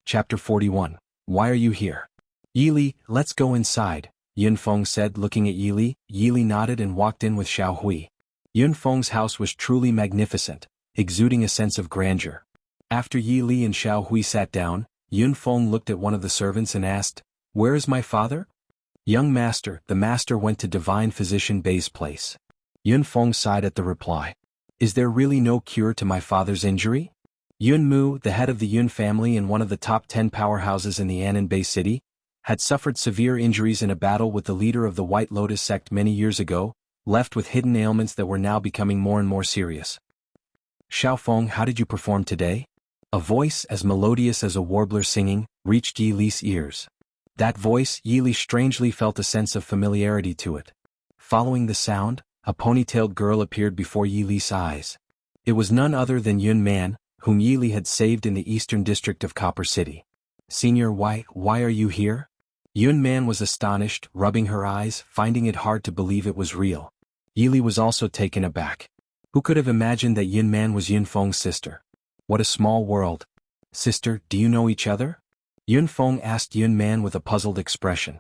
Chapter 41. Why are you here? Yili, let's go inside, Yunfeng said, looking at Yili. Yili nodded and walked in with Xiao Hui. Yunfeng's house was truly magnificent, exuding a sense of grandeur. After Yili and Xiao Hui sat down, Yunfeng looked at one of the servants and asked, "Where is my father?" "Young master," the master went to Divine Physician Bei's place. Yunfeng sighed at the reply. "Is there really no cure to my father's injury?" Yun Mu, the head of the Yun family and one of the top 10 powerhouses in the Ananbei city, had suffered severe injuries in a battle with the leader of the White Lotus sect many years ago, left with hidden ailments that were now becoming more and more serious. "Xiaofeng, how did you perform today?" A voice as melodious as a warbler singing reached Yi Li's ears. That voice, Yi Li strangely felt a sense of familiarity to it. Following the sound, a ponytailed girl appeared before Yi Li's eyes. It was none other than Yun Man, whom Yi Li had saved in the eastern district of Copper City. "Senior, why are you here?" Yun Man was astonished, rubbing her eyes, finding it hard to believe it was real. Yi Li was also taken aback. Who could have imagined that Yun Man was Yunfeng's sister? What a small world. "Sister, do you know each other?" Yunfeng asked Yun Man with a puzzled expression.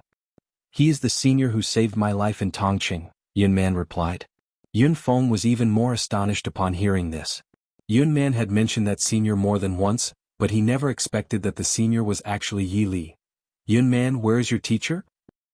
"He is the senior who saved my life in Tongqing," Yun Man replied. Yunfeng was even more astonished upon hearing this. Yun Man had mentioned that senior more than once, but he never expected that the senior was actually Yi Li. "Yun Man, where is your teacher?"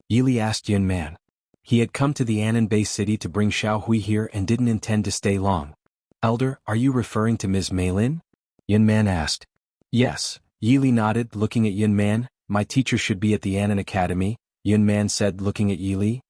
Yi Li asked Yun Man. He had come to the Ananbei city to bring Xiao Hui here and didn't intend to stay long. "Elder, are you referring to Ms. Meilin?" Yun Man asked. "Yes," Yi Li nodded, looking at Yun Man. "My teacher should be at the Anan Academy," Yun Man said, looking at Yi Li.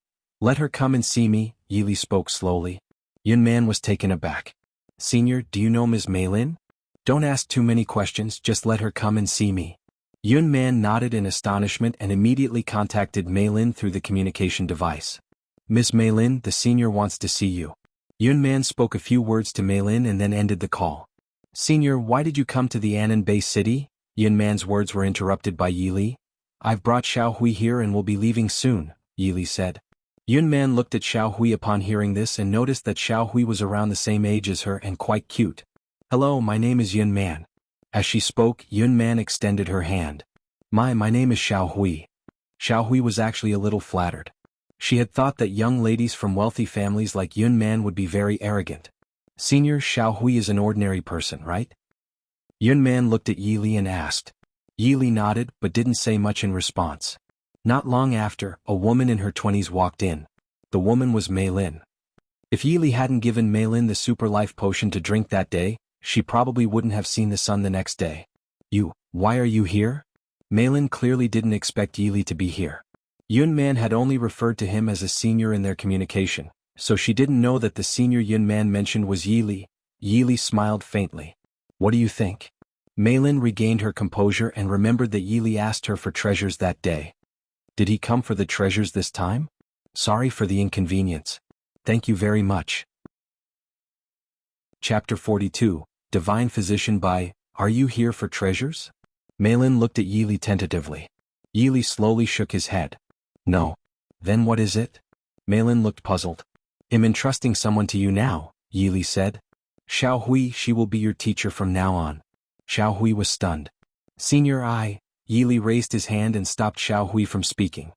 "Let her come and see me," Yi Li spoke slowly. Yun Man was taken aback. "Senior, do you know Ms. Meilin?" "Don't ask too many questions, just let her come and see me." Yun Man nodded in astonishment and immediately contacted Meilin through the communication device. "Ms. Meilin, the senior wants to see you." Yun Man spoke a few words to Meilin and then ended the call. "Senior, why did you come to the Ananbei city?" Yun Man's words were interrupted by Yi Li. "I've brought Xiao Hui here and will be leaving soon," Yi Li said. Yun Man looked at Xiao Hui upon hearing this and noticed that Xiao Hui was around the same age as her and quite cute. "Hello, my name is Yun Man." As she spoke, Yun Man extended her hand. My name is Xiao Hui." Xiao Hui was actually a little flattered. She had thought that young ladies from wealthy families like Yun Man would be very arrogant. "Senior, Xiao Hui is an ordinary person, right?" Yun Man looked at Yi Li and asked. Yi Li nodded but didn't say much in response. Not long after, a woman in her 20s walked in. The woman was Meilin. If Yi Li hadn't given Meilin the super life potion to drink that day, she probably wouldn't have seen the sun the next day. Why are you here?" Meilin clearly didn't expect Yi Li to be here. Yun Man had only referred to him as a senior in their communication, so she didn't know that the senior Yun Man mentioned was Yi Li. Yi Li smiled faintly. "What do you think?" Meilin regained her composure and remembered that Yi Li asked her for treasures that day. "Did he come for the treasures this time?" "Sorry for the inconvenience." "Thank you very much." Chapter 42. Divine Physician Bai. "Are you here for treasures?" Meilin looked at Yi Li tentatively. Yi Li slowly shook his head. "No." "Then what is it?" Meilin looked puzzled. "I'm entrusting someone to you now," Yi Li said. "Xiao Hui, she will be your teacher from now on." Xiao Hui was stunned. "Senior, Yi Li raised his hand and stopped Xiao Hui from speaking.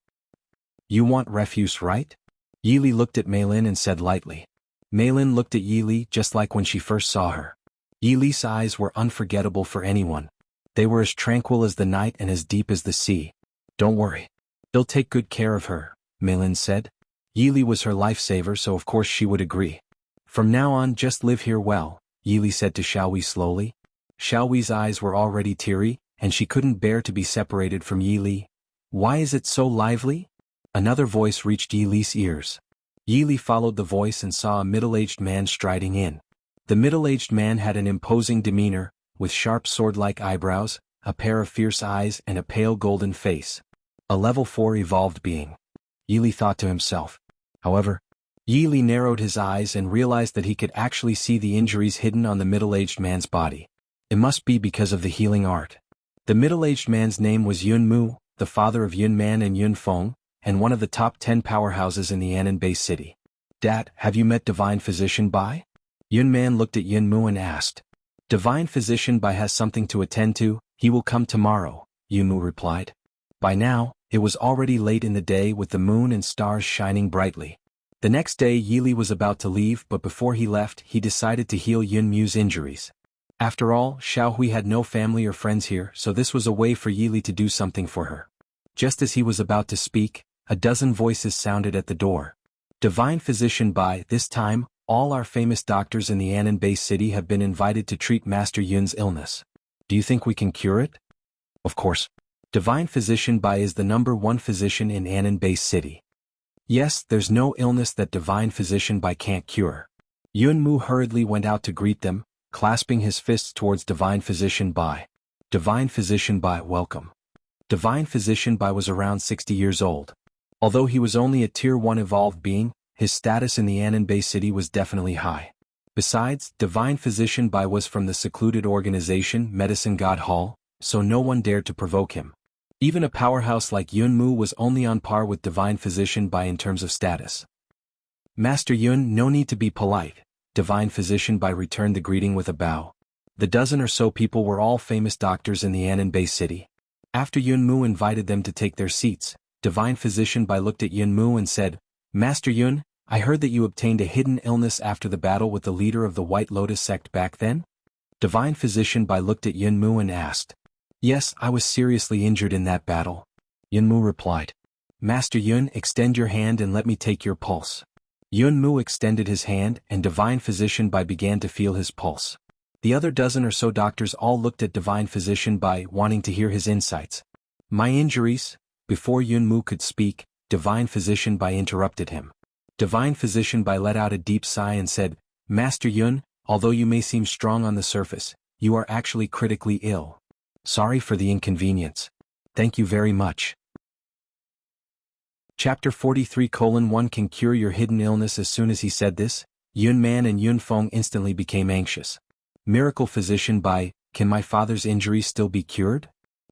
"You want refuse, right?" Yi Li looked at Meilin and said lightly. Meilin looked at Yi Li just like when she first saw her. Yi Li's eyes were unforgettable for anyone. They were as tranquil as the night and as deep as the sea. "Don't worry. He'll take good care of her," Meilin said. Yi Li was her lifesaver, so of course she would agree. "From now on, just live here well," Yi Li said to Xiao Hui slowly. Xiao Hui's eyes were already teary, and she couldn't bear to be separated from Yi Li. "Why is it so lively?" Another voice reached Yi Li's ears. Yi Li followed the voice and saw a middle-aged man striding in. The middle-aged man had an imposing demeanor, with sharp sword-like eyebrows, a pair of fierce eyes and a pale golden face. A level 4 evolved being. Yi Li thought to himself. However, Yi Li narrowed his eyes and realized that he could actually see the injuries hidden on the middle-aged man's body. It must be because of the healing art. The middle-aged man's name was Yun Mu, the father of Yun Man and Yun Feng, and one of the top 10 powerhouses in the Ananbei city. "Dad, have you met Divine Physician Bai?" Yun Man looked at Yun Mu and asked. "Divine Physician Bai has something to attend to, he will come tomorrow," Yunmu replied. By now, it was already late in the day with the moon and stars shining brightly. The next day Yili was about to leave, but before he left he decided to heal Yunmu's injuries. After all, Xiaohui had no family or friends here, so this was a way for Yili to do something for her. Just as he was about to speak, a dozen voices sounded at the door. Divine Physician Bai, this time, all our famous doctors in the Annan Bay city have been invited to treat Master Yun's illness. Do you think we can cure it? Of course. Divine Physician Bai is the #1 physician in Annan Bay city. Yes, there's no illness that Divine Physician Bai can't cure. Yunmu hurriedly went out to greet them, clasping his fists towards Divine Physician Bai. Divine Physician Bai, welcome. Divine Physician Bai was around 60 years old. Although he was only a Tier 1 evolved being, his status in the Annan Bay city was definitely high. Besides, Divine Physician Bai was from the secluded organization Medicine God Hall, so no one dared to provoke him. Even a powerhouse like Yunmu was only on par with Divine Physician Bai in terms of status. Master Yun, no need to be polite. Divine Physician Bai returned the greeting with a bow. The dozen or so people were all famous doctors in the Annan Bay city. After Yunmu invited them to take their seats, Divine Physician Bai looked at Yunmu and said, Master Yun, I heard that you obtained a hidden illness after the battle with the leader of the White Lotus sect back then? Divine Physician Bai looked at Yunmu and asked. Yes, I was seriously injured in that battle. Yunmu replied. Master Yun, extend your hand and let me take your pulse. Yunmu extended his hand and Divine Physician Bai began to feel his pulse. The other dozen or so doctors all looked at Divine Physician Bai, wanting to hear his insights. My injuries? Before Yunmu could speak, Divine Physician Bai interrupted him. Divine Physician Bai let out a deep sigh and said, Master Yun, although you may seem strong on the surface, you are actually critically ill. Sorry for the inconvenience. Thank you very much. Chapter 43:1 Can cure your hidden illness. As soon as he said this, Yun Man and Yun Feng instantly became anxious. Miracle Physician Bai, can my father's injuries still be cured?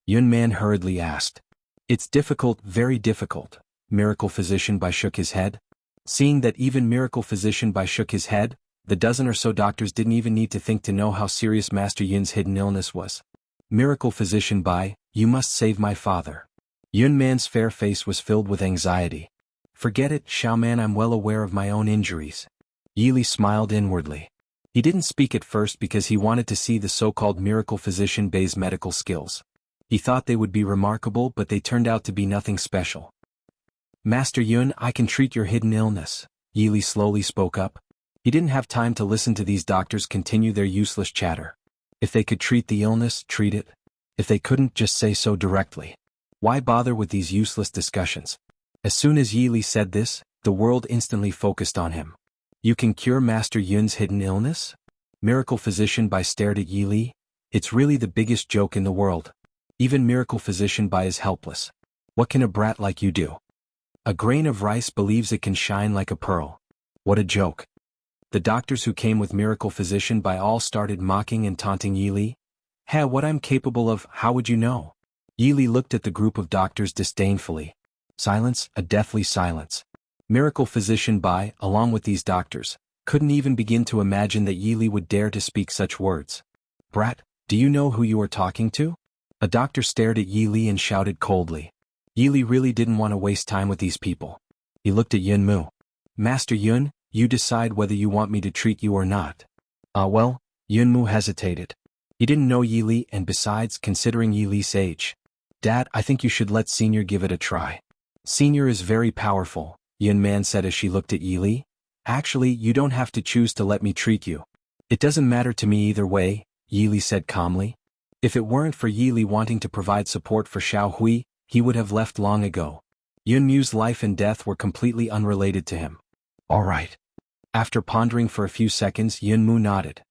Yun Man hurriedly asked. It's difficult, very difficult. Miracle Physician Bai shook his head. Seeing that even Miracle Physician Bai shook his head, the dozen or so doctors didn't even need to think to know how serious Master Yun's hidden illness was. Miracle Physician Bai, you must save my father. Yun Man's fair face was filled with anxiety. Forget it, Xiao Man, I'm well aware of my own injuries. Yili smiled inwardly. He didn't speak at first because he wanted to see the so-called Miracle Physician Bai's medical skills. He thought they would be remarkable, but they turned out to be nothing special. Master Yun, I can treat your hidden illness. Yili slowly spoke up. He didn't have time to listen to these doctors continue their useless chatter. If they could treat the illness, treat it. If they couldn't, just say so directly. Why bother with these useless discussions? As soon as Yili said this, the world instantly focused on him. You can cure Master Yun's hidden illness? Miracle Physician Bai stared at Yili. It's really the biggest joke in the world. Even Miracle Physician Bai is helpless. What can a brat like you do? A grain of rice believes it can shine like a pearl. What a joke. The doctors who came with Miracle Physician Bai all started mocking and taunting Yili. Hey, what I'm capable of, how would you know? Yili looked at the group of doctors disdainfully. Silence, a deathly silence. Miracle Physician Bai, along with these doctors, couldn't even begin to imagine that Yili would dare to speak such words. Brat, do you know who you are talking to? A doctor stared at Yili and shouted coldly. Yili really didn't want to waste time with these people. He looked at Yunmu. Master Yun, you decide whether you want me to treat you or not. Well, Yunmu hesitated. He didn't know Yili, and besides, considering Yili's age. Dad, I think you should let Senior give it a try. Senior is very powerful, Yun Man said as she looked at Yili. Actually, you don't have to choose to let me treat you. It doesn't matter to me either way, Yili said calmly. If it weren't for Yili wanting to provide support for Xiaohui, he would have left long ago. Yunmu's life and death were completely unrelated to him. All right. After pondering for a few seconds, Yunmu nodded.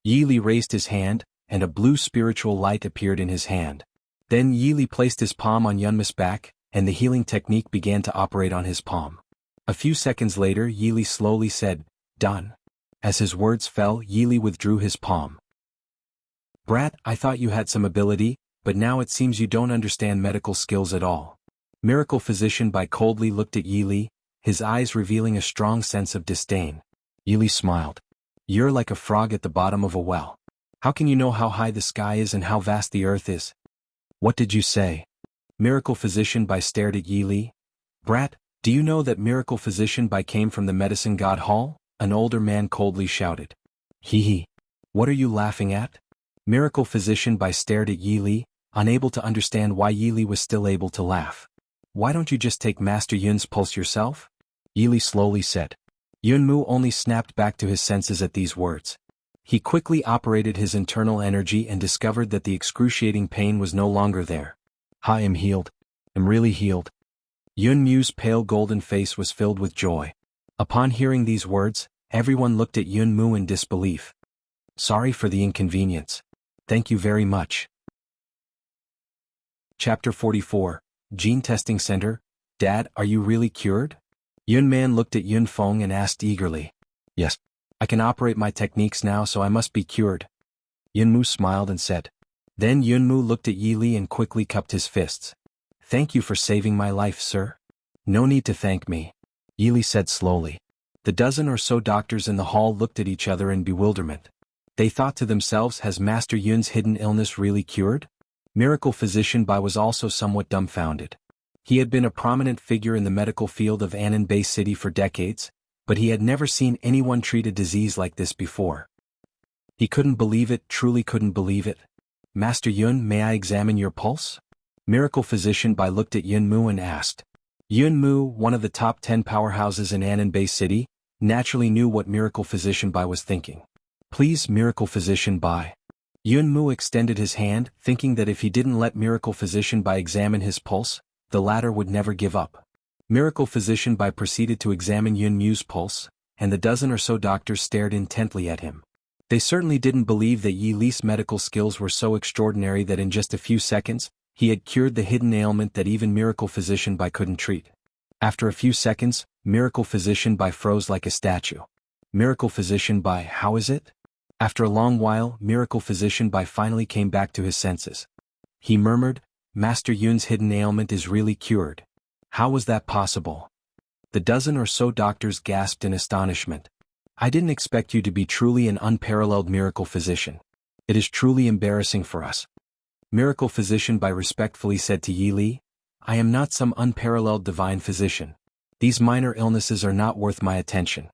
Yili raised his hand, and a blue spiritual light appeared in his hand. Then Yili placed his palm on Yunmu's back, and the healing technique began to operate on his palm. A few seconds later, Yili slowly said, Done. As his words fell, Yili withdrew his palm. Brat, I thought you had some ability, but now it seems you don't understand medical skills at all. Miracle Physician Bai coldly looked at Yili, his eyes revealing a strong sense of disdain. Yili smiled. You're like a frog at the bottom of a well. How can you know how high the sky is and how vast the earth is? What did you say? Miracle Physician Bai stared at Yi Li. Brat, do you know that Miracle Physician Bai came from the Medicine God Hall? An older man coldly shouted. Hee hee. What are you laughing at? Miracle Physician Bai stared at Yi Li, unable to understand why Yi Li was still able to laugh. Why don't you just take Master Yun's pulse yourself? Yi Li slowly said. Yun Mu only snapped back to his senses at these words. He quickly operated his internal energy and discovered that the excruciating pain was no longer there. I am healed. I'm really healed. Yun Mu's pale golden face was filled with joy. Upon hearing these words, everyone looked at Yun Mu in disbelief. Sorry for the inconvenience. Thank you very much. Chapter 44, Gene Testing Center. Dad, are you really cured? Yun Man looked at Yun Feng and asked eagerly. Yes. I can operate my techniques now, so I must be cured. Yun Mu smiled and said. Then Yun Mu looked at Yi Li and quickly cupped his fists. Thank you for saving my life, sir. No need to thank me. Yi Li said slowly. The dozen or so doctors in the hall looked at each other in bewilderment. They thought to themselves, has Master Yun's hidden illness really cured? Miracle Physician Bai was also somewhat dumbfounded. He had been a prominent figure in the medical field of Annan Bay City for decades, but he had never seen anyone treat a disease like this before. He couldn't believe it, truly couldn't believe it. Master Yun, may I examine your pulse? Miracle Physician Bai looked at Yun Mu and asked. Yun Mu, one of the top 10 powerhouses in Annan Bay City, naturally knew what Miracle Physician Bai was thinking. Please, Miracle Physician Bai. Yun Mu extended his hand, thinking that if he didn't let Miracle Physician Bai examine his pulse, the latter would never give up. Miracle Physician Bai proceeded to examine Yun Mu's pulse, and the dozen or so doctors stared intently at him. They certainly didn't believe that Yi Li's medical skills were so extraordinary that in just a few seconds, he had cured the hidden ailment that even Miracle Physician Bai couldn't treat. After a few seconds, Miracle Physician Bai froze like a statue. Miracle Physician Bai, how is it? After a long while, Miracle Physician Bai finally came back to his senses. He murmured, Master Yun's hidden ailment is really cured. How was that possible? The dozen or so doctors gasped in astonishment. I didn't expect you to be truly an unparalleled miracle physician. It is truly embarrassing for us. Miracle Physician Bai respectfully said to Yi Li, I am not some unparalleled divine physician. These minor illnesses are not worth my attention.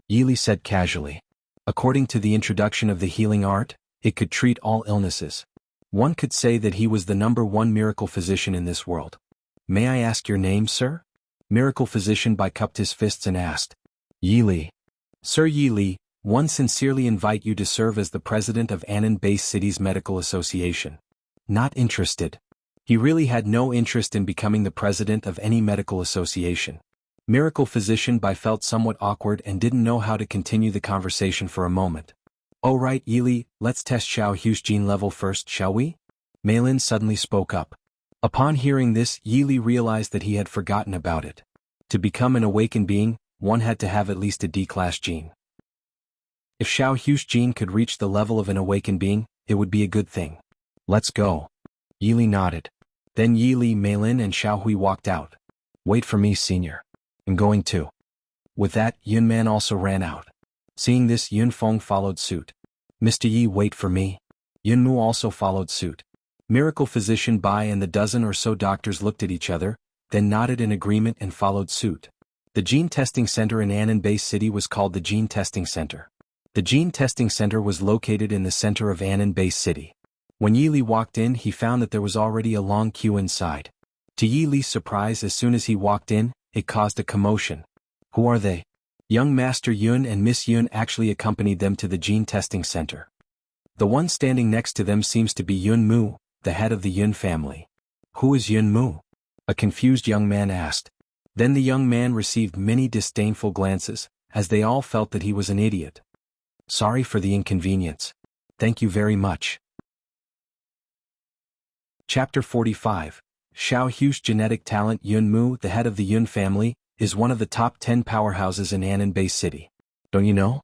Yi Li said casually. According to the introduction of the healing art, it could treat all illnesses. One could say that he was the #1 miracle physician in this world. May I ask your name, sir? Miracle Physician Bai cupped his fists and asked. Yi Li. Sir Yi Li, one sincerely invite you to serve as the president of Annan Bay City's Medical Association. Not interested. He really had no interest in becoming the president of any medical association. Miracle Physician Bai felt somewhat awkward and didn't know how to continue the conversation for a moment. Oh right, Yi Li, let's test Xiao Hu's gene level first, shall we? Mei Lin suddenly spoke up. Upon hearing this, Yi Li realized that he had forgotten about it. To become an awakened being, one had to have at least a D-class gene. If Xiao Hu's gene could reach the level of an awakened being, it would be a good thing. Let's go. Yi Li nodded. Then Yi Li, Mei Lin and Xiao Hui walked out. Wait for me, senior. I'm going too. With that, Yun Man also ran out. Seeing this, Yun Feng followed suit. Mr. Yi, wait for me. Yun Mu also followed suit. Miracle Physician Bai and the dozen or so doctors looked at each other, then nodded in agreement and followed suit. The Gene Testing Center in Annan Bay City was called the Gene Testing Center. The Gene Testing Center was located in the center of Annan Bay City. When Yi Li walked in, he found that there was already a long queue inside. To Yi Li's surprise, as soon as he walked in, it caused a commotion. Who are they? Young Master Yun and Miss Yun actually accompanied them to the Gene Testing Center. The one standing next to them seems to be Yun Mu, the head of the Yun family. Who is Yun Mu? A confused young man asked. Then the young man received many disdainful glances, as they all felt that he was an idiot. Sorry for the inconvenience. Thank you very much. Chapter 45. Xiao Hu's genetic talent. Yun Mu, the head of the Yun family, is one of the top 10 powerhouses in Annan Bay City. Don't you know?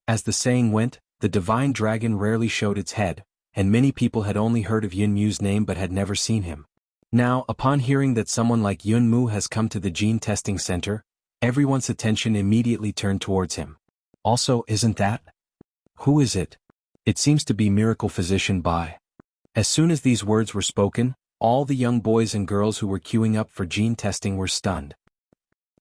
As the saying went, the divine dragon rarely showed its head, and many people had only heard of Yun Mu's name but had never seen him. Now, upon hearing that someone like Yun Mu has come to the Gene Testing Center, everyone's attention immediately turned towards him. Also, isn't that? Who is it? It seems to be Miracle Physician Bai. As soon as these words were spoken, All the young boys and girls who were queuing up for gene testing were stunned.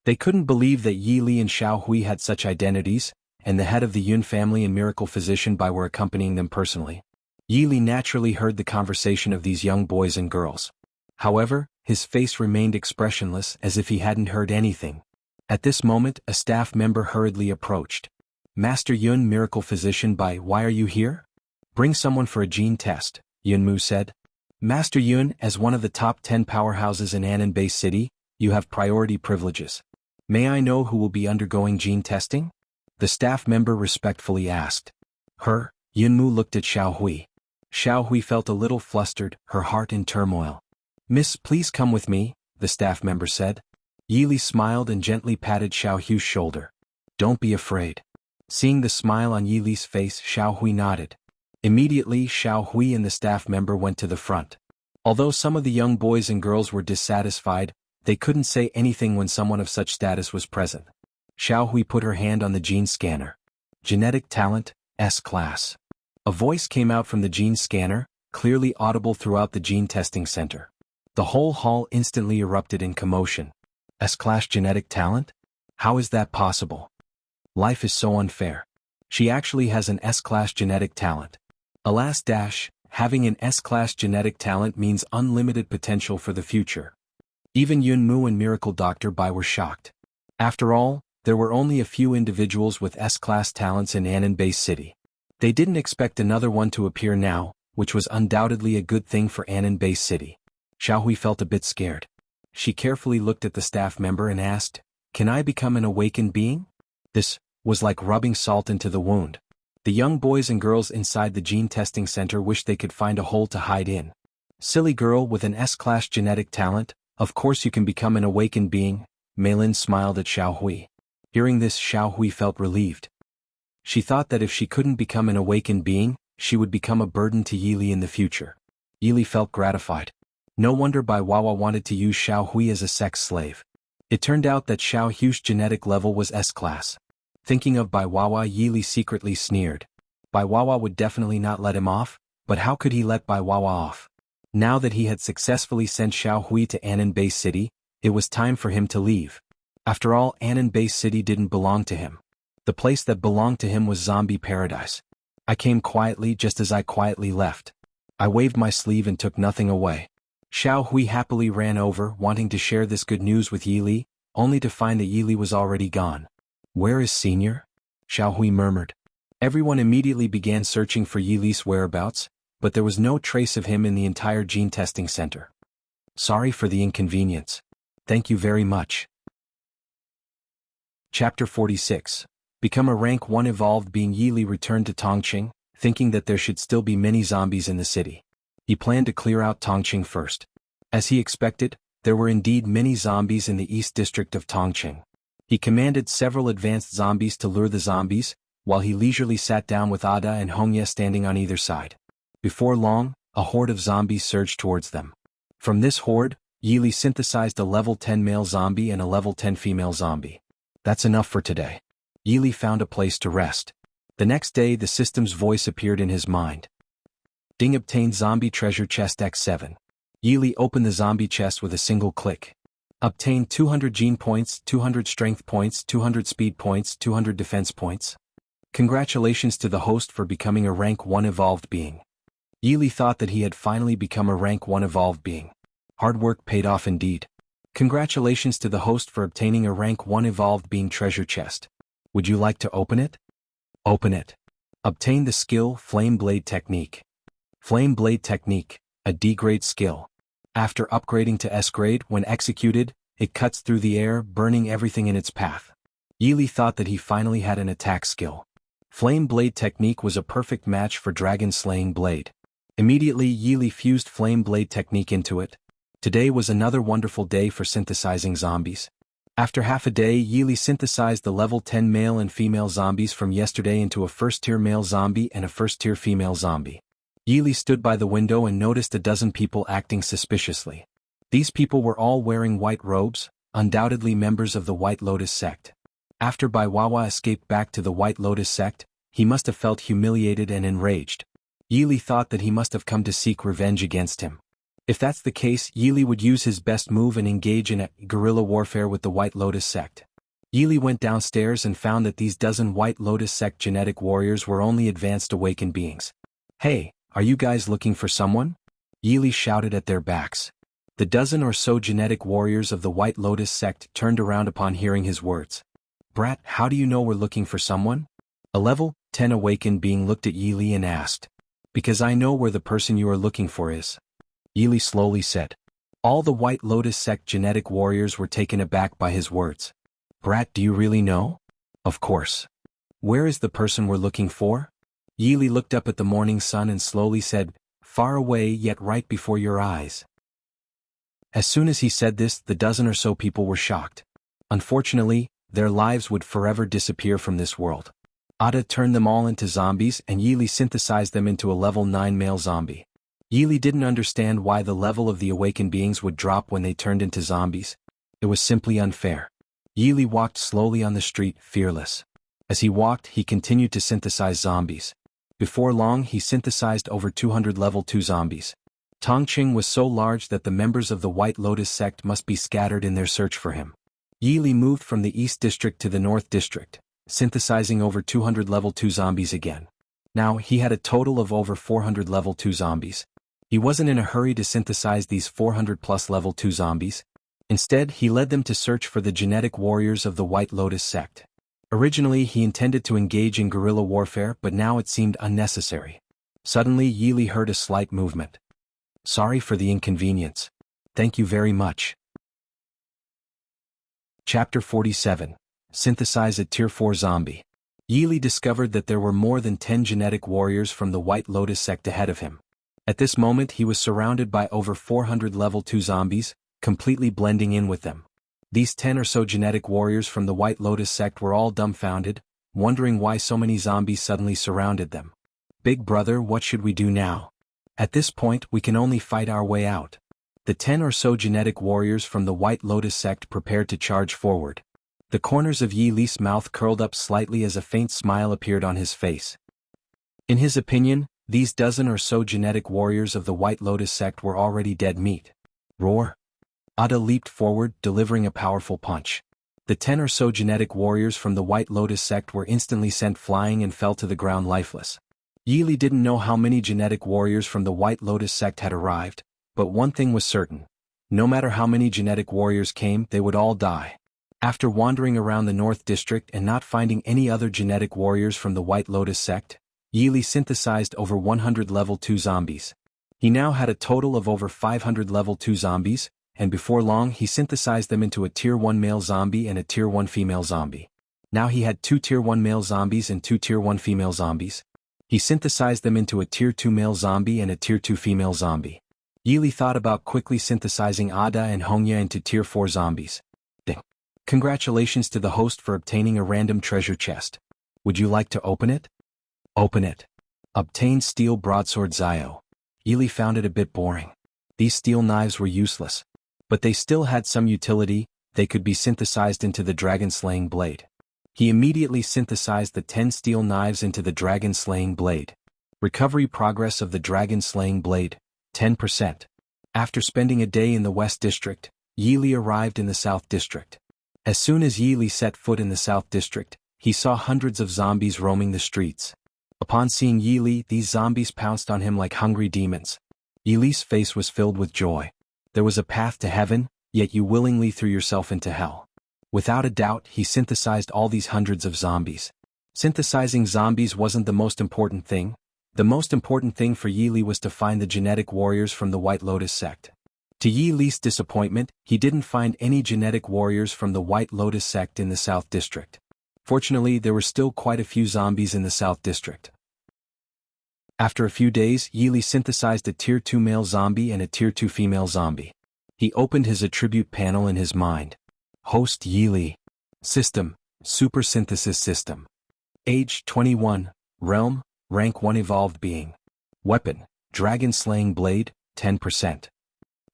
They couldn't believe that Yi Li and Xiao Hui had such identities, and the head of the Yun family and miracle physician Bai were accompanying them personally. Yi Li naturally heard the conversation of these young boys and girls. However, his face remained expressionless as if he hadn't heard anything. At this moment, a staff member hurriedly approached. Master Yun, miracle physician Bai, why are you here? Bring someone for a gene test, Yun Mu said. Master Yun, as one of the top 10 powerhouses in Annan Bay City, you have priority privileges. May I know who will be undergoing gene testing? The staff member respectfully asked. Her, Yun Mu looked at Xiao Hui. Xiao Hui felt a little flustered, her heart in turmoil. Miss, please come with me, the staff member said. Yi Li smiled and gently patted Xiao Hui's shoulder. Don't be afraid. Seeing the smile on Yi Li's face, Xiao Hui nodded. Immediately, Xiao Hui and the staff member went to the front. Although some of the young boys and girls were dissatisfied, they couldn't say anything when someone of such status was present. Xiao Hui put her hand on the gene scanner. Genetic talent, S-class. A voice came out from the gene scanner, clearly audible throughout the gene testing center. The whole hall instantly erupted in commotion. S-class genetic talent? How is that possible? Life is so unfair. She actually has an S-class genetic talent. Alas dash, having an S-class genetic talent means unlimited potential for the future. Even Yun Mu and Miracle Dr. Bai were shocked. After all, there were only a few individuals with S-class talents in Annan Bay City. They didn't expect another one to appear now, which was undoubtedly a good thing for Annan Bay City. Xiao Hui felt a bit scared. She carefully looked at the staff member and asked, Can I become an awakened being? This was like rubbing salt into the wound. The young boys and girls inside the gene testing center wished they could find a hole to hide in. Silly girl with an S-class genetic talent, of course you can become an awakened being, Meilin smiled at Xiao Hui. Hearing this, Xiao Hui felt relieved. She thought that if she couldn't become an awakened being, she would become a burden to Yi Li in the future. Yi Li felt gratified. No wonder Bai Wawa wanted to use Xiao Hui as a sex slave. It turned out that Xiao Hui's genetic level was S-class. Thinking of Bai Wawa, Yi Li secretly sneered. Bai Wawa would definitely not let him off, but how could he let Bai Wawa off? Now that he had successfully sent Xiao Hui to Annan Bay City, it was time for him to leave. After all, Annan Bay City didn't belong to him. The place that belonged to him was Zombie Paradise. I came quietly just as I quietly left. I waved my sleeve and took nothing away. Xiao Hui happily ran over, wanting to share this good news with Yi Li, only to find that Yi Li was already gone. Where is Senior? Xiao Hui murmured. Everyone immediately began searching for Yi Li's whereabouts, but there was no trace of him in the entire gene testing center. Sorry for the inconvenience. Thank you very much. Chapter 46. Become a rank 1 evolved being. Yi Li returned to Tongqing, thinking that there should still be many zombies in the city. He planned to clear out Tongqing first. As he expected, there were indeed many zombies in the east district of Tongqing. He commanded several advanced zombies to lure the zombies, while he leisurely sat down with Ada and Hongye standing on either side. Before long, a horde of zombies surged towards them. From this horde, Yi Li synthesized a level 10 male zombie and a level 10 female zombie. That's enough for today. Yi Li found a place to rest. The next day, the system's voice appeared in his mind. Ding, obtained zombie treasure chest X7. Yi Li opened the zombie chest with a single click. Obtained 200 gene points, 200 strength points, 200 speed points, 200 defense points. Congratulations to the host for becoming a rank 1 evolved being. Yi Li thought that he had finally become a rank 1 evolved being. Hard work paid off indeed. Congratulations to the host for obtaining a rank 1 evolved being treasure chest. Would you like to open it? Open it. Obtain the skill Flame Blade Technique. Flame Blade Technique, a D-grade skill. After upgrading to S-grade, when executed, it cuts through the air, burning everything in its path. Yi Li thought that he finally had an attack skill. Flame Blade Technique was a perfect match for Dragon Slaying Blade. Immediately, Yi Li fused Flame Blade Technique into it. Today was another wonderful day for synthesizing zombies. After half a day, Yi Li synthesized the level 10 male and female zombies from yesterday into a first-tier male zombie and a first-tier female zombie. Yi Li stood by the window and noticed a dozen people acting suspiciously. These people were all wearing white robes, undoubtedly members of the White Lotus sect. After Bai Wawa escaped back to the White Lotus sect, he must have felt humiliated and enraged. Yi Li thought that he must have come to seek revenge against him. If that's the case, Yili would use his best move and engage in a guerrilla warfare with the White Lotus sect. Yili went downstairs and found that these dozen White Lotus sect genetic warriors were only advanced awakened beings. "Hey, are you guys looking for someone?" Yili shouted at their backs. The dozen or so genetic warriors of the White Lotus sect turned around upon hearing his words. "Brat, how do you know we're looking for someone?" A level 10 awakened being looked at Yili and asked. "Because I know where the person you are looking for is," Yili slowly said. All the White Lotus sect genetic warriors were taken aback by his words. "Brat, do you really know?" "Of course. Where is the person we're looking for?" Yili looked up at the morning sun and slowly said, "Far away yet right before your eyes." As soon as he said this, the dozen or so people were shocked. Unfortunately, their lives would forever disappear from this world. Ada turned them all into zombies and Yili synthesized them into a level 9 male zombie. Yili didn't understand why the level of the awakened beings would drop when they turned into zombies. It was simply unfair. Yili walked slowly on the street, fearless. As he walked, he continued to synthesize zombies. Before long, he synthesized over 200 level 2 zombies. Tongqing was so large that the members of the White Lotus sect must be scattered in their search for him. Yili moved from the East District to the North District, synthesizing over 200 level 2 zombies again. Now, he had a total of over 400 level 2 zombies. He wasn't in a hurry to synthesize these 400+ level 2 zombies. Instead, he led them to search for the genetic warriors of the White Lotus sect. Originally, he intended to engage in guerrilla warfare, but now it seemed unnecessary. Suddenly, Yili heard a slight movement. "Sorry for the inconvenience. Thank you very much." Chapter 47. Synthesize a Tier 4 Zombie. Yili discovered that there were more than 10 genetic warriors from the White Lotus sect ahead of him. At this moment he was surrounded by over 400 level 2 zombies, completely blending in with them. These 10 or so genetic warriors from the White Lotus sect were all dumbfounded, wondering why so many zombies suddenly surrounded them. "Big brother, what should we do now? At this point we can only fight our way out." The 10 or so genetic warriors from the White Lotus sect prepared to charge forward. The corners of Yili's mouth curled up slightly as a faint smile appeared on his face. In his opinion, these dozen or so genetic warriors of the White Lotus sect were already dead meat. Roar! Ada leaped forward, delivering a powerful punch. The 10 or so genetic warriors from the White Lotus sect were instantly sent flying and fell to the ground lifeless. Yili didn't know how many genetic warriors from the White Lotus sect had arrived, but one thing was certain. No matter how many genetic warriors came, they would all die. After wandering around the North District and not finding any other genetic warriors from the White Lotus sect, Yili synthesized over 100 level 2 zombies. He now had a total of over 500 level 2 zombies, and before long he synthesized them into a Tier 1 male zombie and a Tier 1 female zombie. Now he had 2 Tier 1 male zombies and 2 Tier 1 female zombies. He synthesized them into a Tier 2 male zombie and a Tier 2 female zombie. Yili thought about quickly synthesizing Ada and Hongya into Tier 4 zombies. Ding. Congratulations to the host for obtaining a random treasure chest. Would you like to open it? Open it. Obtain steel broadsword Zio. Yili found it a bit boring. These steel knives were useless. But they still had some utility, they could be synthesized into the dragon-slaying blade. He immediately synthesized the 10 steel knives into the dragon-slaying blade. Recovery progress of the dragon-slaying blade, 10%. After spending a day in the West District, Yili arrived in the South District. As soon as Yili set foot in the South District, he saw hundreds of zombies roaming the streets. Upon seeing Yili, these zombies pounced on him like hungry demons. Yili's face was filled with joy. There was a path to heaven, yet you willingly threw yourself into hell. Without a doubt, he synthesized all these hundreds of zombies. Synthesizing zombies wasn't the most important thing. The most important thing for Yili was to find the genetic warriors from the White Lotus sect. To Yili's disappointment, he didn't find any genetic warriors from the White Lotus sect in the South District. Fortunately, there were still quite a few zombies in the South District. After a few days, Yili synthesized a Tier 2 male zombie and a Tier 2 female zombie. He opened his attribute panel in his mind. Host Yili. System, Super Synthesis System. Age 21, Realm, Rank 1 Evolved Being. Weapon, Dragon Slaying Blade, 10%.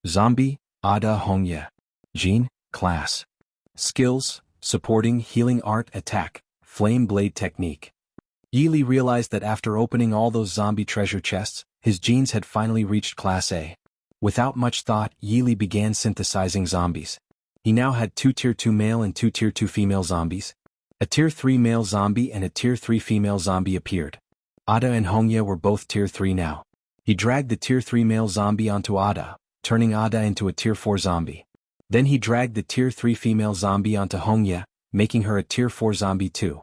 Zombie, Ada Hongya. Gene, Class. Skills, Supporting Healing Art Attack, Flame Blade Technique. Yili realized that after opening all those zombie treasure chests, his genes had finally reached Class A. Without much thought, Yili began synthesizing zombies. He now had 2 Tier 2 male and 2 Tier 2 female zombies. A Tier 3 male zombie and a Tier 3 female zombie appeared. Ada and Hongya were both Tier 3 now. He dragged the Tier 3 male zombie onto Ada, turning Ada into a Tier 4 zombie. Then he dragged the Tier 3 female zombie onto Hongya, making her a Tier 4 zombie too.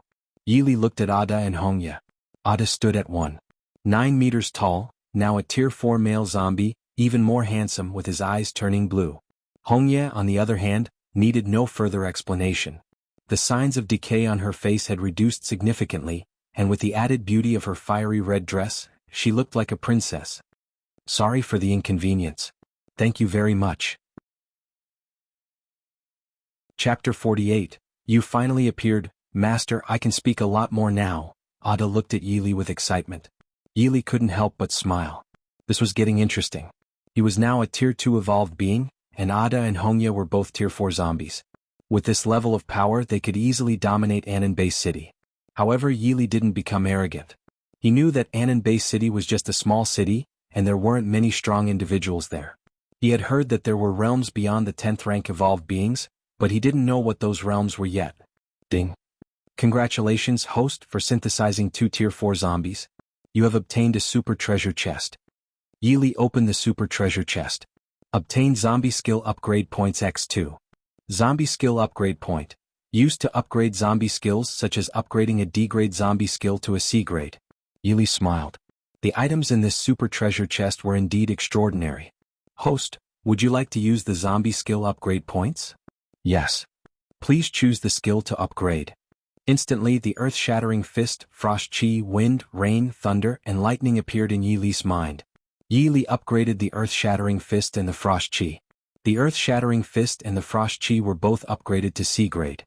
Yili looked at Ada and Hongya. Ada stood at 1.9 meters tall, now a Tier 4 male zombie, even more handsome with his eyes turning blue. Hongya, on the other hand, needed no further explanation. The signs of decay on her face had reduced significantly, and with the added beauty of her fiery red dress, she looked like a princess. Sorry for the inconvenience. Thank you very much. Chapter 48. You finally appeared, Master. I can speak a lot more now. Ada looked at Yili with excitement. Yili couldn't help but smile. This was getting interesting. He was now a Tier 2 evolved being, and Ada and Hongya were both Tier 4 zombies. With this level of power they could easily dominate Anan Bay City. However, Yili didn't become arrogant. He knew that Anan Bay City was just a small city, and there weren't many strong individuals there. He had heard that there were realms beyond the 10th rank evolved beings, but he didn't know what those realms were yet. Ding. Congratulations, host, for synthesizing 2 Tier 4 zombies. You have obtained a super treasure chest. Yili opened the super treasure chest. Obtain zombie skill upgrade points x2. Zombie skill upgrade point. Used to upgrade zombie skills such as upgrading a D-grade zombie skill to a C-grade. Yili smiled. The items in this super treasure chest were indeed extraordinary. Host, would you like to use the zombie skill upgrade points? Yes. Please choose the skill to upgrade. Instantly the earth-shattering fist, frost chi, wind, rain, thunder, and lightning appeared in Yili's mind. Yili upgraded the earth-shattering fist and the frost chi. The earth-shattering fist and the frost chi were both upgraded to C-grade.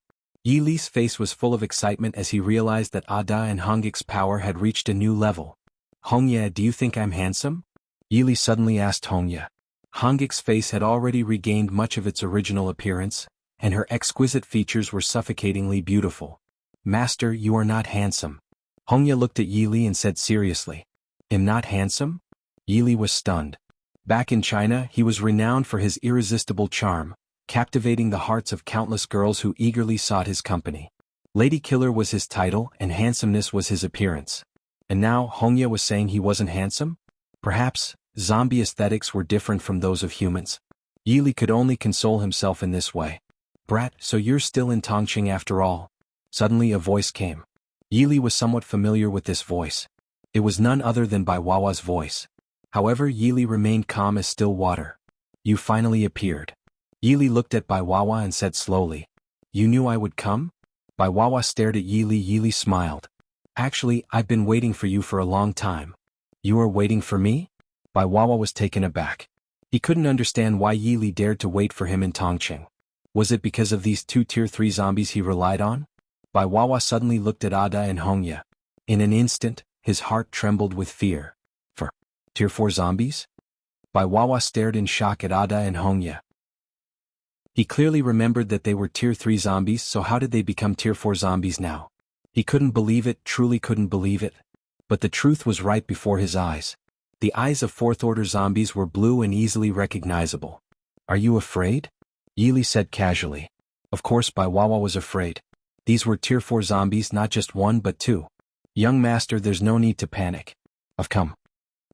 Yili's face was full of excitement as he realized that Ada and Hongyak's power had reached a new level. Hongya, do you think I'm handsome? Yili suddenly asked Hongya. Hongyak's face had already regained much of its original appearance, and her exquisite features were suffocatingly beautiful. Master, you are not handsome. Hongya looked at Yili and said seriously. Am not handsome? Yili was stunned. Back in China, he was renowned for his irresistible charm, captivating the hearts of countless girls who eagerly sought his company. Lady Killer was his title and handsomeness was his appearance. And now Hongya was saying he wasn't handsome? Perhaps zombie aesthetics were different from those of humans. Yili could only console himself in this way. Brat, so you're still in Tongqing after all? Suddenly a voice came. Yili was somewhat familiar with this voice. It was none other than Bai Wawa's voice. However, Yili remained calm as still water. You finally appeared. Yili looked at Bai Wawa and said slowly. You knew I would come? Bai Wawa stared at Yili. Yili smiled. Actually, I've been waiting for you for a long time. You are waiting for me? Bai Wawa was taken aback. He couldn't understand why Yili dared to wait for him in Tongqing. Was it because of these 2 Tier 3 zombies he relied on? Bai Wawa suddenly looked at Ada and Hongya. In an instant, his heart trembled with fear. For Tier 4 zombies? Bai Wawa stared in shock at Ada and Hongya. He clearly remembered that they were Tier 3 zombies, so how did they become Tier 4 zombies now? He couldn't believe it, truly couldn't believe it. But the truth was right before his eyes. The eyes of 4th order zombies were blue and easily recognizable. Are you afraid? Yili said casually. Of course Bai Wawa was afraid. These were Tier 4 zombies, not just 1 but 2. Young master, there's no need to panic. I've come.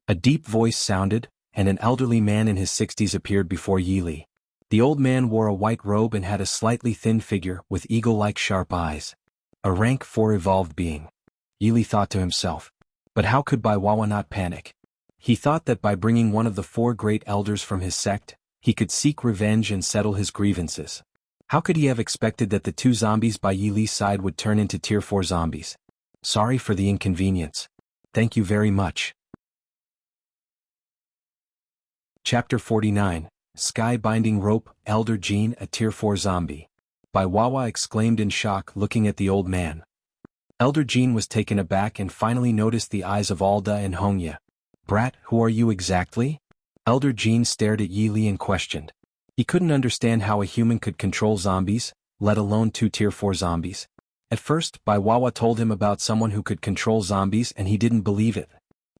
A deep voice sounded, and an elderly man in his 60s appeared before Yili. The old man wore a white robe and had a slightly thin figure with eagle-like sharp eyes. A rank 4 evolved being. Yili thought to himself. But how could Bai Wawa not panic? He thought that by bringing one of the 4 great elders from his sect, he could seek revenge and settle his grievances. How could he have expected that the 2 zombies by Yili's side would turn into Tier 4 zombies? Sorry for the inconvenience. Thank you very much. Chapter 49. Sky Binding Rope, Elder Jean, a Tier 4 zombie. Bai Wawa exclaimed in shock, looking at the old man. Elder Jean was taken aback and finally noticed the eyes of Alda and Hongya. Brat, who are you exactly? Elder Jean stared at Yili and questioned. He couldn't understand how a human could control zombies, let alone 2 Tier 4 zombies. At first, Bai Wawa told him about someone who could control zombies and he didn't believe it.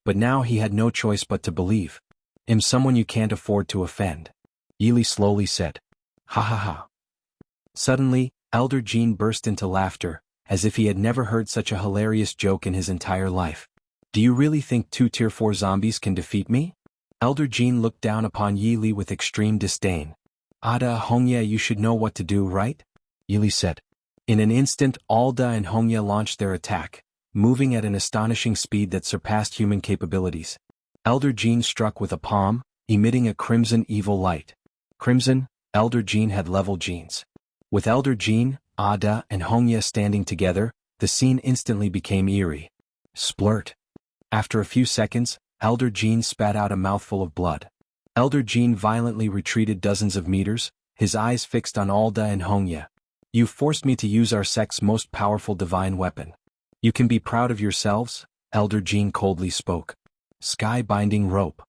But now he had no choice but to believe. "I'm someone you can't afford to offend," Yili slowly said. "Ha ha ha." Suddenly, Elder Jean burst into laughter, as if he had never heard such a hilarious joke in his entire life. "Do you really think 2 Tier 4 zombies can defeat me?" Elder Jean looked down upon Yili with extreme disdain. "Ada Hongya, you should know what to do, right?" Yili said. In an instant, Alda and Hongya launched their attack, moving at an astonishing speed that surpassed human capabilities. Elder Jean struck with a palm, emitting a crimson evil light. Crimson, Elder Jean had level genes. With Elder Jean, Ada, and Hongya standing together, the scene instantly became eerie. Splurt. After a few seconds, Elder Jean spat out a mouthful of blood. Elder Jean violently retreated dozens of meters, his eyes fixed on Alda and Hongya. "You've forced me to use our sect's most powerful divine weapon. You can be proud of yourselves," Elder Jean coldly spoke. Sky-binding rope.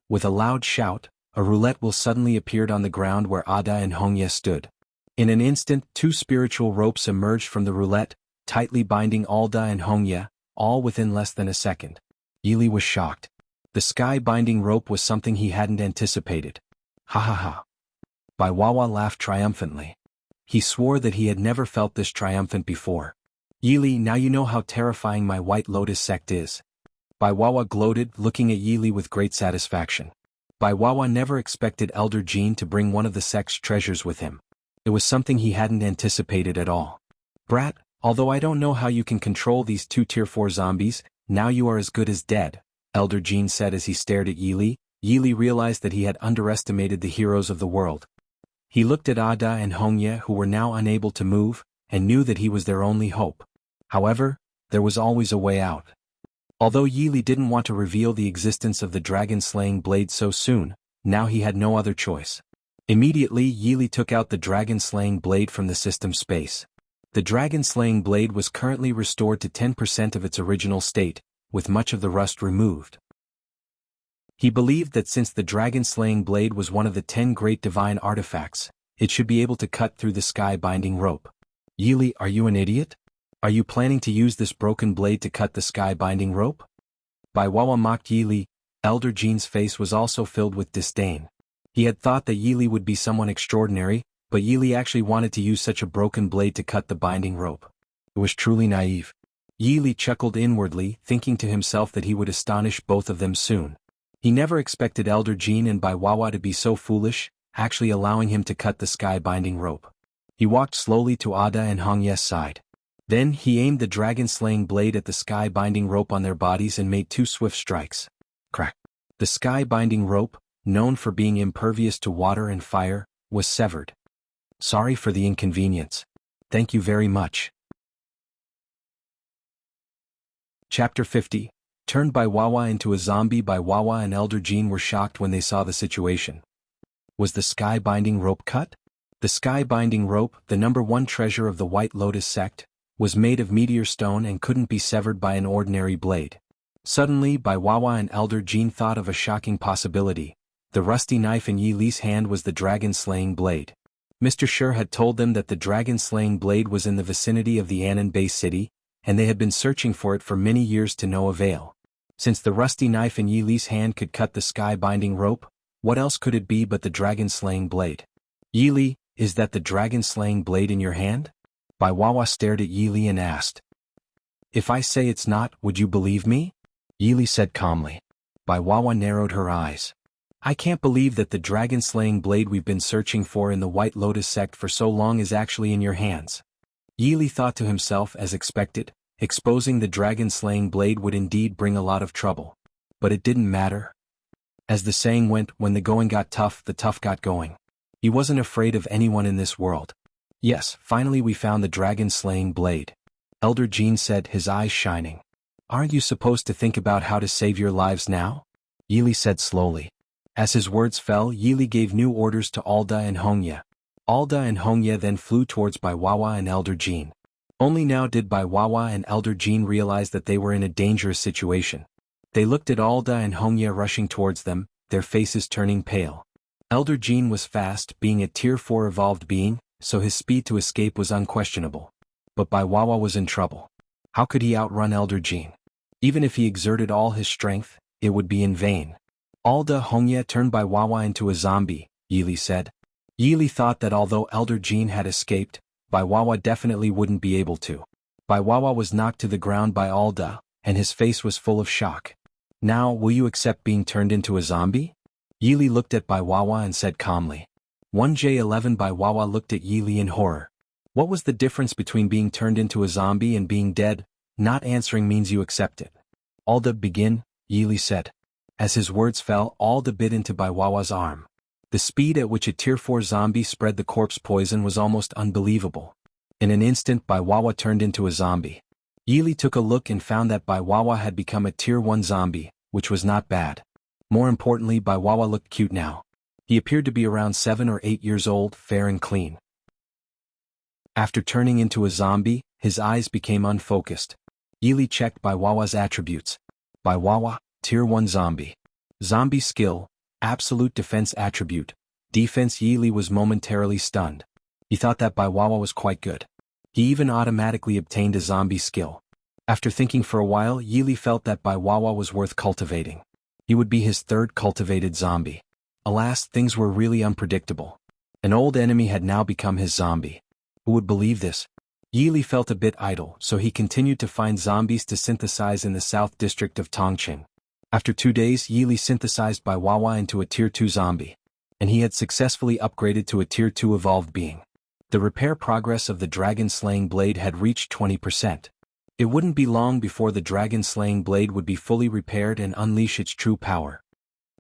With a loud shout, a roulette wheel suddenly appeared on the ground where Ada and Hongya stood. In an instant, 2 spiritual ropes emerged from the roulette, tightly binding Alda and Hongya, all within less than a second. Yili was shocked. The sky-binding rope was something he hadn't anticipated. "Ha ha ha." Bai Wawa laughed triumphantly. He swore that he had never felt this triumphant before. "Yili, now you know how terrifying my White Lotus sect is." Bai Wawa gloated, looking at Yili with great satisfaction. Bai Wawa never expected Elder Jean to bring one of the sect's treasures with him. It was something he hadn't anticipated at all. "Brat, although I don't know how you can control these 2 Tier 4 zombies, now you are as good as dead," Elder Jean said as he stared at Yili. Yili realized that he had underestimated the heroes of the world. He looked at Ada and Hongya, who were now unable to move, and knew that he was their only hope. However, there was always a way out. Although Yili didn't want to reveal the existence of the dragon-slaying blade so soon, now he had no other choice. Immediately, Yili took out the dragon-slaying blade from the system space. The dragon-slaying blade was currently restored to 10% of its original state, with much of the rust removed. He believed that since the dragon-slaying blade was one of the 10 great divine artifacts, it should be able to cut through the sky-binding rope. "Yili, are you an idiot? Are you planning to use this broken blade to cut the sky-binding rope?" Bai Wawa mocked Yili. Elder Jean's face was also filled with disdain. He had thought that Yili would be someone extraordinary, but Yili actually wanted to use such a broken blade to cut the binding rope. It was truly naive. Yili chuckled inwardly, thinking to himself that he would astonish both of them soon. He never expected Elder Jean and Bai Wawa to be so foolish, actually allowing him to cut the sky-binding rope. He walked slowly to Ada and Hongya's side. Then he aimed the dragon-slaying blade at the sky-binding rope on their bodies and made 2 swift strikes. Crack. The sky-binding rope, known for being impervious to water and fire, was severed. "Sorry for the inconvenience. Thank you very much." Chapter 50. Turned Bai Wawa into a zombie. Bai Wawa and Elder Jean were shocked when they saw the situation. Was the sky-binding rope cut? The sky-binding rope, the #1 treasure of the White Lotus sect, was made of meteor stone and couldn't be severed by an ordinary blade. Suddenly, Bai Wawa and Elder Jean thought of a shocking possibility. The rusty knife in Yili's hand was the dragon-slaying blade. Mr. Sher had told them that the dragon-slaying blade was in the vicinity of the Anan Bay city, and they had been searching for it for many years to no avail. Since the rusty knife in Yili's hand could cut the sky-binding rope, what else could it be but the dragon-slaying blade? "Yili, is that the dragon-slaying blade in your hand?" Bai Wawa stared at Yili and asked. "If I say it's not, would you believe me?" Yili said calmly. Bai Wawa narrowed her eyes. "I can't believe that the dragon-slaying blade we've been searching for in the White Lotus sect for so long is actually in your hands." Yili thought to himself, as expected, exposing the dragon-slaying blade would indeed bring a lot of trouble. But it didn't matter. As the saying went, when the going got tough, the tough got going. He wasn't afraid of anyone in this world. "Yes, finally we found the dragon-slaying blade," Elder Jean said, his eyes shining. "Aren't you supposed to think about how to save your lives now?" Yili said slowly. As his words fell, Yili gave new orders to Alda and Hongya. Alda and Hongya then flew towards Bai Wawa and Elder Jean. Only now did Bai Wawa and Elder Jean realize that they were in a dangerous situation. They looked at Alda and Hongya rushing towards them, their faces turning pale. Elder Jean was fast, being a Tier 4 evolved being, so his speed to escape was unquestionable. But Bai Wawa was in trouble. How could he outrun Elder Jean? Even if he exerted all his strength, it would be in vain. Alda Hongye turned Bai Wawa into a zombie, Yili said. Yili thought that although Elder Jean had escaped, Bai Wawa definitely wouldn't be able to. Bai Wawa was knocked to the ground by Alda, and his face was full of shock. Now, will you accept being turned into a zombie? Yili looked at Bai Wawa and said calmly. 1J11 Bai Wawa looked at Yili in horror. What was the difference between being turned into a zombie and being dead? Not answering means you accept it. Alda, begin, Yili said. As his words fell, Alda bit into Bai Wawa's arm. The speed at which a Tier 4 zombie spread the corpse poison was almost unbelievable. In an instant, Bai Wawa turned into a zombie. Yili took a look and found that Bai Wawa had become a Tier 1 zombie, which was not bad. More importantly, Bai Wawa looked cute now. He appeared to be around 7 or 8 years old, fair and clean. After turning into a zombie, his eyes became unfocused. Yili checked Bai Wawa's attributes. Bai Wawa, Tier 1 zombie. Zombie skill, absolute defense attribute. Defense. Yili was momentarily stunned. He thought that Bai Wawa was quite good. He even automatically obtained a zombie skill. After thinking for a while, Yili felt that Bai Wawa was worth cultivating. He would be his third cultivated zombie. Alas, things were really unpredictable. An old enemy had now become his zombie. Who would believe this? Yili felt a bit idle, so he continued to find zombies to synthesize in the South District of Tongqing. After 2 days, Yili synthesized Bai Wawa into a Tier 2 zombie, and he had successfully upgraded to a Tier 2 evolved being. The repair progress of the dragon-slaying blade had reached 20%. It wouldn't be long before the dragon-slaying blade would be fully repaired and unleash its true power.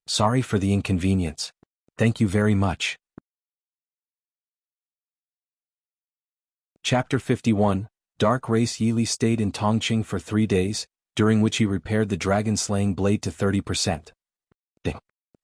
Sorry for the inconvenience. Thank you very much. Chapter 51, Dark Race. Yili stayed in Tongqing for 3 days, during which he repaired the dragon-slaying blade to 30%.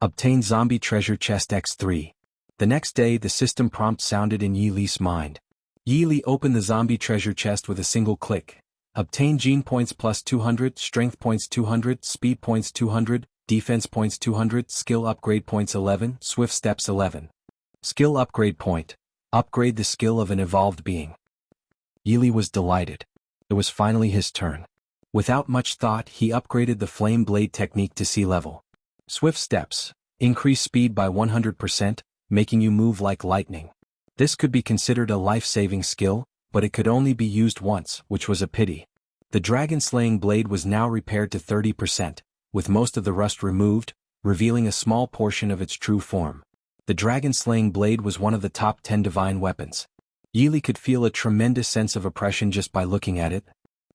Obtain zombie treasure chest X3. The next day, the system prompt sounded in Yili's mind. Yili opened the zombie treasure chest with a single click. Obtain gene points plus 200, strength points 200, speed points 200, defense points 200, skill upgrade points 11, swift steps 11. Skill upgrade point. Upgrade the skill of an evolved being. Yili was delighted. It was finally his turn. Without much thought, he upgraded the flame blade technique to sea level. Swift steps. Increase speed by 100%, making you move like lightning. This could be considered a life-saving skill, but it could only be used once, which was a pity. The dragon-slaying blade was now repaired to 30%, with most of the rust removed, revealing a small portion of its true form. The dragon-slaying blade was one of the top 10 divine weapons. Yili could feel a tremendous sense of oppression just by looking at it.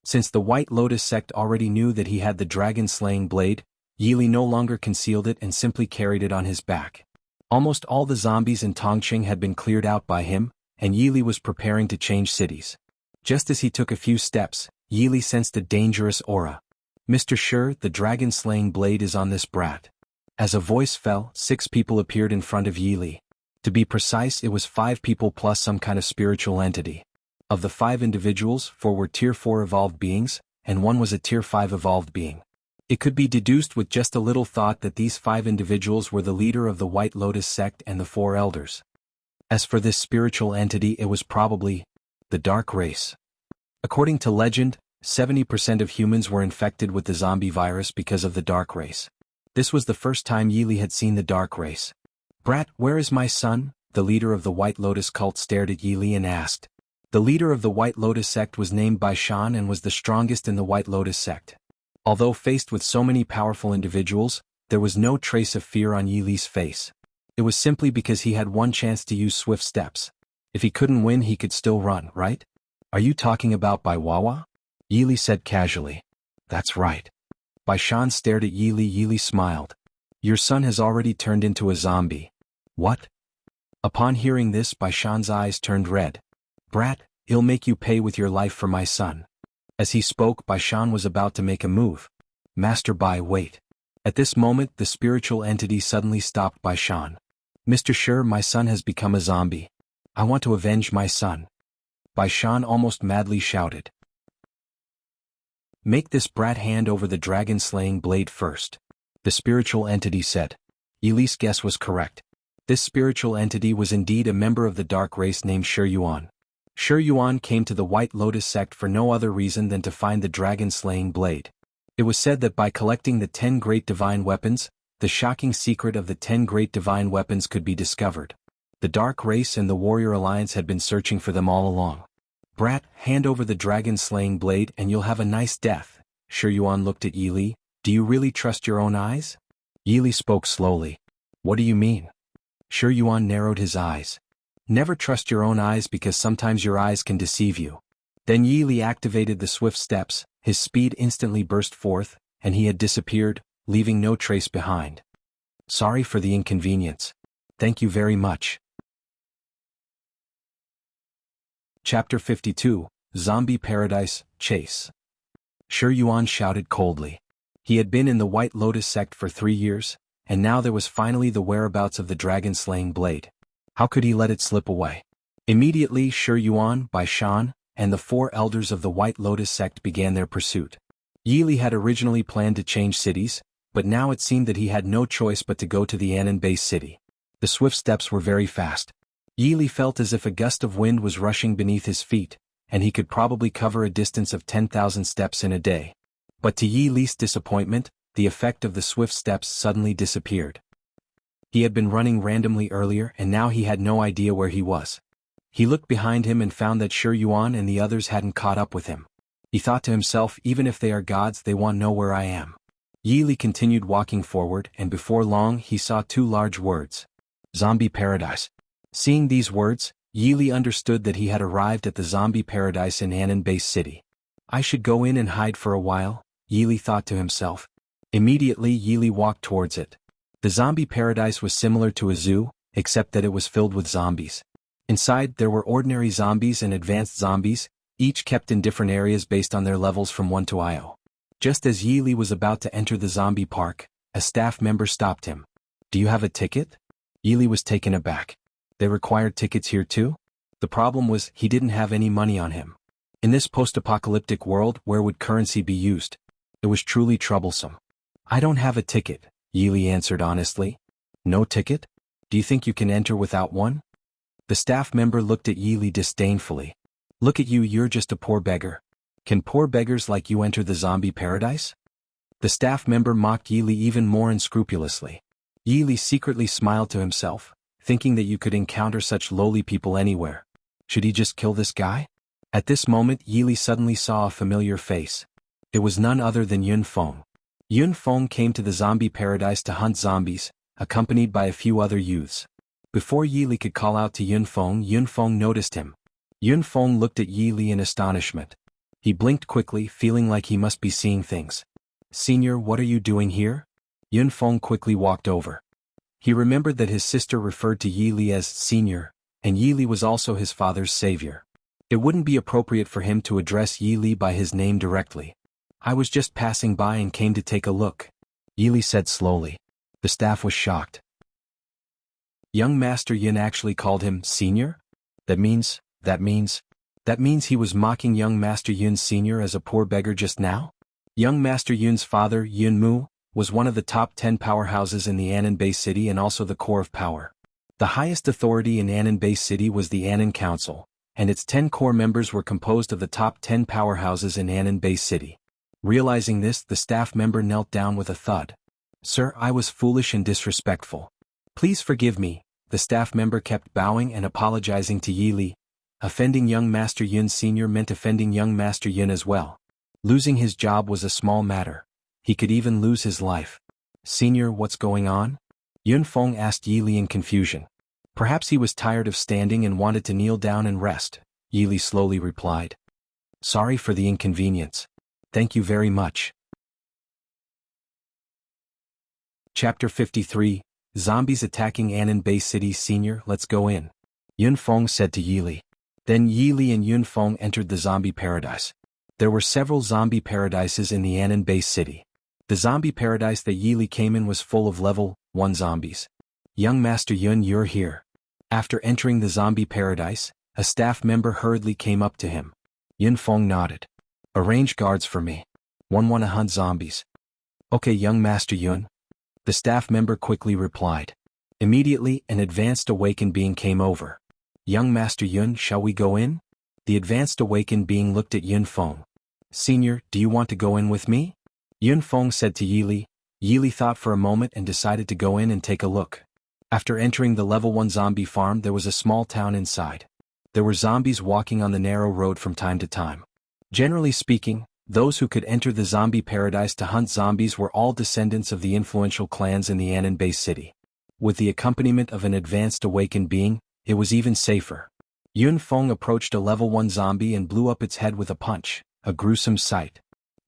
Since the White Lotus sect already knew that he had the dragon-slaying blade, Yili no longer concealed it and simply carried it on his back. Almost all the zombies in Tongqing had been cleared out by him, and Yili was preparing to change cities. Just as he took a few steps, Yili sensed a dangerous aura. Mr. Shi, the dragon-slaying blade is on this brat. As a voice fell, 6 people appeared in front of Yili. To be precise, it was 5 people plus some kind of spiritual entity. Of the 5 individuals, 4 were Tier 4 evolved beings, and 1 was a Tier 5 evolved being. It could be deduced with just a little thought that these 5 individuals were the leader of the White Lotus sect and the 4 elders. As for this spiritual entity, it was probably the Dark Race. According to legend, 70% of humans were infected with the zombie virus because of the Dark Race. This was the first time Yili had seen the Dark Race. "Brat, where is my son?" The leader of the White Lotus cult stared at Yili and asked. The leader of the White Lotus sect was named Bai Shan and was the strongest in the White Lotus sect. Although faced with so many powerful individuals, there was no trace of fear on Yili's face. It was simply because he had one chance to use swift steps. If he couldn't win, he could still run, right? "Are you talking about Bai Wawa?" Yili said casually. "That's right." Bai Shan stared at Yili. Yili smiled. "Your son has already turned into a zombie." "What?" Upon hearing this, Bai Shan's eyes turned red. "Brat, he'll make you pay with your life for my son." As he spoke, Bai Shan was about to make a move. "Master Bai, wait." At this moment, the spiritual entity suddenly stopped Bai Shan. "Mr. Shi, my son has become a zombie. I want to avenge my son." Bai Shan almost madly shouted. "Make this brat hand over the dragon-slaying blade first," the spiritual entity said. Yili's guess was correct. This spiritual entity was indeed a member of the Dark Race named Shi Yuan. Shi Yuan came to the White Lotus sect for no other reason than to find the dragon-slaying blade. It was said that by collecting the 10 great divine weapons, the shocking secret of the 10 great divine weapons could be discovered. The Dark Race and the Warrior Alliance had been searching for them all along. Brat, hand over the dragon-slaying blade and you'll have a nice death. Shi Yuan looked at Yi Li. Do you really trust your own eyes? Yi Li spoke slowly. What do you mean? Shi Yuan narrowed his eyes. Never trust your own eyes because sometimes your eyes can deceive you. Then Yi Li activated the swift steps, his speed instantly burst forth, and he had disappeared, leaving no trace behind. Sorry for the inconvenience. Thank you very much. Chapter 52, Zombie Paradise, Chase. Shi Yuan shouted coldly. He had been in the White Lotus sect for 3 years, and now there was finally the whereabouts of the dragon-slaying blade. How could he let it slip away? Immediately Shi Yuan, Bai Shan, and the 4 elders of the White Lotus sect began their pursuit. Yi Li had originally planned to change cities, but now it seemed that he had no choice but to go to the Anan base city. The swift steps were very fast. Yi Li felt as if a gust of wind was rushing beneath his feet, and he could probably cover a distance of 10,000 steps in a day. But to Yi Li's disappointment, the effect of the swift steps suddenly disappeared. He had been running randomly earlier and now he had no idea where he was. He looked behind him and found that Shi Yuan and the others hadn't caught up with him. He thought to himself, even if they are gods, they won't know where I am. Yi Li continued walking forward and before long he saw 2 large words. Zombie Paradise. Seeing these words, Yi Li understood that he had arrived at the zombie paradise in Anan base city. I should go in and hide for a while, Yi Li thought to himself. Immediately Yi Li walked towards it. The zombie paradise was similar to a zoo, except that it was filled with zombies. Inside there were ordinary zombies and advanced zombies, each kept in different areas based on their levels from 1 to IO. Just as Yi Li was about to enter the zombie park, a staff member stopped him. Do you have a ticket? Yi Li was taken aback. They required tickets here too? The problem was he didn't have any money on him. In this post-apocalyptic world, where would currency be used? It was truly troublesome. I don't have a ticket, Yi Li answered honestly. No ticket? Do you think you can enter without one? The staff member looked at Yi Li disdainfully. Look at you, you're just a poor beggar. Can poor beggars like you enter the zombie paradise? The staff member mocked Yi Li even more unscrupulously. Yi Li secretly smiled to himself, thinking that you could encounter such lowly people anywhere. Should he just kill this guy? At this moment Yi Li suddenly saw a familiar face. It was none other than Yun Feng. Yun Feng came to the zombie paradise to hunt zombies, accompanied by a few other youths. Before Yi Li could call out to Yun Feng noticed him. Yun Feng looked at Yi Li in astonishment. He blinked quickly, feeling like he must be seeing things. Senior, what are you doing here? Yun Feng quickly walked over. He remembered that his sister referred to Yi Li as Senior, and Yi Li was also his father's savior. It wouldn't be appropriate for him to address Yi Li by his name directly. I was just passing by and came to take a look, Yi Li said slowly. The staff was shocked. Young Master Yin actually called him Senior? That means he was mocking young Master Yun Senior as a poor beggar just now? Young Master Yun's father, Yun Mu, was one of the top 10 powerhouses in the Anan base city and also the core of power. The highest authority in Anan base city was the Anan Council, and its 10 core members were composed of the top 10 powerhouses in Anan base city. Realizing this, the staff member knelt down with a thud. Sir, I was foolish and disrespectful. Please forgive me. The staff member kept bowing and apologizing to Yi Li. Offending young Master Yun Sr. meant offending young Master Yun as well. Losing his job was a small matter. He could even lose his life. Senior, what's going on? Yun Feng asked Yi Li in confusion. Perhaps he was tired of standing and wanted to kneel down and rest, Yi Li slowly replied. Sorry for the inconvenience. Thank you very much. Chapter 53, Zombies Attacking Anan Base City. Senior, let's go in, Yun Feng said to Yi Li. Then Yi Li and Yun Feng entered the zombie paradise. There were several zombie paradises in the Anan base city. The zombie paradise that Yi Li came in was full of level 1 zombies. Young Master Yun, you're here. After entering the zombie paradise, a staff member hurriedly came up to him. Yun Feng nodded. Arrange guards for me. Wanna hunt zombies. Okay, young Master Yun. The staff member quickly replied. Immediately, an advanced awakened being came over. Young Master Yun, shall we go in? The advanced awakened being looked at Yun Feng. Senior, do you want to go in with me? Yun Feng said to Yi Li, Yili thought for a moment and decided to go in and take a look. After entering the level 1 zombie farm, there was a small town inside. There were zombies walking on the narrow road from time to time. Generally speaking, those who could enter the zombie paradise to hunt zombies were all descendants of the influential clans in the Anan-based city. With the accompaniment of an advanced awakened being, it was even safer. Yun Feng approached a level 1 zombie and blew up its head with a punch, a gruesome sight.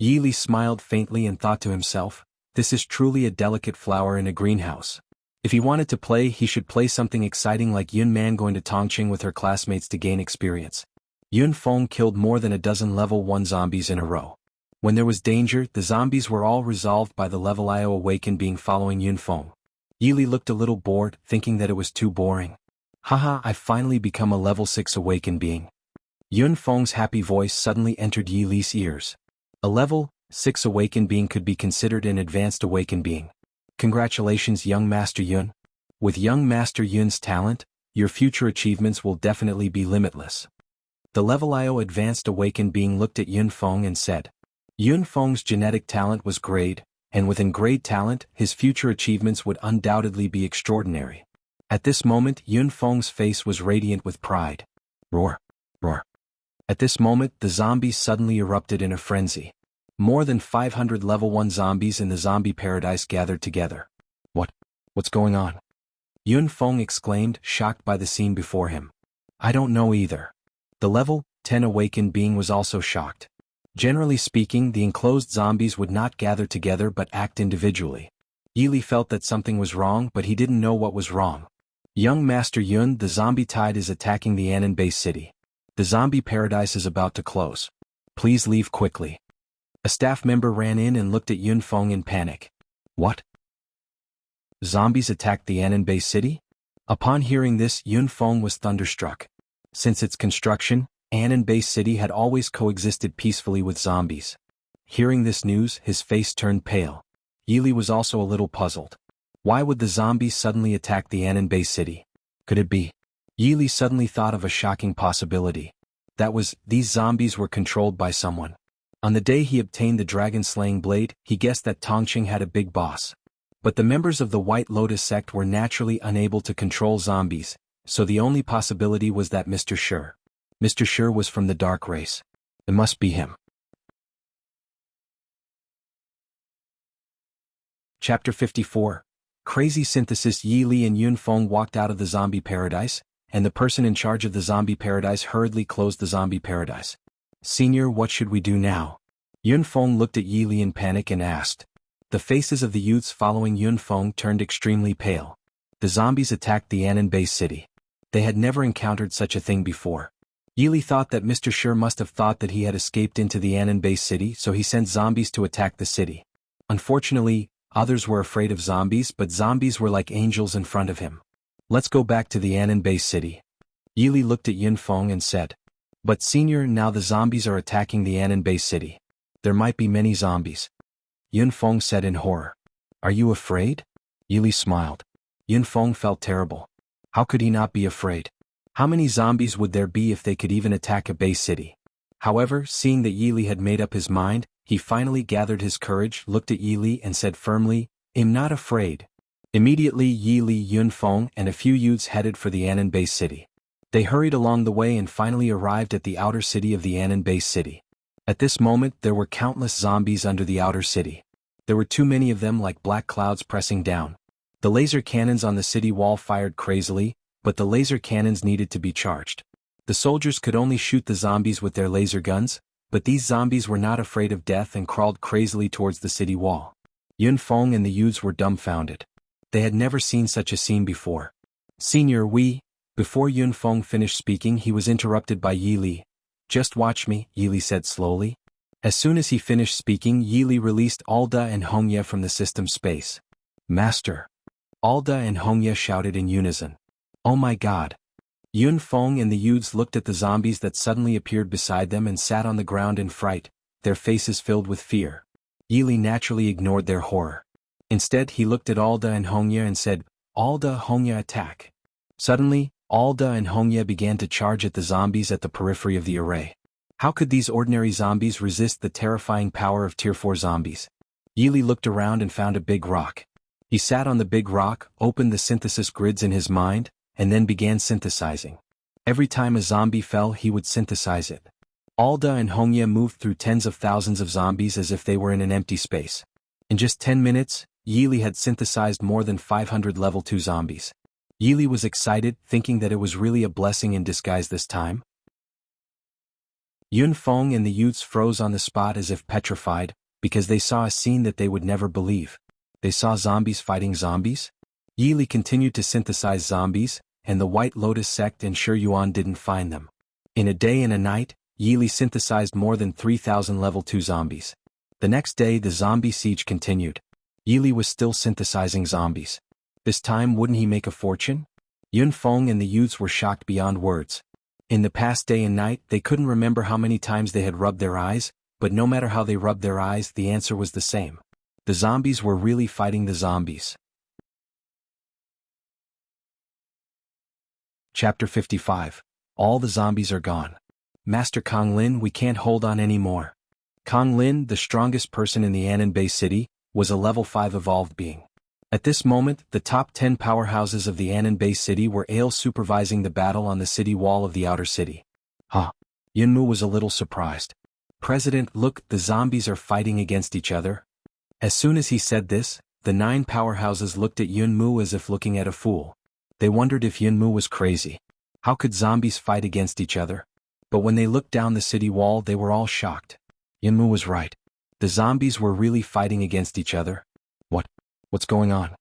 Yili smiled faintly and thought to himself, this is truly a delicate flower in a greenhouse. If he wanted to play, he should play something exciting like Yun Man going to Tongqing with her classmates to gain experience. Yun Feng killed more than a dozen level 1 zombies in a row. When there was danger, the zombies were all resolved by the level IO awakened being following Yun Feng. Yili looked a little bored, thinking that it was too boring. Haha, I've finally become a level 6 awakened being. Yun Feng's happy voice suddenly entered Yili's ears. A level 6 awakened being could be considered an advanced awakened being. Congratulations, young Master Yun. With young Master Yun's talent, your future achievements will definitely be limitless. The level IO advanced awakened being looked at Yun Feng and said, Yun Feng's genetic talent was great, and within great talent, his future achievements would undoubtedly be extraordinary. At this moment, Yun Feng's face was radiant with pride. Roar! Roar! At this moment, the zombies suddenly erupted in a frenzy. More than 500 level 1 zombies in the zombie paradise gathered together. What's going on? Yun Feng exclaimed, shocked by the scene before him. I don't know either. The level 10 awakened being was also shocked. Generally speaking, the enclosed zombies would not gather together but act individually. Yili felt that something was wrong, but he didn't know what was wrong. Young Master Yun, the zombie tide is attacking the Anan-based city. The zombie paradise is about to close. Please leave quickly. A staff member ran in and looked at Yun Feng in panic. What? Zombies attacked the Anan-based city? Upon hearing this, Yun Feng was thunderstruck. Since its construction, Anan-based city had always coexisted peacefully with zombies. Hearing this news, his face turned pale. Yili was also a little puzzled. Why would the zombies suddenly attack the Anan-based city? Could it be? Yili suddenly thought of a shocking possibility. That was, these zombies were controlled by someone. On the day he obtained the dragon-slaying blade, he guessed that Tongqing had a big boss. But the members of the White Lotus sect were naturally unable to control zombies, so the only possibility was that Mr. Shi. Mr. Shi was from the dark race. It must be him. Chapter 54. Crazy Synthesis. Yili and Yun Feng walked out of the zombie paradise, and the person in charge of the zombie paradise hurriedly closed the zombie paradise. Senior, what should we do now? Yun Feng looked at Yili in panic and asked. The faces of the youths following Yun Feng turned extremely pale. The zombies attacked the Anan-based city. They had never encountered such a thing before. Yili thought that Mr. Shi must have thought that he had escaped into the Anan-based city, so he sent zombies to attack the city. Unfortunately, others were afraid of zombies, but zombies were like angels in front of him. Let's go back to the Anan-based city. Yili looked at Yun Feng and said. But senior, now the zombies are attacking the Anan-based city. There might be many zombies. Yun Feng said in horror. Are you afraid? Yili smiled. Yun Feng felt terrible. How could he not be afraid? How many zombies would there be if they could even attack a base city? However, seeing that Yili had made up his mind, he finally gathered his courage, looked at Yili and said firmly, I'm not afraid. Immediately Yili, Yun Feng and a few youths headed for the Anan-based city. They hurried along the way and finally arrived at the outer city of the Anan-based city. At this moment, there were countless zombies under the outer city. There were too many of them, like black clouds pressing down. The laser cannons on the city wall fired crazily, but the laser cannons needed to be charged. The soldiers could only shoot the zombies with their laser guns, but these zombies were not afraid of death and crawled crazily towards the city wall. Yun Feng and the youths were dumbfounded. They had never seen such a scene before. Senior, Before Yun Feng finished speaking, he was interrupted by Yili. Just watch me, Yili said slowly. As soon as he finished speaking, Yili released Alda and Hongya from the system space. Master! Alda and Hongya shouted in unison. Oh my god! Yun Feng and the youths looked at the zombies that suddenly appeared beside them and sat on the ground in fright, their faces filled with fear. Yili naturally ignored their horror. Instead, he looked at Alda and Hongya and said, Alda, Hongya, attack. Suddenly, Alda and Hongya began to charge at the zombies at the periphery of the array. How could these ordinary zombies resist the terrifying power of Tier 4 zombies? Yili looked around and found a big rock. He sat on the big rock, opened the synthesis grids in his mind, and then began synthesizing. Every time a zombie fell, he would synthesize it. Alda and Hongya moved through tens of thousands of zombies as if they were in an empty space. In just 10 minutes, Yili had synthesized more than 500 level 2 zombies. Yili was excited, thinking that it was really a blessing in disguise this time. Yunfeng and the youths froze on the spot as if petrified, because they saw a scene that they would never believe. They saw zombies fighting zombies? Yili continued to synthesize zombies, and the White Lotus sect and Shi Yuan didn't find them. In a day and a night, Yili synthesized more than 3,000 level 2 zombies. The next day the zombie siege continued. Yili was still synthesizing zombies. This time wouldn't he make a fortune? Yunfeng and the youths were shocked beyond words. In the past day and night they couldn't remember how many times they had rubbed their eyes, but no matter how they rubbed their eyes the answer was the same. The zombies were really fighting the zombies. Chapter 55. All the zombies are gone. Master Konglin, we can't hold on anymore. Konglin, the strongest person in the Ananbei city, was a level 5 evolved being. At this moment, the top 10 powerhouses of the Ananbei city were all supervising the battle on the city wall of the outer city. Yunmu was a little surprised. President, look, the zombies are fighting against each other. As soon as he said this, the 9 powerhouses looked at Yunmu as if looking at a fool. They wondered if Yunmu was crazy. How could zombies fight against each other? But when they looked down the city wall they were all shocked. Yunmu was right. The zombies were really fighting against each other. What's going on?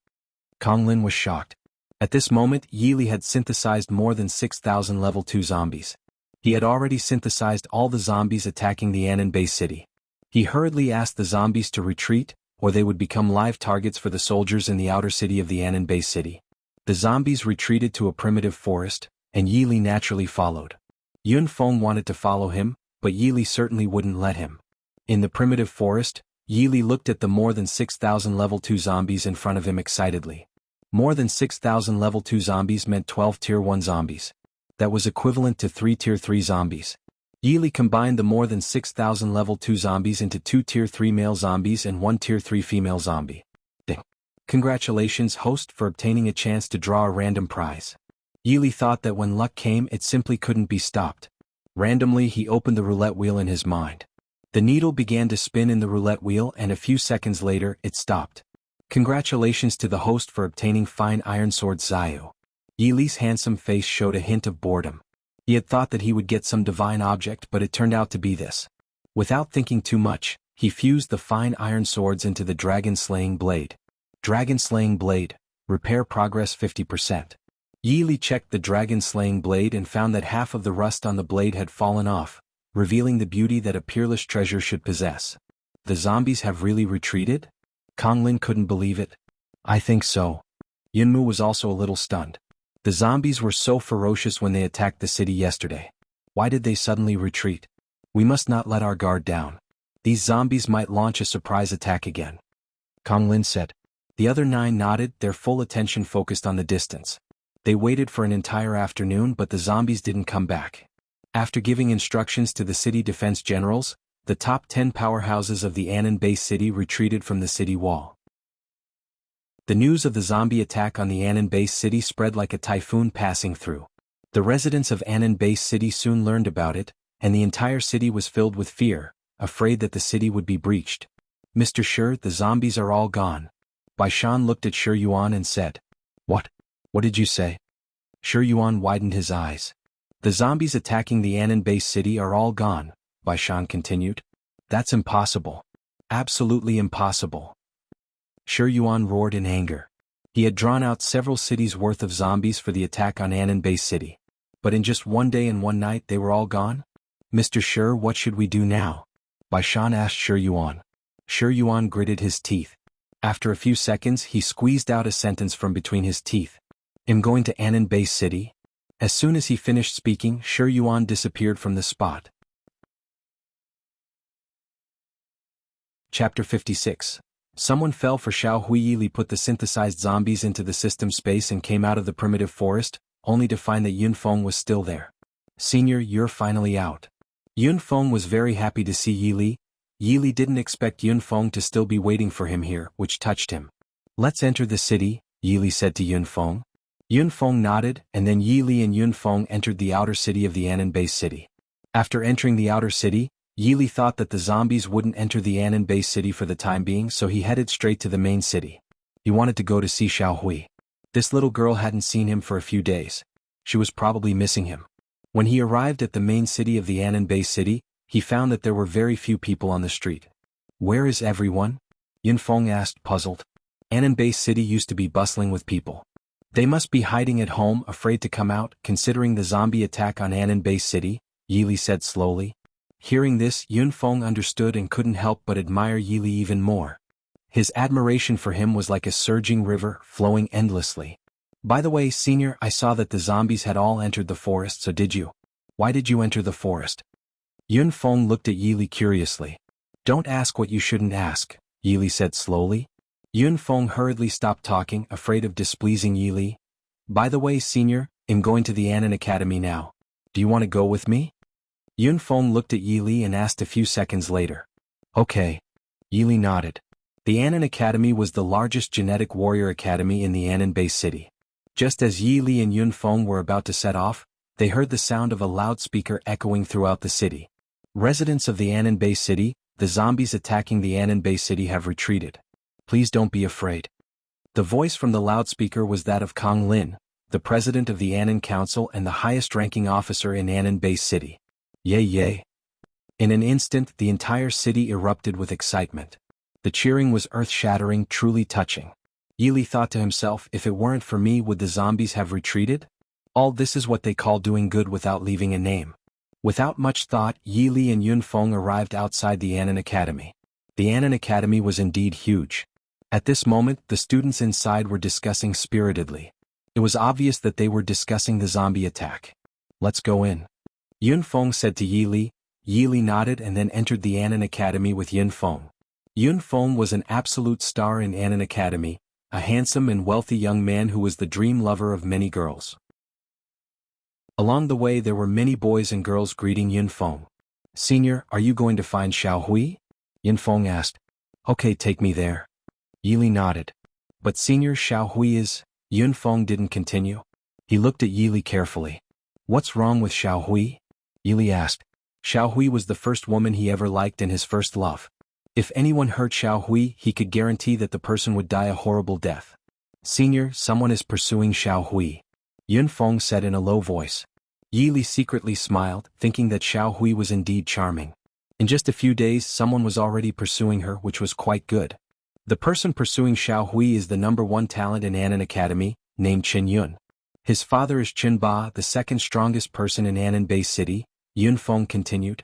Konglin was shocked. At this moment Yili had synthesized more than 6,000 level 2 zombies. He had already synthesized all the zombies attacking the Ananbei city. He hurriedly asked the zombies to retreat, or they would become live targets for the soldiers in the outer city of the Ananbei city. The zombies retreated to a primitive forest, and Yili naturally followed. Yunfeng wanted to follow him, but Yili certainly wouldn't let him. In the primitive forest, Yili looked at the more than 6,000 level 2 zombies in front of him excitedly. More than 6,000 level 2 zombies meant 12 tier 1 zombies. That was equivalent to 3 tier 3 zombies. Yili combined the more than 6,000 level 2 zombies into 2 tier 3 male zombies and 1 tier 3 female zombie. Ding. Congratulations, host, for obtaining a chance to draw a random prize. Yili thought that when luck came it simply couldn't be stopped. Randomly he opened the roulette wheel in his mind. The needle began to spin in the roulette wheel and a few seconds later it stopped. Congratulations to the host for obtaining fine iron sword Zayu. Yili's handsome face showed a hint of boredom. He had thought that he would get some divine object, but it turned out to be this. Without thinking too much, he fused the fine iron swords into the dragon-slaying blade. Dragon-slaying blade. Repair progress 50%. Yili checked the dragon-slaying blade and found that half of the rust on the blade had fallen off, revealing the beauty that a peerless treasure should possess. The zombies have really retreated? Konglin couldn't believe it. I think so. Yunmu was also a little stunned. The zombies were so ferocious when they attacked the city yesterday. Why did they suddenly retreat? We must not let our guard down. These zombies might launch a surprise attack again. Konglin said. The other 9 nodded, their full attention focused on the distance. They waited for an entire afternoon but the zombies didn't come back. After giving instructions to the city defense generals, the top 10 powerhouses of the Ananbei city retreated from the city wall. The news of the zombie attack on the Ananbei city spread like a typhoon passing through. The residents of Ananbei city soon learned about it, and the entire city was filled with fear, afraid that the city would be breached. Mr. Shi, the zombies are all gone. Baishan looked at Shi Yuan and said. What? What did you say? Shi Yuan widened his eyes. The zombies attacking the Ananbei city are all gone, Baishan continued. That's impossible. Absolutely impossible. Shi Yuan roared in anger. He had drawn out several cities' worth of zombies for the attack on Ananbei city. But in just one day and one night they were all gone? Mr. Shi, what should we do now? Baishan asked Shi Yuan. Shi Yuan gritted his teeth. After a few seconds he squeezed out a sentence from between his teeth. I'm going to Ananbei city? As soon as he finished speaking, Shi Yuan disappeared from the spot. Chapter 56. Someone fell for Xiao Hui. Yili put the synthesized zombies into the system space and came out of the primitive forest, only to find that Yunfeng was still there. Senior, you're finally out. Yunfeng was very happy to see Yili. Yi didn't expect Yunfeng to still be waiting for him here, which touched him. Let's enter the city, Yi said to Yunfeng. Yunfeng nodded, and then Yi and Yunfeng entered the outer city of the Anan-based city. After entering the outer city, Yi thought that the zombies wouldn't enter the Anan-based city for the time being, so he headed straight to the main city. He wanted to go to see Xiaohui. This little girl hadn't seen him for a few days. She was probably missing him. When he arrived at the main city of the Anan-based city, he found that there were very few people on the street. Where is everyone? Yunfeng asked, puzzled. Anan-based city used to be bustling with people. They must be hiding at home, afraid to come out, considering the zombie attack on Anan-based city, Yi said slowly. Hearing this, Yunfeng understood and couldn't help but admire Yi even more. His admiration for him was like a surging river, flowing endlessly. By the way, Senior, I saw that the zombies had all entered the forest, so did you? Why did you enter the forest? Yunfeng looked at Yi curiously. Don't ask what you shouldn't ask, Yi said slowly. Yunfeng hurriedly stopped talking, afraid of displeasing Yi. By the way, Senior, I'm going to the Anan Academy now. Do you want to go with me? Yunfeng looked at Yi and asked a few seconds later. Okay. Yi nodded. The Anan Academy was the largest genetic warrior academy in the Anan-based city. Just as Yi and Yunfeng were about to set off, they heard the sound of a loudspeaker echoing throughout the city. Residents of the Anan-based city, the zombies attacking the Anan-based city have retreated. Please don't be afraid. The voice from the loudspeaker was that of Kong Lin, the president of the Anan Council and the highest-ranking officer in Anan-based city. Yay yay. In an instant, the entire city erupted with excitement. The cheering was earth-shattering, truly touching. Yi thought to himself, if it weren't for me, would the zombies have retreated? All this is what they call doing good without leaving a name. Without much thought, Yi and Yunfeng arrived outside the Anan Academy. The Anan Academy was indeed huge. At this moment, the students inside were discussing spiritedly. It was obvious that they were discussing the zombie attack. Let's go in. Yunfeng said to Yi. Yi nodded and then entered the Anan Academy with Yunfeng. Yunfeng was an absolute star in Anan Academy, a handsome and wealthy young man who was the dream lover of many girls. Along the way there were many boys and girls greeting Yunfeng. Senior, are you going to find Xiaohui? Yunfeng asked. Okay, take me there. Yi nodded. But Senior, Xiaohui is... Yunfeng didn't continue. He looked at Yi carefully. What's wrong with Xiaohui? Yi asked. Xiaohui was the first woman he ever liked and his first love. If anyone hurt Xiaohui, he could guarantee that the person would die a horrible death. Senior, someone is pursuing Xiaohui. Yunfeng said in a low voice. Yi secretly smiled, thinking that Xiaohui was indeed charming. In just a few days, someone was already pursuing her, which was quite good. The person pursuing Xiaohui is the #1 talent in Anan Academy, named Qin Yun. His father is Qin Ba, the second strongest person in Anan-based city, Yunfeng continued.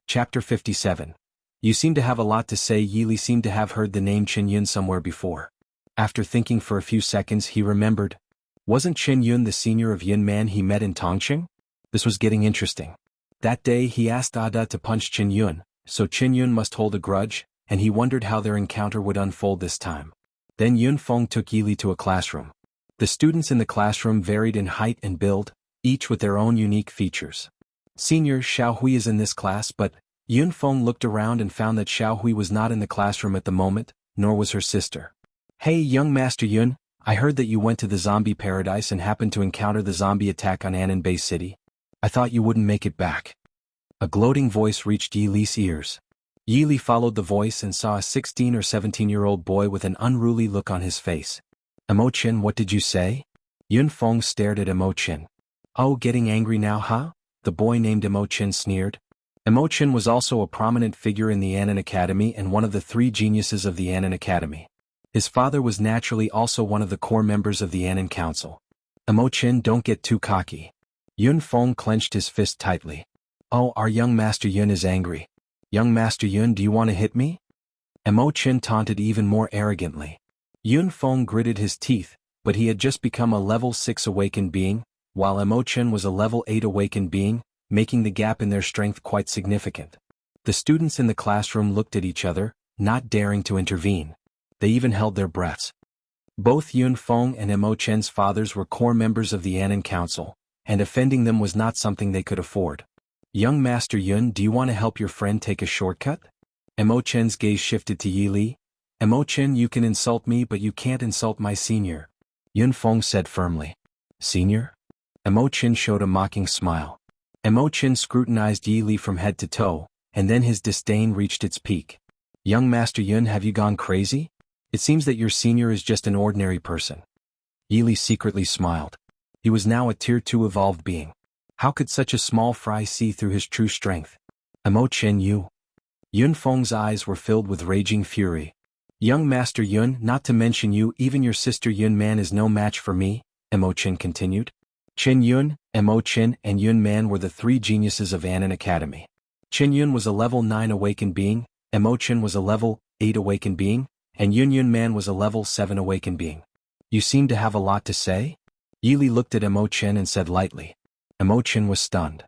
Chapter 57. You seem to have a lot to say. Yi seemed to have heard the name Qin Yun somewhere before. After thinking for a few seconds he remembered. Wasn't Qin Yun the senior of Yun Man he met in Tongqing? This was getting interesting. That day he asked Ada to punch Qin Yun, so Qin Yun must hold a grudge, and he wondered how their encounter would unfold this time. Then Yunfeng took Yi to a classroom. The students in the classroom varied in height and build, each with their own unique features. Senior, Xiaohui is in this class, but Yunfeng looked around and found that Xiaohui was not in the classroom at the moment, nor was her sister. Hey young Master Yun, I heard that you went to the zombie paradise and happened to encounter the zombie attack on Anan-based city. I thought you wouldn't make it back. A gloating voice reached Yi's ears. Yi followed the voice and saw a 16 or 17-year-old boy with an unruly look on his face. Emo-chin, what did you say? Yunfeng stared at Emo-chin. Oh, getting angry now, huh? The boy named Emo-chin sneered. Emo-chin was also a prominent figure in the Anan Academy and one of the 3 geniuses of the Anan Academy. His father was naturally also one of the core members of the Anan Council. Emo-chin, don't get too cocky. Yunfeng clenched his fist tightly. Oh, our young Master Yun is angry. Young Master Yun, do you want to hit me? Emo-chin taunted even more arrogantly. Yunfeng gritted his teeth, but he had just become a level 6 awakened being, while Emo-chin was a level 8 awakened being, making the gap in their strength quite significant. The students in the classroom looked at each other, not daring to intervene. They even held their breaths. Both Yunfeng and Emo-chin's fathers were core members of the Anan Council, and offending them was not something they could afford. Young Master Yun, do you want to help your friend take a shortcut? Mo Chen's gaze shifted to Yi Li. Mo Chen, you can insult me but you can't insult my senior. Yun Feng said firmly. Senior? Mo Chen showed a mocking smile. Mo Chen scrutinized Yi Li from head to toe, and then his disdain reached its peak. Young Master Yun, have you gone crazy? It seems that your senior is just an ordinary person. Yi Li secretly smiled. He was now a Tier 2 evolved being. How could such a small fry see through his true strength? Mo Chen, you. Yun Feng's eyes were filled with raging fury. Young Master Yun, not to mention you, even your sister Yun Man is no match for me, Mo Chen continued. Qin Yun, Mo Chen, and Yun Man were the three geniuses of Anan Academy. Qin Yun was a level 9 awakened being, Mo Chen was a level 8 awakened being, and Yun Man was a level 7 awakened being. You seem to have a lot to say? Yi Li looked at Mo Chen and said lightly. Mo Chen was stunned.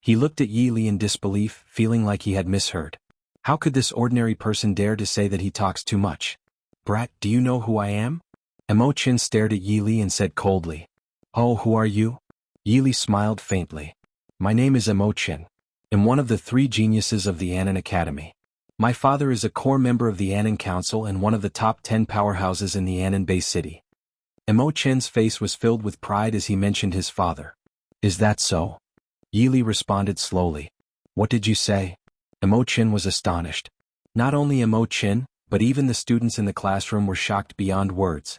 He looked at Yi Li in disbelief, feeling like he had misheard. How could this ordinary person dare to say that he talks too much? Brat, do you know who I am? Mo Chen stared at Yi Li and said coldly. Oh, who are you? Yi Li smiled faintly. My name is Mo Chen. I'm one of the three geniuses of the Anan Academy. My father is a core member of the Anan Council and one of the top 10 powerhouses in the Anan Bay City. Mo Chen's face was filled with pride as he mentioned his father. Is that so? Yi Li responded slowly. What did you say? Mo Chen was astonished. Not only Mo Chen, but even the students in the classroom were shocked beyond words.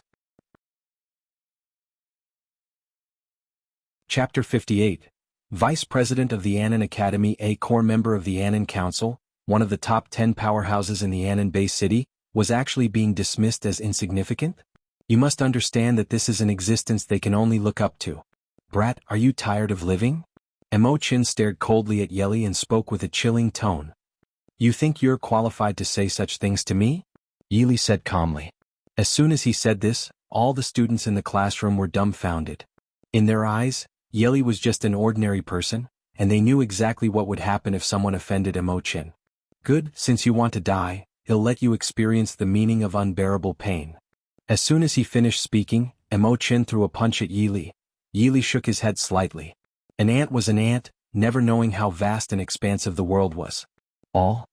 Chapter 58. Vice President of the Anan Academy, a core member of the Anan Council, one of the top 10 powerhouses in the Anan Bay City, was actually being dismissed as insignificant? You must understand that this is an existence they can only look up to. Brat, are you tired of living? Mo Chen stared coldly at Yi Li and spoke with a chilling tone. You think you're qualified to say such things to me? Yi Li said calmly. As soon as he said this, all the students in the classroom were dumbfounded. In their eyes, Yi Li was just an ordinary person, and they knew exactly what would happen if someone offended Mo Chen. Good, since you want to die, he'll let you experience the meaning of unbearable pain. As soon as he finished speaking, Mo Chen threw a punch at Yi Li. Yi Li shook his head slightly. An ant was an ant, never knowing how vast and expansive the world was. All?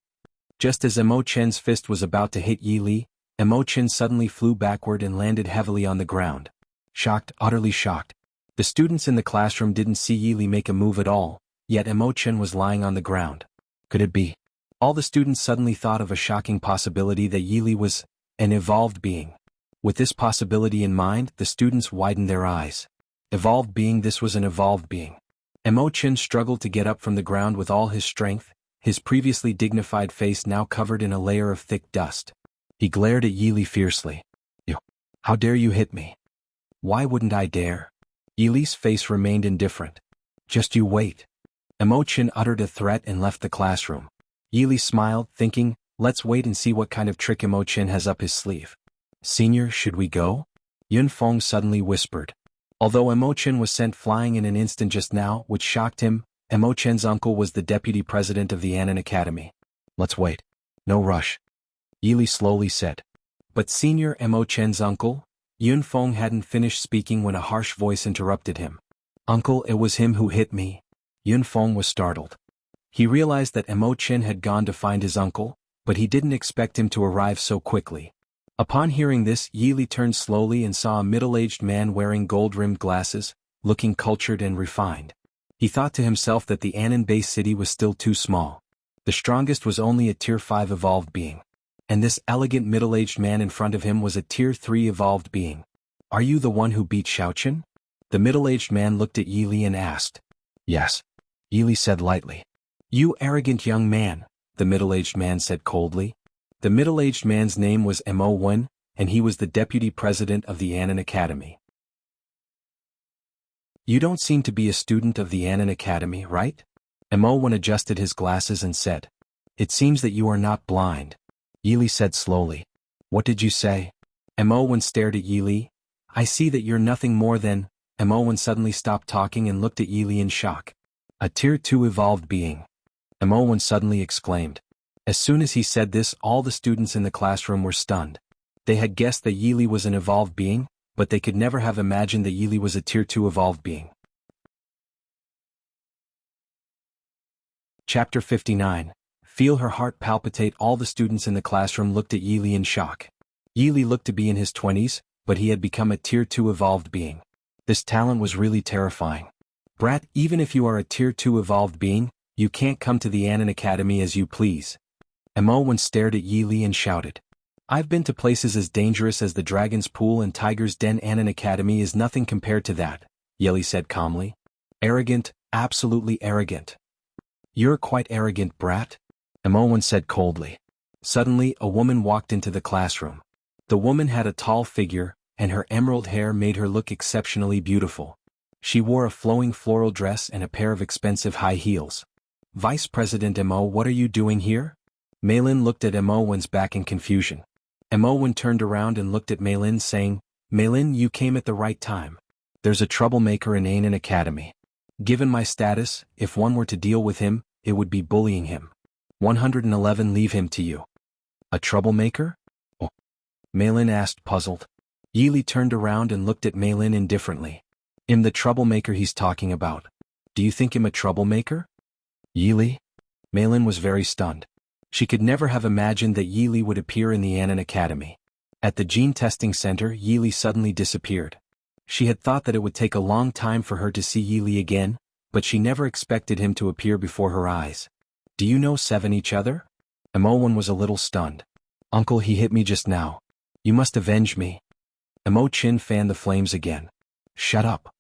Just as Mo Chen's fist was about to hit Yi Li, Mo Chen suddenly flew backward and landed heavily on the ground. Shocked, utterly shocked. The students in the classroom didn't see Yi Li make a move at all, yet Mo Chen was lying on the ground. Could it be? All the students suddenly thought of a shocking possibility that Yi Li was an evolved being. With this possibility in mind, the students widened their eyes. Evolved being, this was an evolved being. Mo Chen struggled to get up from the ground with all his strength, his previously dignified face now covered in a layer of thick dust. He glared at Yi Li fiercely. You! How dare you hit me? Why wouldn't I dare? Yi Li's face remained indifferent. Just you wait. Mo Chen uttered a threat and left the classroom. Yi Li smiled, thinking, let's wait and see what kind of trick Mo Chen has up his sleeve. Senior, should we go? Yun Feng suddenly whispered. Although Mo Chen was sent flying in an instant just now, which shocked him, Mo Chen's uncle was the deputy president of the Anan Academy. Let's wait. No rush. Yi Li slowly said. But Senior, Mo Chen's uncle? Yun Feng hadn't finished speaking when a harsh voice interrupted him. Uncle, it was him who hit me. Yun Feng was startled. He realized that Mo Chen had gone to find his uncle, but he didn't expect him to arrive so quickly. Upon hearing this, Yi Li turned slowly and saw a middle-aged man wearing gold-rimmed glasses, looking cultured and refined. He thought to himself that the Anan Bay City was still too small. The strongest was only a Tier 5 evolved being. And this elegant middle-aged man in front of him was a Tier 3 evolved being. Are you the one who beat Xiaochen? The middle-aged man looked at Yi Li and asked. Yes. Yi Li said lightly. You arrogant young man, the middle-aged man said coldly. The middle-aged man's name was Mo Wen, and he was the deputy president of the Anan Academy. You don't seem to be a student of the Anan Academy, right? Mo Wen adjusted his glasses and said. It seems that you are not blind. Yi Li said slowly. What did you say? Mo Wen stared at Yi Li. I see that you're nothing more than. Mo Wen suddenly stopped talking and looked at Yi Li in shock. A Tier 2 evolved being. Mo Wen suddenly exclaimed. As soon as he said this, all the students in the classroom were stunned. They had guessed that Yi Li was an evolved being, but they could never have imagined that Yi Li was a Tier 2 evolved being. Chapter 59. Feel her heart palpitate. All the students in the classroom looked at Yi Li in shock. Yi Li looked to be in his 20s, but he had become a Tier 2 evolved being. This talent was really terrifying. Brat, even if you are a Tier 2 evolved being, you can't come to the Anon Academy as you please. Mo1 stared at Yi Li and shouted. I've been to places as dangerous as the Dragon's Pool and Tiger's Den. Anon Academy is nothing compared to that, Yi Li said calmly. Arrogant, absolutely arrogant. You're quite arrogant, Brat, Mo1 said coldly. Suddenly, a woman walked into the classroom. The woman had a tall figure, and her emerald hair made her look exceptionally beautiful. She wore a flowing floral dress and a pair of expensive high heels. Vice President Mo, what are you doing here? Meilin looked at Mo1's back in confusion. Mo1 turned around and looked at Meilin saying, Meilin, you came at the right time. There's a troublemaker in Anon Academy. Given my status, if one were to deal with him, it would be bullying him. 111 leave him to you. A troublemaker? Oh. Meilin asked puzzled. Yi Li turned around and looked at Meilin indifferently. I'm the troublemaker he's talking about. Do you think him a troublemaker? Yi Li? Meilin was very stunned. She could never have imagined that Yi Li would appear in the Anon Academy. At the gene testing center, Yi Li suddenly disappeared. She had thought that it would take a long time for her to see Yi Li again, but she never expected him to appear before her eyes. Do you know seven each other? Mo1 was a little stunned. Uncle, he hit me just now. You must avenge me. Mo-chin fanned the flames again. Shut up.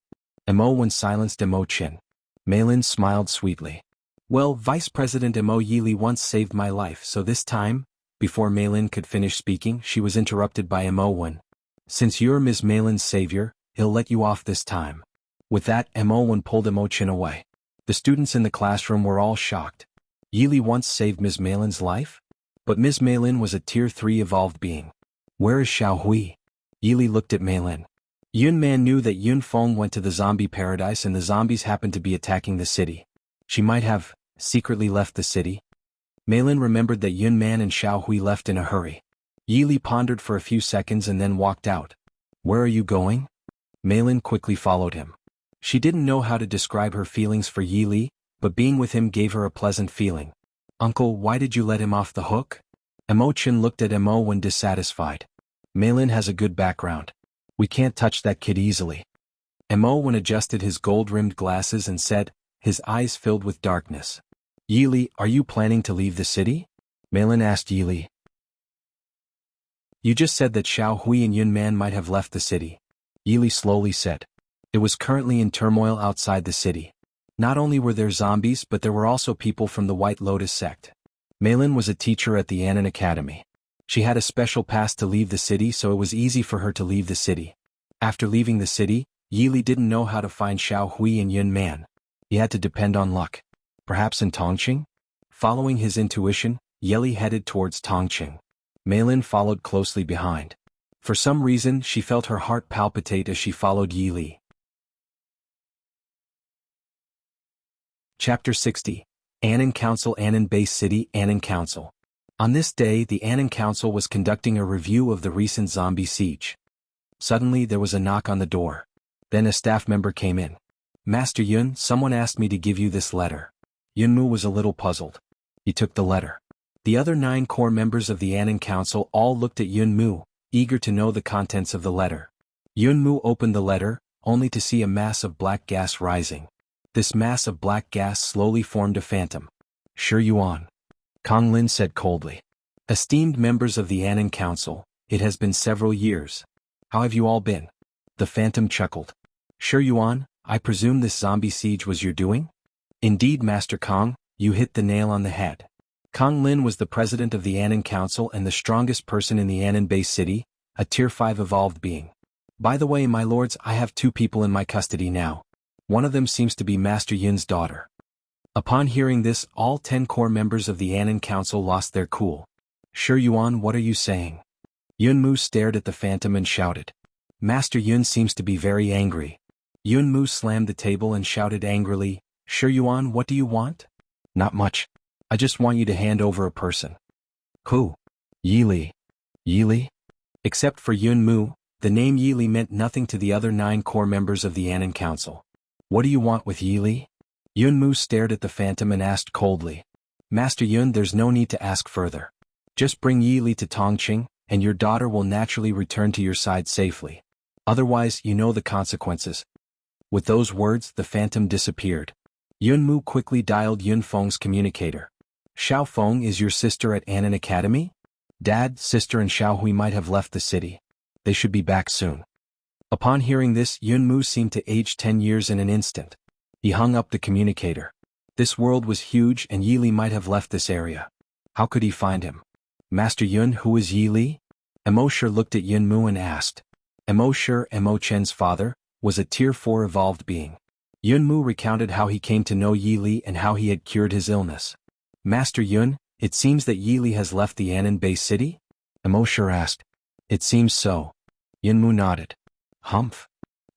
Mo1 silenced Mo-chin. Meilin smiled sweetly. Well, Vice President Mo, Yi Li once saved my life, so this time, before Meilin could finish speaking, she was interrupted by Mo1. Since you're Ms. Meilin's savior, he'll let you off this time. With that, Mo1 pulled Mo-chin away. The students in the classroom were all shocked. Yi Li once saved Ms. Meilin's life? But Ms. Meilin was a Tier 3 evolved being. Where is Xiaohui? Yi Li looked at Meilin. Yun Man knew that Yun Feng went to the zombie paradise and the zombies happened to be attacking the city. She might have secretly left the city. Meilin remembered that Yun Man and Xiaohui left in a hurry. Yi Li pondered for a few seconds and then walked out. Where are you going? Meilin quickly followed him. She didn't know how to describe her feelings for Yi Li, but being with him gave her a pleasant feeling. Uncle, why did you let him off the hook? Mo-chin looked at Mo when dissatisfied. Meilin has a good background. We can't touch that kid easily. Mo-wen adjusted his gold-rimmed glasses and said, his eyes filled with darkness. Yi Li, are you planning to leave the city? Meilin asked Yi Li. You just said that Xiaohui and Yun Man might have left the city. Yi Li slowly said. It was currently in turmoil outside the city. Not only were there zombies but there were also people from the White Lotus sect. Meilin was a teacher at the Anon Academy. She had a special pass to leave the city, so it was easy for her to leave the city. After leaving the city, Yi Li didn't know how to find Xiaohui and Yun Man. He had to depend on luck. Perhaps in Tongqing? Following his intuition, Yi Li headed towards Tongqing. Meilin followed closely behind. For some reason, she felt her heart palpitate as she followed Yi Li. Chapter 60. Anon Council. Anon Base City. Anon Council. On this day, the Anon Council was conducting a review of the recent zombie siege. Suddenly, there was a knock on the door. Then a staff member came in. Master Yun, someone asked me to give you this letter. Yunmu was a little puzzled. He took the letter. The other 9 core members of the Anon Council all looked at Yunmu, eager to know the contents of the letter. Yunmu opened the letter, only to see a mass of black gas rising. This mass of black gas slowly formed a phantom. Shi Yuan. Kong Lin said coldly. Esteemed members of the Anon Council, it has been several years. How have you all been? The phantom chuckled. Shi Yuan, I presume this zombie siege was your doing? Indeed, Master Kong, you hit the nail on the head. Kong Lin was the president of the Anon Council and the strongest person in the Anon Base City, a Tier 5 evolved being. By the way, my lords, I have 2 people in my custody now. One of them seems to be Master Yun's daughter. Upon hearing this, all 10 core members of the Anon Council lost their cool. Shi Yuan, what are you saying? Yunmu stared at the phantom and shouted. Master Yun seems to be very angry. Yunmu slammed the table and shouted angrily, Shi Yuan, what do you want? Not much. I just want you to hand over a person. Who? Yi Li. Yi Li? Except for Yunmu, the name Yi Li meant nothing to the other 9 core members of the Anon Council. What do you want with Yi Li? Yun Mu stared at the phantom and asked coldly. Master Yun, there's no need to ask further. Just bring Yi Li to Tongqing, and your daughter will naturally return to your side safely. Otherwise, you know the consequences. With those words, the phantom disappeared. Yun Mu quickly dialed Yun Feng's communicator. Xiao Feng, is your sister at Annan Academy? Dad, sister and Xiao Hui might have left the city. They should be back soon. Upon hearing this, Yun Mu seemed to age 10 years in an instant. He hung up the communicator. This world was huge and Yi Li might have left this area. How could he find him? Master Yun, who is Yi Li? Emo Shi looked at Yun Mu and asked. Emo Shi, Emo Chen's father, was a Tier 4 evolved being. Yun Mu recounted how he came to know Yi Li and how he had cured his illness. Master Yun, it seems that Yi Li has left the Annan Bay city? Emo Shi asked. It seems so. Yun Mu nodded. Humph.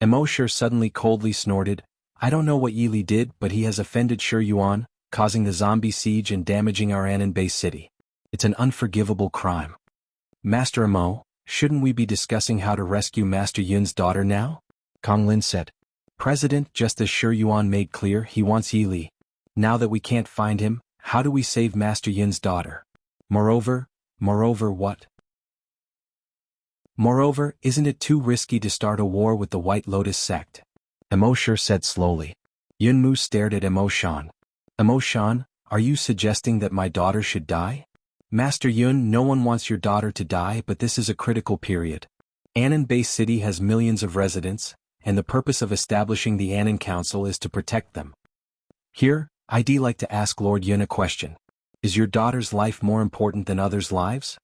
Emo Shi suddenly coldly snorted. I don't know what Yi Li did, but he has offended Shi Yuan, causing the zombie siege and damaging our Annan Bay city. It's an unforgivable crime. Master Emo, shouldn't we be discussing how to rescue Master Yun's daughter now? Kong Lin said. President, just as Shi Yuan made clear, he wants Yi Li. Now that we can't find him, how do we save Master Yun's daughter? Moreover what? Moreover, isn't it too risky to start a war with the White Lotus sect? Emo Shi said slowly. Yun Mu stared at Emo Shan. Emo Shan, are you suggesting that my daughter should die? Master Yun, no one wants your daughter to die, but this is a critical period. Annan Bay City has millions of residents, and the purpose of establishing the Annan Council is to protect them. Here, I'd like to ask Lord Yun a question. Is your daughter's life more important than others' lives?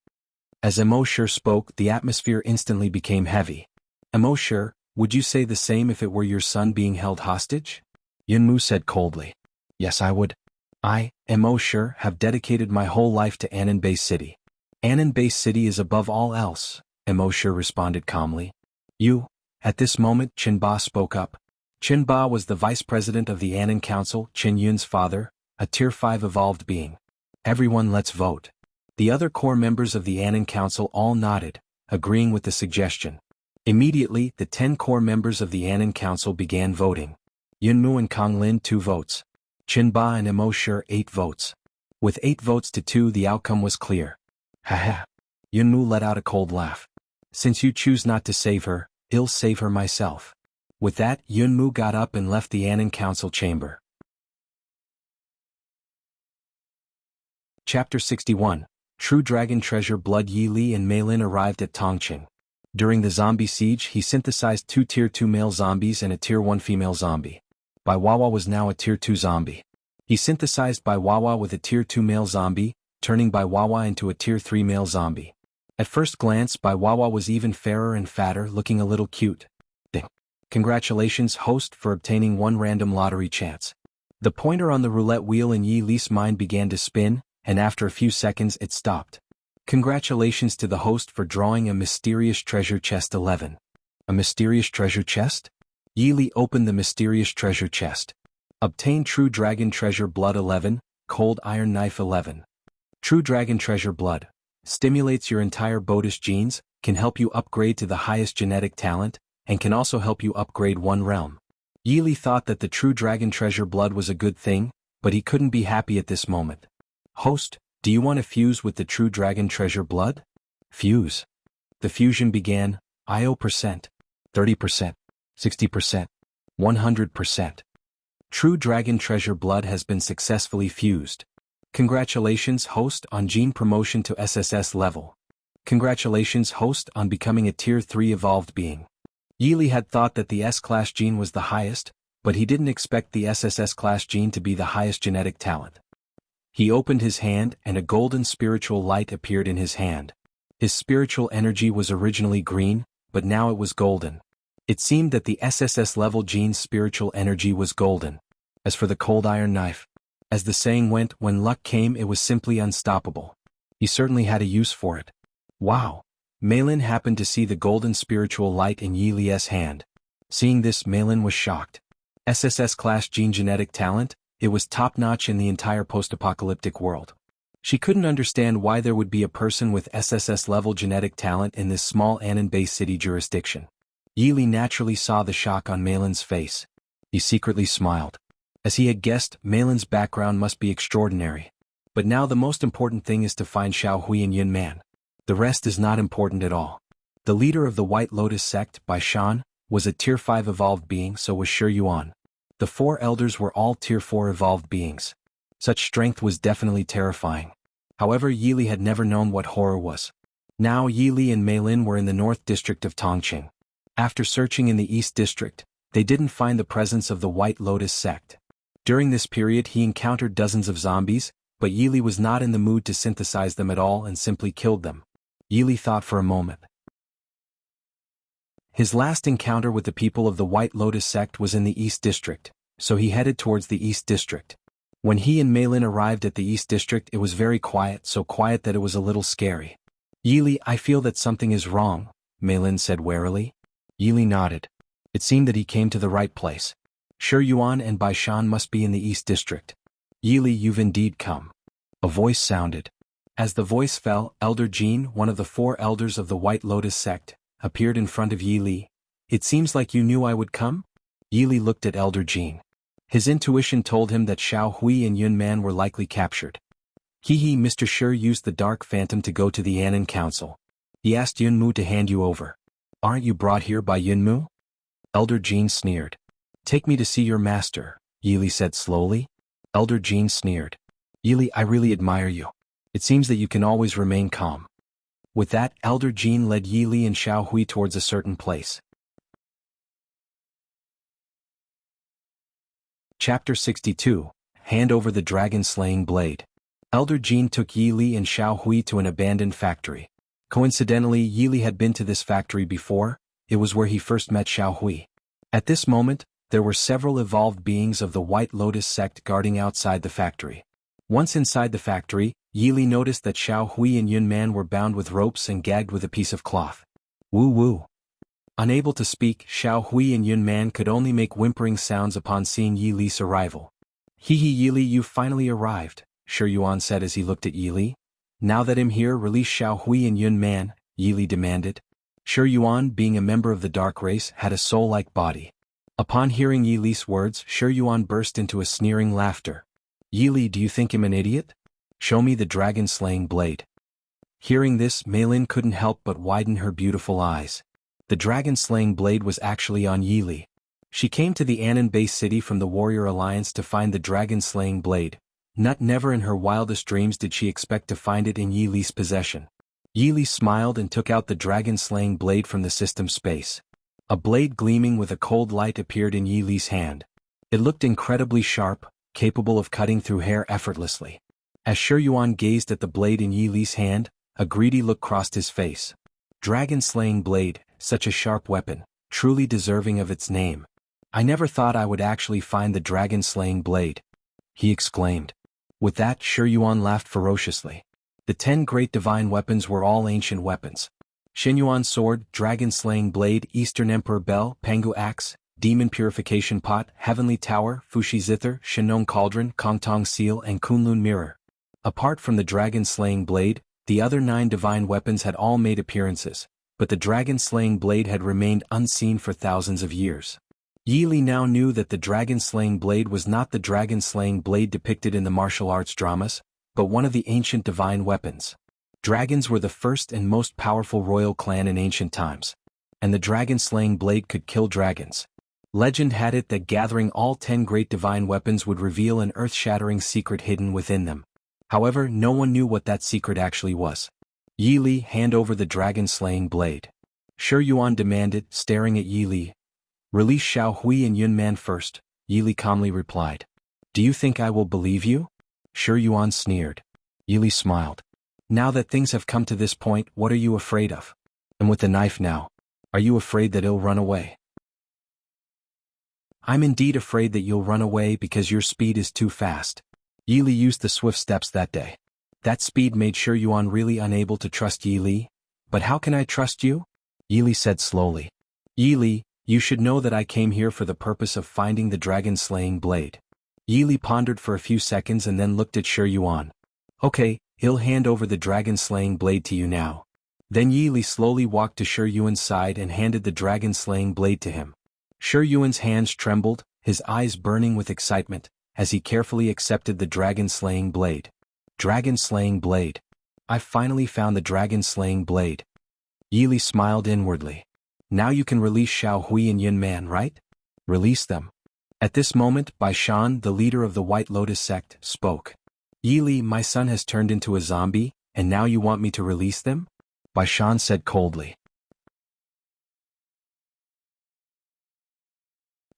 As Emo Shi spoke, the atmosphere instantly became heavy. Emo Shi, would you say the same if it were your son being held hostage? Yun Mu said coldly. Yes, I would. I, Emo Shi, have dedicated my whole life to Annan Bay City. Annan Bay City is above all else, Emo Shi responded calmly. You. At this moment, Qin Ba spoke up. Qin Ba was the vice president of the Annan Council, Qin Yun's father, a Tier 5 evolved being. Everyone, let's vote. The other core members of the Annan Council all nodded, agreeing with the suggestion. Immediately, the 10 core members of the Annan Council began voting. Yun Mu and Kong Lin 2 votes. Qin Ba and Emo Shi 8 votes. With 8 votes to 2, the outcome was clear. Ha. Yun Mu let out a cold laugh. Since you choose not to save her, I'll save her myself. With that, Yun Mu got up and left the Annan Council chamber. Chapter 61. True Dragon Treasure. Blood. Yi Li and Mei Lin arrived at Tongqing. During the zombie siege, he synthesized 2 Tier 2 male zombies and a Tier 1 female zombie. Bai Wawa was now a Tier 2 zombie. He synthesized Bai Wawa with a Tier 2 male zombie, turning Bai Wawa into a Tier 3 male zombie. At first glance, Bai Wawa was even fairer and fatter, looking a little cute. Ding. Congratulations, host, for obtaining 1 random lottery chance. The pointer on the roulette wheel in Yi Li's mind began to spin, and after a few seconds it stopped. Congratulations to the host for drawing a mysterious treasure chest 11. A mysterious treasure chest? Yi Li opened the mysterious treasure chest. Obtain True Dragon Treasure Blood 11, Cold Iron Knife 11. True Dragon Treasure Blood stimulates your entire Bodish genes, can help you upgrade to the highest genetic talent, and can also help you upgrade 1 realm. Yi Li thought that the True Dragon Treasure Blood was a good thing, but he couldn't be happy at this moment. Host, do you want to fuse with the True Dragon Treasure Blood? Fuse. The fusion began. IO %, 30%, 60%, 100%. True Dragon Treasure Blood has been successfully fused. Congratulations, host, on gene promotion to SSS level. Congratulations, host, on becoming a Tier 3 evolved being. Yi Li had thought that the S-class gene was the highest, but he didn't expect the SSS class gene to be the highest genetic talent. He opened his hand and a golden spiritual light appeared in his hand. His spiritual energy was originally green, but now it was golden. It seemed that the SSS level gene's spiritual energy was golden. As for the cold iron knife, as the saying went, when luck came it was simply unstoppable. He certainly had a use for it. Wow! Mei Lin happened to see the golden spiritual light in Yi Li's hand. Seeing this, Mei Lin was shocked. SSS class gene genetic talent? It was top-notch in the entire post-apocalyptic world. She couldn't understand why there would be a person with SSS-level genetic talent in this small Annan Bay City jurisdiction. Yi Li naturally saw the shock on Mei Lin's face. He secretly smiled. As he had guessed, Malin's background must be extraordinary. But now the most important thing is to find Xiao Hui and Yun Man. The rest is not important at all. The leader of the White Lotus sect, by Shan, was a Tier 5 evolved being, so was Shi Yuan. The 4 elders were all Tier 4 evolved beings. Such strength was definitely terrifying. However, Yili had never known what horror was. Now Yili and Meilin were in the North District of Tongqing. After searching in the East District, they didn't find the presence of the White Lotus sect. During this period he encountered dozens of zombies, but Yili was not in the mood to synthesize them at all and simply killed them. Yili thought for a moment. His last encounter with the people of the White Lotus sect was in the East District, so he headed towards the East District. When he and Meilin arrived at the East District it was very quiet, so quiet that it was a little scary. Yili, I feel that something is wrong, Meilin said warily. Yili nodded. It seemed that he came to the right place. Shi Yuan and Bai Shan must be in the East District. Yili, you've indeed come. A voice sounded. As the voice fell, Elder Jin, one of the 4 elders of the White Lotus sect, appeared in front of Yili. It seems like you knew I would come? Yili looked at Elder Jin. His intuition told him that Xiao Hui and Yun Man were likely captured. Mr. Shi used the Dark Phantom to go to the Anan Council. He asked Yunmu to hand you over. Aren't you brought here by Yunmu? Elder Jin sneered. Take me to see your master, Yili said slowly. Elder Jin sneered. Yili, I really admire you. It seems that you can always remain calm. With that, Elder Jin led Yili and Xiao Hui towards a certain place. Chapter 62, Hand over the Dragon-Slaying Blade. Elder Jin took Yili and Xiao Hui to an abandoned factory. Coincidentally, Yili had been to this factory before. It was where he first met Xiao Hui. At this moment, there were several evolved beings of the White Lotus sect guarding outside the factory. Once inside the factory, Yili noticed that Xiao Hui and Yun Man were bound with ropes and gagged with a piece of cloth. Woo woo. Unable to speak, Xiao Hui and Yun Man could only make whimpering sounds upon seeing Yili's arrival. Yili, you've finally arrived, Shi Yuan said as he looked at Yili. Now that I'm here, release Xiao Hui and Yun Man, Yili demanded. Shi Yuan, being a member of the dark race, had a soul-like body. Upon hearing Yili's words, Shi Yuan burst into a sneering laughter. Yili, do you think I'm an idiot? Show me the dragon-slaying blade. Hearing this, Meilin couldn't help but widen her beautiful eyes. The dragon-slaying blade was actually on Yili. She came to the Anan base city from the Warrior Alliance to find the dragon-slaying blade. Never in her wildest dreams did she expect to find it in Yili's possession. Yili smiled and took out the dragon-slaying blade from the system space. A blade gleaming with a cold light appeared in Yili's hand. It looked incredibly sharp, capable of cutting through hair effortlessly. As Shi Yuan gazed at the blade in Yili's hand, a greedy look crossed his face. Dragon-slaying blade, such a sharp weapon, truly deserving of its name. I never thought I would actually find the dragon-slaying blade, he exclaimed. With that, Shi Yuan laughed ferociously. The 10 great divine weapons were all ancient weapons. Xinyuan sword, dragon-slaying blade, Eastern Emperor bell, Pangu axe, demon purification pot, heavenly tower, Fushi zither, Shenong cauldron, Kongtong seal and Kunlun mirror. Apart from the dragon-slaying blade, the other 9 divine weapons had all made appearances, but the dragon-slaying blade had remained unseen for thousands of years. Yili now knew that the dragon-slaying blade was not the dragon-slaying blade depicted in the martial arts dramas, but one of the ancient divine weapons. Dragons were the first and most powerful royal clan in ancient times, and the dragon-slaying blade could kill dragons. Legend had it that gathering all 10 great divine weapons would reveal an earth-shattering secret hidden within them. However, no one knew what that secret actually was. Yili, hand over the dragon-slaying blade. Shi Yuan demanded, staring at Yili. Release Xiao Hui and Yun Man first, Yili calmly replied. Do you think I will believe you? Shi Yuan sneered. Yili smiled. Now that things have come to this point, what are you afraid of? And with the knife now, are you afraid that it'll run away? I'm indeed afraid that you'll run away because your speed is too fast. Yili used the swift steps that day. That speed made Shi Yuan really unable to trust Yili. But how can I trust you? Yili said slowly. Yili, you should know that I came here for the purpose of finding the dragon-slaying blade. Yili pondered for a few seconds and then looked at Shi Yuan. Okay, he'll hand over the dragon-slaying blade to you now. Then Yili slowly walked to Shi Yuan's side and handed the dragon-slaying blade to him. Shi Yuan's hands trembled, his eyes burning with excitement, as he carefully accepted the dragon-slaying blade. Dragon-slaying blade. I finally found the dragon-slaying blade. Yili smiled inwardly. Now you can release Xiao Hui and Yun Man, right? Release them. At this moment, Bai Shan, the leader of the White Lotus sect, spoke. Yili, my son has turned into a zombie, and now you want me to release them? Bai Shan said coldly.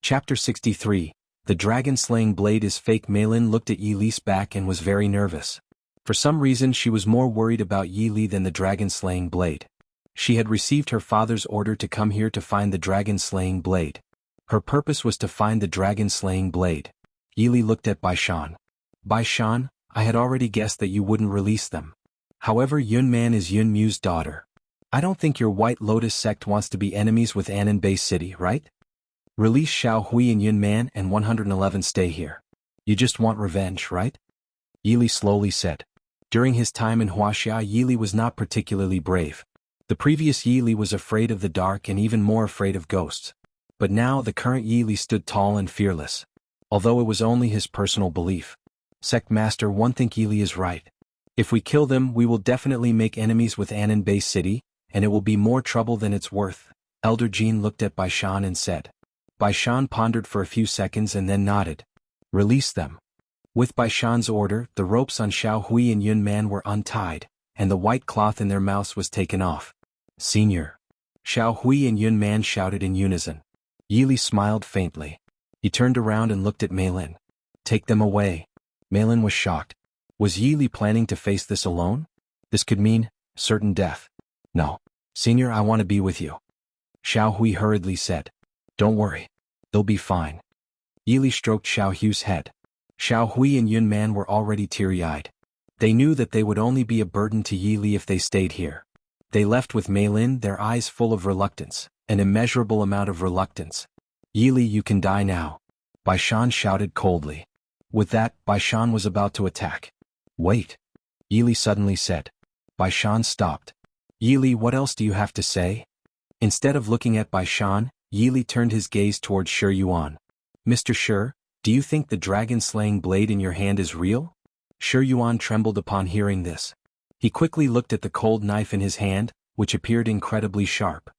Chapter 63. The dragon-slaying blade is fake. Meilin looked at Yili's back and was very nervous. For some reason she was more worried about Yili than the dragon-slaying blade. She had received her father's order to come here to find the dragon-slaying blade. Her purpose was to find the dragon-slaying blade. Yili looked at Bai Shan. Bai Shan, I had already guessed that you wouldn't release them. However, Yun Man is Yun Mu's daughter. I don't think your White Lotus sect wants to be enemies with Anan Bay City, right? Release Xiao Hui and Yun Man and 111 stay here. You just want revenge, right? Yili slowly said. During his time in Wuxia, Yili was not particularly brave. The previous Yili was afraid of the dark and even more afraid of ghosts. But now the current Yili stood tall and fearless. Although it was only his personal belief. Sect Master, one think Yili is right. If we kill them, we will definitely make enemies with Anan Bay City, and it will be more trouble than it's worth. Elder Jean looked at Bai Shan and said. Bai Shan pondered for a few seconds and then nodded. Release them. With Bai Shan's order, the ropes on Xiao Hui and Yun Man were untied, and the white cloth in their mouths was taken off. Senior. Xiao Hui and Yun Man shouted in unison. Yili smiled faintly. He turned around and looked at Meilin. Take them away. Meilin was shocked. Was Yili planning to face this alone? This could mean certain death. No. Senior, I want to be with you. Xiao Hui hurriedly said. Don't worry. They'll be fine. Yili stroked Xiao Hui's head. Xiao Hui and Yun Man were already teary-eyed. They knew that they would only be a burden to Yili if they stayed here. They left with Meilin, their eyes full of reluctance, an immeasurable amount of reluctance. Yili, you can die now. Bai Shan shouted coldly. With that, Bai Shan was about to attack. Wait. Yili suddenly said. Bai Shan stopped. Yili, what else do you have to say? Instead of looking at Bai Shan, Yili turned his gaze towards Shi Yuan. Mr. Shi, do you think the dragon-slaying blade in your hand is real? Shi Yuan trembled upon hearing this. He quickly looked at the cold knife in his hand, which appeared incredibly sharp.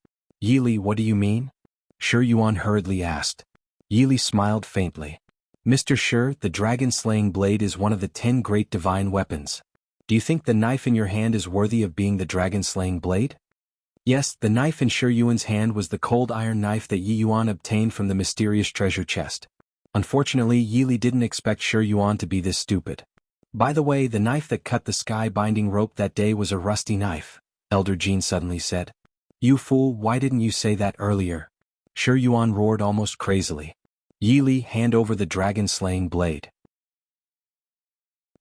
Yili, what do you mean? Shi Yuan hurriedly asked. Yili smiled faintly. Mr. Shi, the dragon-slaying blade is one of the 10 great divine weapons. Do you think the knife in your hand is worthy of being the dragon-slaying blade? Yes, the knife in Shi Yuan's hand was the cold iron knife that Yi Yuan obtained from the mysterious treasure chest. Unfortunately, Yili didn't expect Shi Yuan to be this stupid. By the way, the knife that cut the sky-binding rope that day was a rusty knife, Elder Jean suddenly said. You fool, why didn't you say that earlier? Shi Yuan roared almost crazily. Yili, hand over the dragon-slaying blade.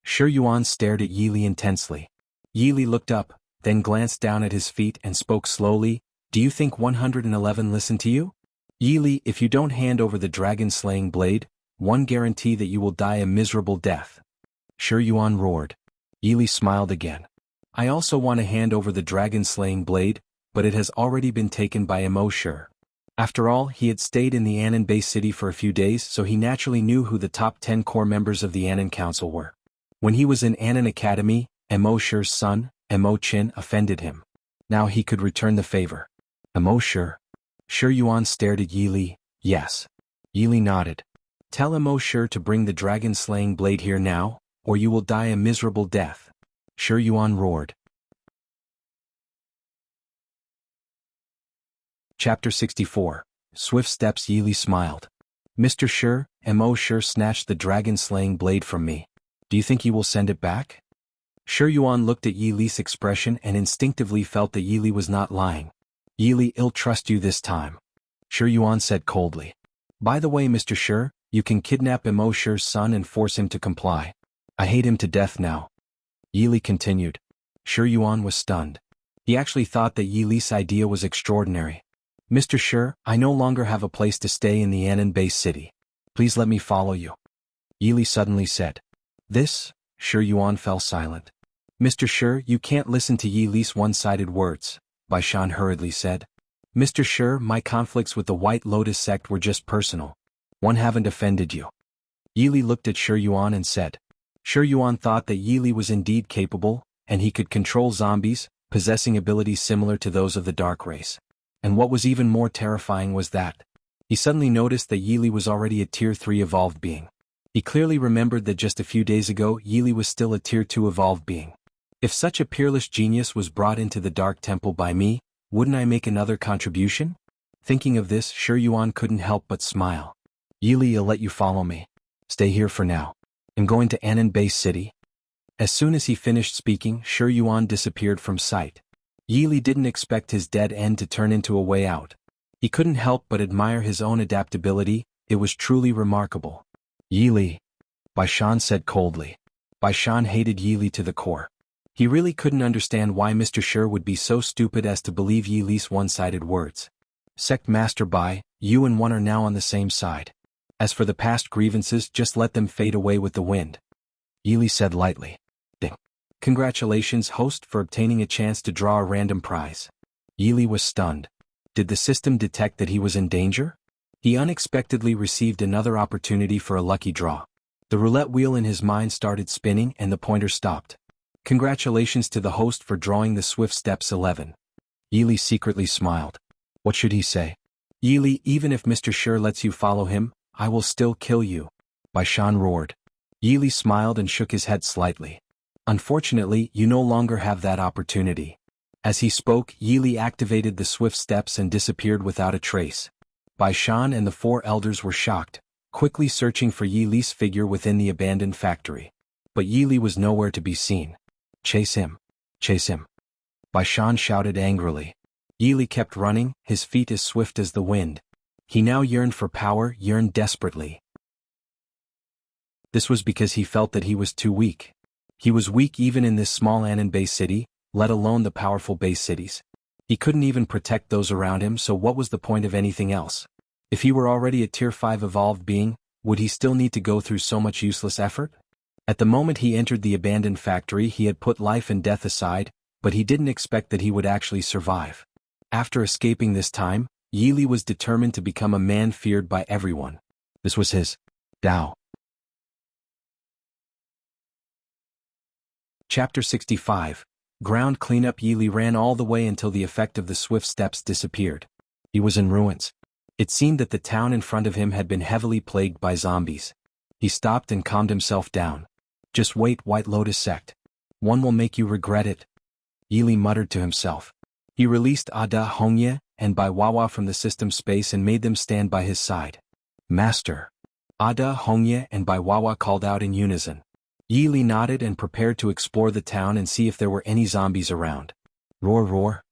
Shi Yuan stared at Yili intensely. Yili looked up, then glanced down at his feet and spoke slowly. Do you think 111 listened to you? Yili, if you don't hand over the dragon-slaying blade, one guarantee that you will die a miserable death. Shi Yuan roared. Yili smiled again. I also want to hand over the dragon-slaying blade, but it has already been taken by Mo Shi. After all, he had stayed in the Anan Bay City for a few days, so he naturally knew who the top 10 core members of the Anan Council were. When he was in Anan Academy, Mo Shi's son, Mo Qin, offended him. Now he could return the favor. Mo Shi. Shi Yuan stared at Yili. Yes. Yili nodded. Tell Mo Shi to bring the dragon-slaying blade here now, or you will die a miserable death. Shi Yuan roared. Chapter 64. Swift Steps. Yili smiled. Mr. Shi, Mo Shi snatched the dragon-slaying blade from me. Do you think he will send it back? Shi Yuan looked at Yili's expression and instinctively felt that Yili was not lying. Yili, I'll trust you this time. Shi Yuan said coldly. By the way, Mr. Shi, you can kidnap Mo Shi's son and force him to comply. I hate him to death now. Yili continued. Shi Yuan was stunned. He actually thought that Yili's idea was extraordinary. Mr. Shi, I no longer have a place to stay in the Anan Bay City. Please let me follow you. Yili suddenly said. This? Shi Yuan fell silent. Mr. Shi, you can't listen to Yili's one-sided words, Bai Shan hurriedly said. Mr. Shi, my conflicts with the White Lotus sect were just personal. One haven't offended you. Yili looked at Shi Yuan and said. Shi Yuan thought that Yili was indeed capable, and he could control zombies, possessing abilities similar to those of the dark race. And what was even more terrifying was that he suddenly noticed that Yili was already a Tier 3 evolved being. He clearly remembered that just a few days ago Yili was still a Tier 2 evolved being. If such a peerless genius was brought into the Dark Temple by me, wouldn't I make another contribution? Thinking of this, Shi Yuan couldn't help but smile. Yili, I'll let you follow me. Stay here for now. I'm going to Anan Base City. As soon as he finished speaking, Shi Yuan disappeared from sight. Yili didn't expect his dead end to turn into a way out. He couldn't help but admire his own adaptability. It was truly remarkable. Yili, Bai Shan said coldly. Bai Shan hated Yili to the core. He really couldn't understand why Mr. Shi would be so stupid as to believe Yili's one-sided words. Sect Master Bai, you and one are now on the same side. As for the past grievances, just let them fade away with the wind. Yili said lightly. Ding. Congratulations, host, for obtaining a chance to draw a random prize. Yili was stunned. Did the system detect that he was in danger? He unexpectedly received another opportunity for a lucky draw. The roulette wheel in his mind started spinning and the pointer stopped. Congratulations to the host for drawing the Swift Steps 11. Yili secretly smiled. What should he say? Yili, even if Mr. Shi lets you follow him, I will still kill you. Bai Shan roared. Yili smiled and shook his head slightly. Unfortunately, you no longer have that opportunity. As he spoke, Yili activated the Swift Steps and disappeared without a trace. Bai Shan and the four elders were shocked, quickly searching for Yili's figure within the abandoned factory. But Yili was nowhere to be seen. Chase him. Chase him. Bai Shan shouted angrily. Yili kept running, his feet as swift as the wind. He now yearned for power, yearned desperately. This was because he felt that he was too weak. He was weak even in this small Anan base city, let alone the powerful base cities. He couldn't even protect those around him, so what was the point of anything else? If he were already a Tier 5 evolved being, would he still need to go through so much useless effort? At the moment he entered the abandoned factory, he had put life and death aside, but he didn't expect that he would actually survive. After escaping this time, Yili was determined to become a man feared by everyone. This was his Tao. Chapter 65. Ground cleanup. Yili ran all the way until the effect of the Swift Steps disappeared. He was in ruins. It seemed that the town in front of him had been heavily plagued by zombies. He stopped and calmed himself down. Just wait, White Lotus Sect. One will make you regret it. Yili muttered to himself. He released Ada Hongye and Bai Wawa from the system space and made them stand by his side. Master. Ada Hongye and Bai Wawa called out in unison. Yili nodded and prepared to explore the town and see if there were any zombies around. Roar, roar.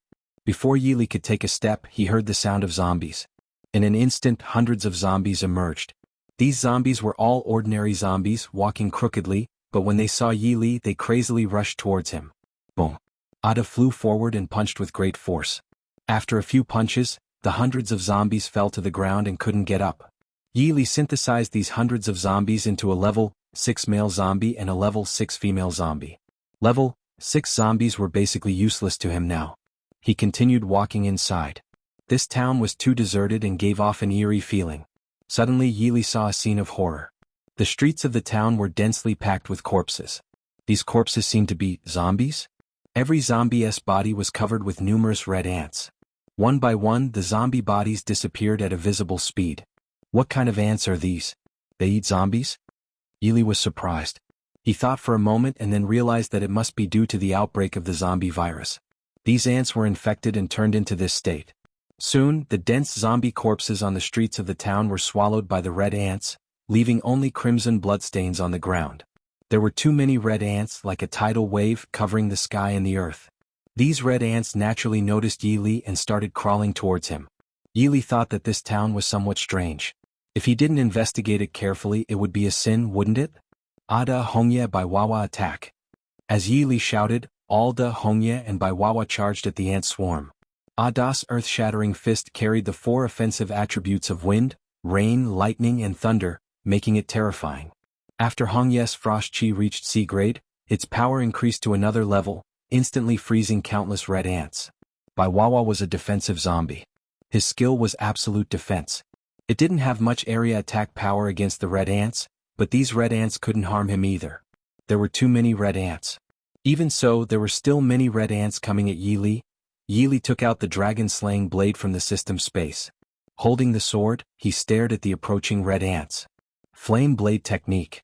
Before Yili could take a step, he heard the sound of zombies. In an instant, hundreds of zombies emerged. These zombies were all ordinary zombies, walking crookedly, but when they saw Yili, they crazily rushed towards him. Boom. Ada flew forward and punched with great force. After a few punches, the hundreds of zombies fell to the ground and couldn't get up. Yili synthesized these hundreds of zombies into a level 6 male zombie and a level 6 female zombie. Level 6 zombies were basically useless to him now. He continued walking inside. This town was too deserted and gave off an eerie feeling. Suddenly Yili saw a scene of horror. The streets of the town were densely packed with corpses. These corpses seemed to be zombies? Every zombie's body was covered with numerous red ants. One by one, the zombie bodies disappeared at a visible speed. What kind of ants are these? They eat zombies? Yili was surprised. He thought for a moment and then realized that it must be due to the outbreak of the zombie virus. These ants were infected and turned into this state. Soon, the dense zombie corpses on the streets of the town were swallowed by the red ants, leaving only crimson bloodstains on the ground. There were too many red ants, like a tidal wave, covering the sky and the earth. These red ants naturally noticed Yili and started crawling towards him. Yili thought that this town was somewhat strange. If he didn't investigate it carefully, it would be a sin, wouldn't it? Ada Hongye Bai Wawa attack. As Yili shouted, Alda Hongye and Bai Wawa charged at the ant swarm. Ada's earth-shattering fist carried the 4 offensive attributes of wind, rain, lightning, and thunder, making it terrifying. After Hongye's frost chi reached C grade, its power increased to another level, instantly freezing countless red ants. Bai Wawa was a defensive zombie. His skill was absolute defense. It didn't have much area attack power against the red ants, but these red ants couldn't harm him either. There were too many red ants. Even so, there were still many red ants coming at Yi Li. Yi Li took out the dragon-slaying blade from the system space. Holding the sword, he stared at the approaching red ants. Flame blade technique.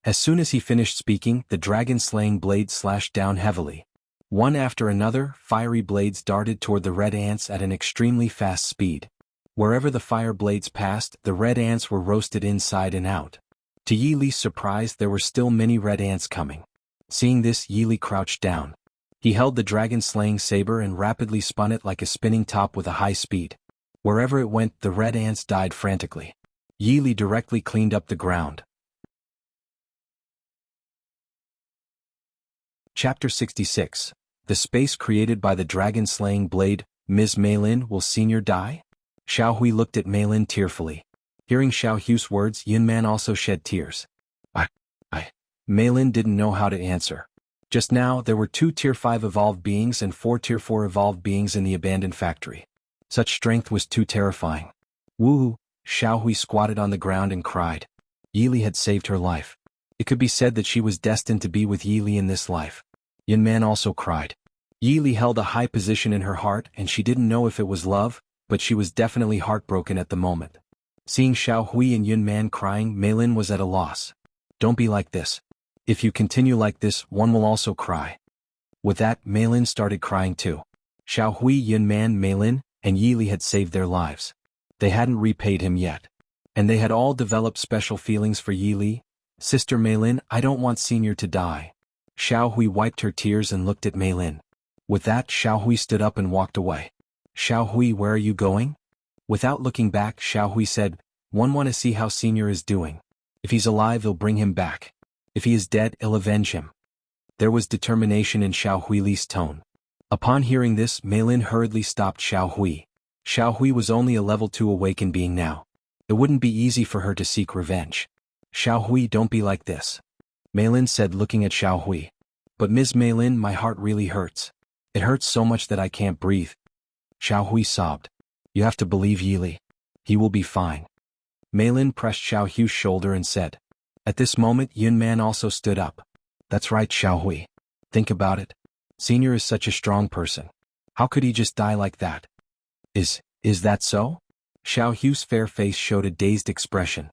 As soon as he finished speaking, the dragon-slaying blade slashed down heavily. One after another, fiery blades darted toward the red ants at an extremely fast speed. Wherever the fire blades passed, the red ants were roasted inside and out. To Yi Li's surprise, there were still many red ants coming. Seeing this, Yi Li crouched down. He held the dragon-slaying saber and rapidly spun it like a spinning top with a high speed. Wherever it went, the red ants died frantically. Yi Li directly cleaned up the ground. Chapter 66. The space created by the dragon-slaying blade. Ms. Meilin, will Senior die? Xiao Hui looked at Meilin tearfully. Hearing Xiao Hu's words, Yunman also shed tears. I. Meilin didn't know how to answer. Just now, there were 2 Tier 5 evolved beings and 4 Tier 4 evolved beings in the abandoned factory. Such strength was too terrifying. Woo! Xiao Hui squatted on the ground and cried. Yi Li had saved her life. It could be said that she was destined to be with Yi Li in this life. Yunman also cried. Yi Li held a high position in her heart and she didn't know if it was love, but she was definitely heartbroken at the moment. Seeing Xiao Hui and Yunman crying, Meilin was at a loss. Don't be like this. If you continue like this, one will also cry. With that, Meilin started crying too. Xiao Hui, Yunman, Meilin, and Yi Li had saved their lives. They hadn't repaid him yet. And they had all developed special feelings for Yi Li. Sister Meilin, I don't want Senior to die. Xiao Hui wiped her tears and looked at Meilin. With that, Xiao Hui stood up and walked away. Xiao Hui, where are you going? Without looking back, Xiao Hui said, one want to see how Senior is doing. If he's alive, he'll bring him back. If he is dead, he'll avenge him. There was determination in Xiao Hui's tone. Upon hearing this, Meilin hurriedly stopped Xiao Hui. Xiao Hui was only a level 2 awakened being now. It wouldn't be easy for her to seek revenge. Xiao Hui, don't be like this. Meilin said, looking at Xiao Hui. But Ms. Meilin, my heart really hurts. It hurts so much that I can't breathe. Xiao Hui sobbed. You have to believe Yi Li. He will be fine. Meilin pressed Xiao Hu's shoulder and said. At this moment, Yunman also stood up. That's right, Xiao Hui. Think about it. Senior is such a strong person. How could he just die like that? Is that so? Xiao Hu's fair face showed a dazed expression.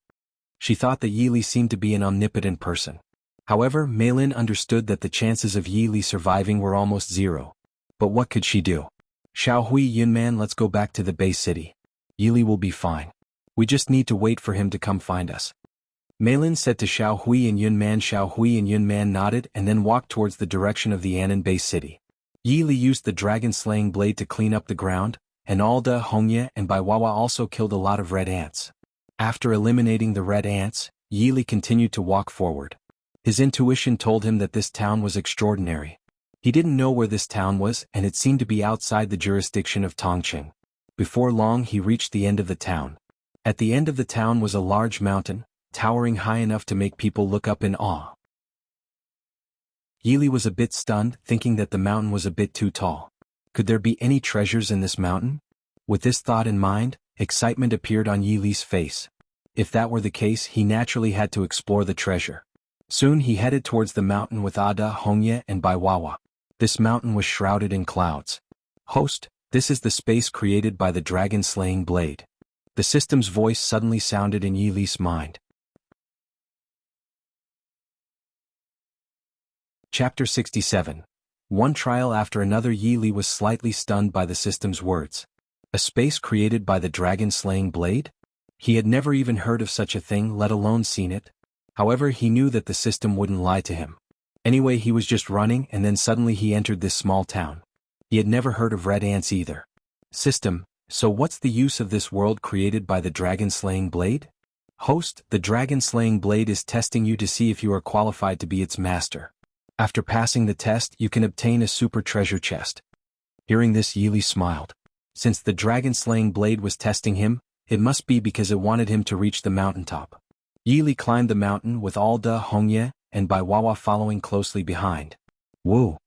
She thought that Yi Li seemed to be an omnipotent person. However, Meilin understood that the chances of Yi Li surviving were almost zero. But what could she do? Xiao Hui, Yunman, let's go back to the base city. Yi Li will be fine. We just need to wait for him to come find us. Meilin said to Xiao Hui and Yunman. Xiao Hui and Yunman nodded and then walked towards the direction of the Anan base city. Yi Li used the dragon-slaying blade to clean up the ground, and Alda, Hongye, and Baiwawa also killed a lot of red ants. After eliminating the red ants, Yi Li continued to walk forward. His intuition told him that this town was extraordinary. He didn't know where this town was, and it seemed to be outside the jurisdiction of Tongqing. Before long, he reached the end of the town. At the end of the town was a large mountain, towering high enough to make people look up in awe. Yi Li was a bit stunned, thinking that the mountain was a bit too tall. Could there be any treasures in this mountain? With this thought in mind, excitement appeared on Yi Li's face. If that were the case, he naturally had to explore the treasure. Soon he headed towards the mountain with Ada, Hongye, and Baiwawa. This mountain was shrouded in clouds. Host, this is the space created by the dragon-slaying blade. The system's voice suddenly sounded in Yi Li's mind. Chapter 67. One trial after another. Yi Li was slightly stunned by the system's words. A space created by the dragon-slaying blade? He had never even heard of such a thing, let alone seen it. However, he knew that the system wouldn't lie to him. Anyway, he was just running and then suddenly he entered this small town. He had never heard of red ants either. System, so what's the use of this world created by the dragon-slaying blade? Host, the dragon-slaying blade is testing you to see if you are qualified to be its master. After passing the test, you can obtain a super treasure chest. Hearing this, Yi Li smiled. Since the dragon-slaying blade was testing him, it must be because it wanted him to reach the mountaintop. Yi Li climbed the mountain with Alda, Hongye, and Baiwawa following closely behind. Woo!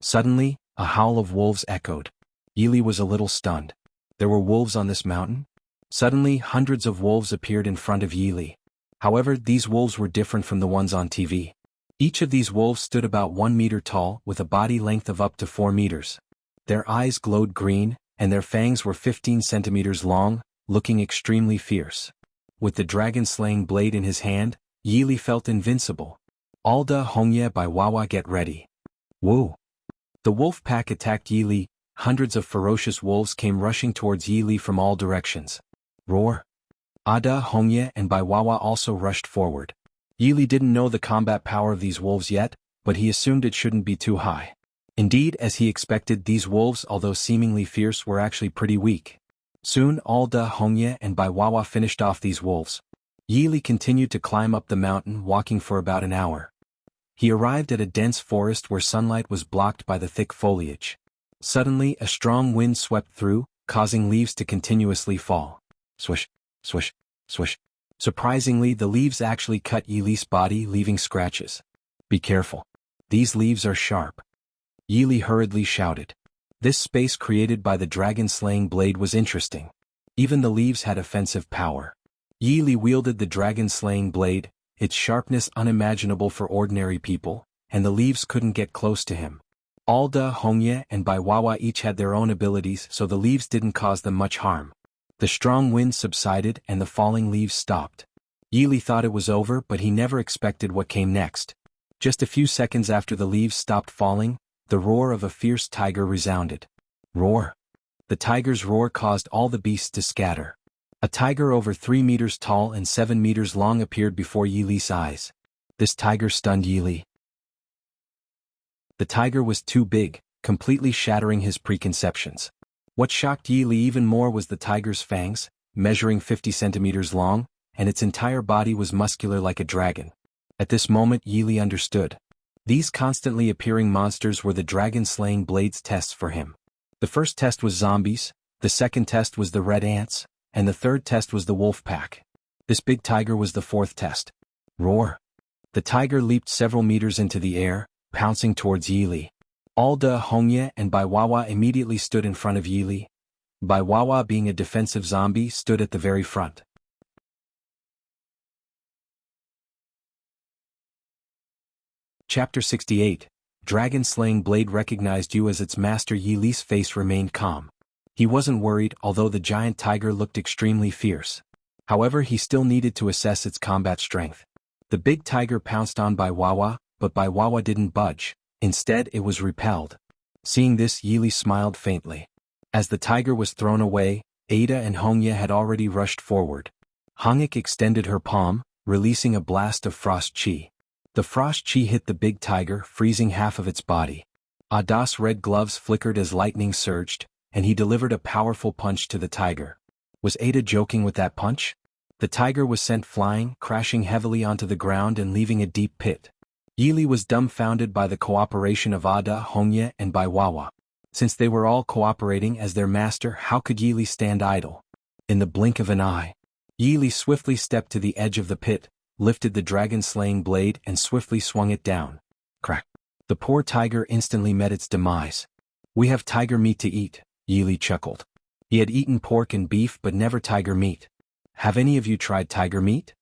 Suddenly, a howl of wolves echoed. Yi Li was a little stunned. There were wolves on this mountain? Suddenly, hundreds of wolves appeared in front of Yili. However, these wolves were different from the ones on TV. Each of these wolves stood about 1 meter tall with a body length of up to 4 meters. Their eyes glowed green, and their fangs were 15 centimeters long, looking extremely fierce. With the dragon-slaying blade in his hand, Yili felt invincible. Alda Hongye by Wawa, get ready. Woo! The wolf pack attacked Yili. Hundreds of ferocious wolves came rushing towards Yili from all directions. Roar! Ada Hongye and Bai Wawa also rushed forward. Yili didn't know the combat power of these wolves yet, but he assumed it shouldn't be too high. Indeed, as he expected, these wolves, although seemingly fierce, were actually pretty weak. Soon Alda Hongye and Bai Wawa finished off these wolves. Yili continued to climb up the mountain, walking for about an hour. He arrived at a dense forest where sunlight was blocked by the thick foliage. Suddenly, a strong wind swept through, causing leaves to continuously fall. Swish, swish, swish. Surprisingly, the leaves actually cut Yili's body, leaving scratches. Be careful. These leaves are sharp. Yili hurriedly shouted. This space created by the dragon-slaying blade was interesting. Even the leaves had offensive power. Yili wielded the dragon-slaying blade, its sharpness unimaginable for ordinary people, and the leaves couldn't get close to him. Alda Hongye and Bai Wawa each had their own abilities, so the leaves didn't cause them much harm. The strong wind subsided and the falling leaves stopped. Yili thought it was over, but he never expected what came next. Just a few seconds after the leaves stopped falling, the roar of a fierce tiger resounded. Roar! The tiger's roar caused all the beasts to scatter. A tiger over 3 meters tall and 7 meters long appeared before Yili's eyes. This tiger stunned Yili. The tiger was too big, completely shattering his preconceptions. What shocked Yili even more was the tiger's fangs, measuring 50 centimeters long, and its entire body was muscular like a dragon. At this moment, Yili understood. These constantly appearing monsters were the dragon-slaying blade's tests for him. The first test was zombies, the second test was the red ants, and the third test was the wolf pack. This big tiger was the fourth test. Roar! The tiger leaped several meters into the air, pouncing towards Yili. Alda Hongye and Bai Wawa immediately stood in front of Yili. Bai Wawa, being a defensive zombie, stood at the very front. Chapter 68. Dragon-slaying blade recognized you as its master. Yili's face remained calm. He wasn't worried, although the giant tiger looked extremely fierce. However, he still needed to assess its combat strength. The big tiger pounced on Bai Wawa, but Bai Wawa didn't budge. Instead, it was repelled. Seeing this, Yili smiled faintly. As the tiger was thrown away, Ada and Hongye had already rushed forward. Hongik extended her palm, releasing a blast of frost chi. The frost chi hit the big tiger, freezing half of its body. Ada's red gloves flickered as lightning surged, and he delivered a powerful punch to the tiger. Was Ada joking with that punch? The tiger was sent flying, crashing heavily onto the ground and leaving a deep pit. Yili was dumbfounded by the cooperation of Ada Hongye and Bai Wawa. Since they were all cooperating as their master, how could Yili stand idle? In the blink of an eye, Yili swiftly stepped to the edge of the pit, lifted the dragon-slaying blade and swiftly swung it down. Crack! The poor tiger instantly met its demise. We have tiger meat to eat, Yili chuckled. He had eaten pork and beef but never tiger meat. Have any of you tried tiger meat?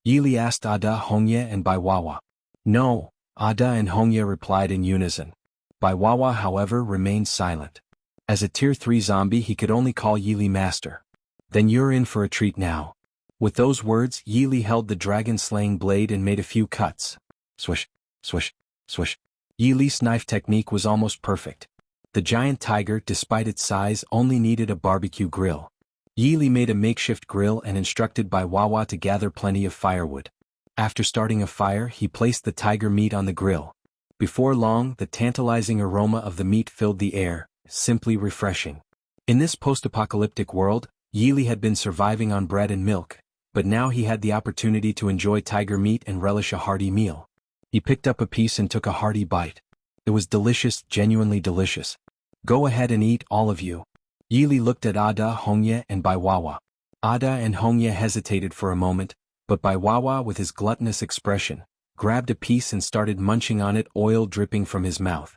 Yili asked Ada Hongye and Bai Wawa. No, Ada and Hongye replied in unison. Bai Wawa, however, remained silent. As a Tier 3 zombie, he could only call Yili master. Then you're in for a treat now. With those words, Yili held the dragon-slaying blade and made a few cuts. Swish, swish, swish. Yili's knife technique was almost perfect. The giant tiger, despite its size, only needed a barbecue grill. Yili made a makeshift grill and instructed Bai Wawa to gather plenty of firewood. After starting a fire, he placed the tiger meat on the grill. Before long, the tantalizing aroma of the meat filled the air, simply refreshing. In this post-apocalyptic world, Yili had been surviving on bread and milk, but now he had the opportunity to enjoy tiger meat and relish a hearty meal. He picked up a piece and took a hearty bite. It was delicious, genuinely delicious. Go ahead and eat, all of you. Yili looked at Ada Hongye and Bai Wawa. Ada and Hongye hesitated for a moment, but Bai Wawa, with his gluttonous expression, grabbed a piece and started munching on it, oil dripping from his mouth.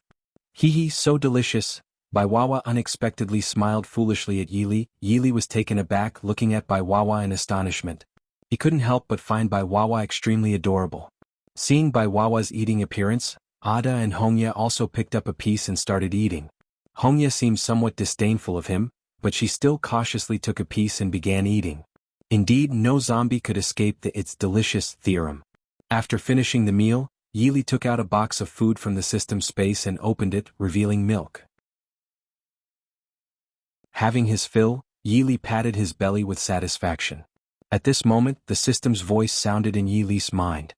Hee hee, so delicious. Bai Wawa unexpectedly smiled foolishly at Yili. Yili was taken aback looking at Bai Wawa in astonishment. He couldn't help but find Bai Wawa extremely adorable. Seeing Bai Wawa's eating appearance, Ada and Hongya also picked up a piece and started eating. Hongya seemed somewhat disdainful of him, but she still cautiously took a piece and began eating. Indeed, no zombie could escape the "it's delicious" theorem. After finishing the meal, Yili took out a box of food from the system space and opened it, revealing milk. Having his fill, Yili patted his belly with satisfaction. At this moment, the system's voice sounded in Yili's mind.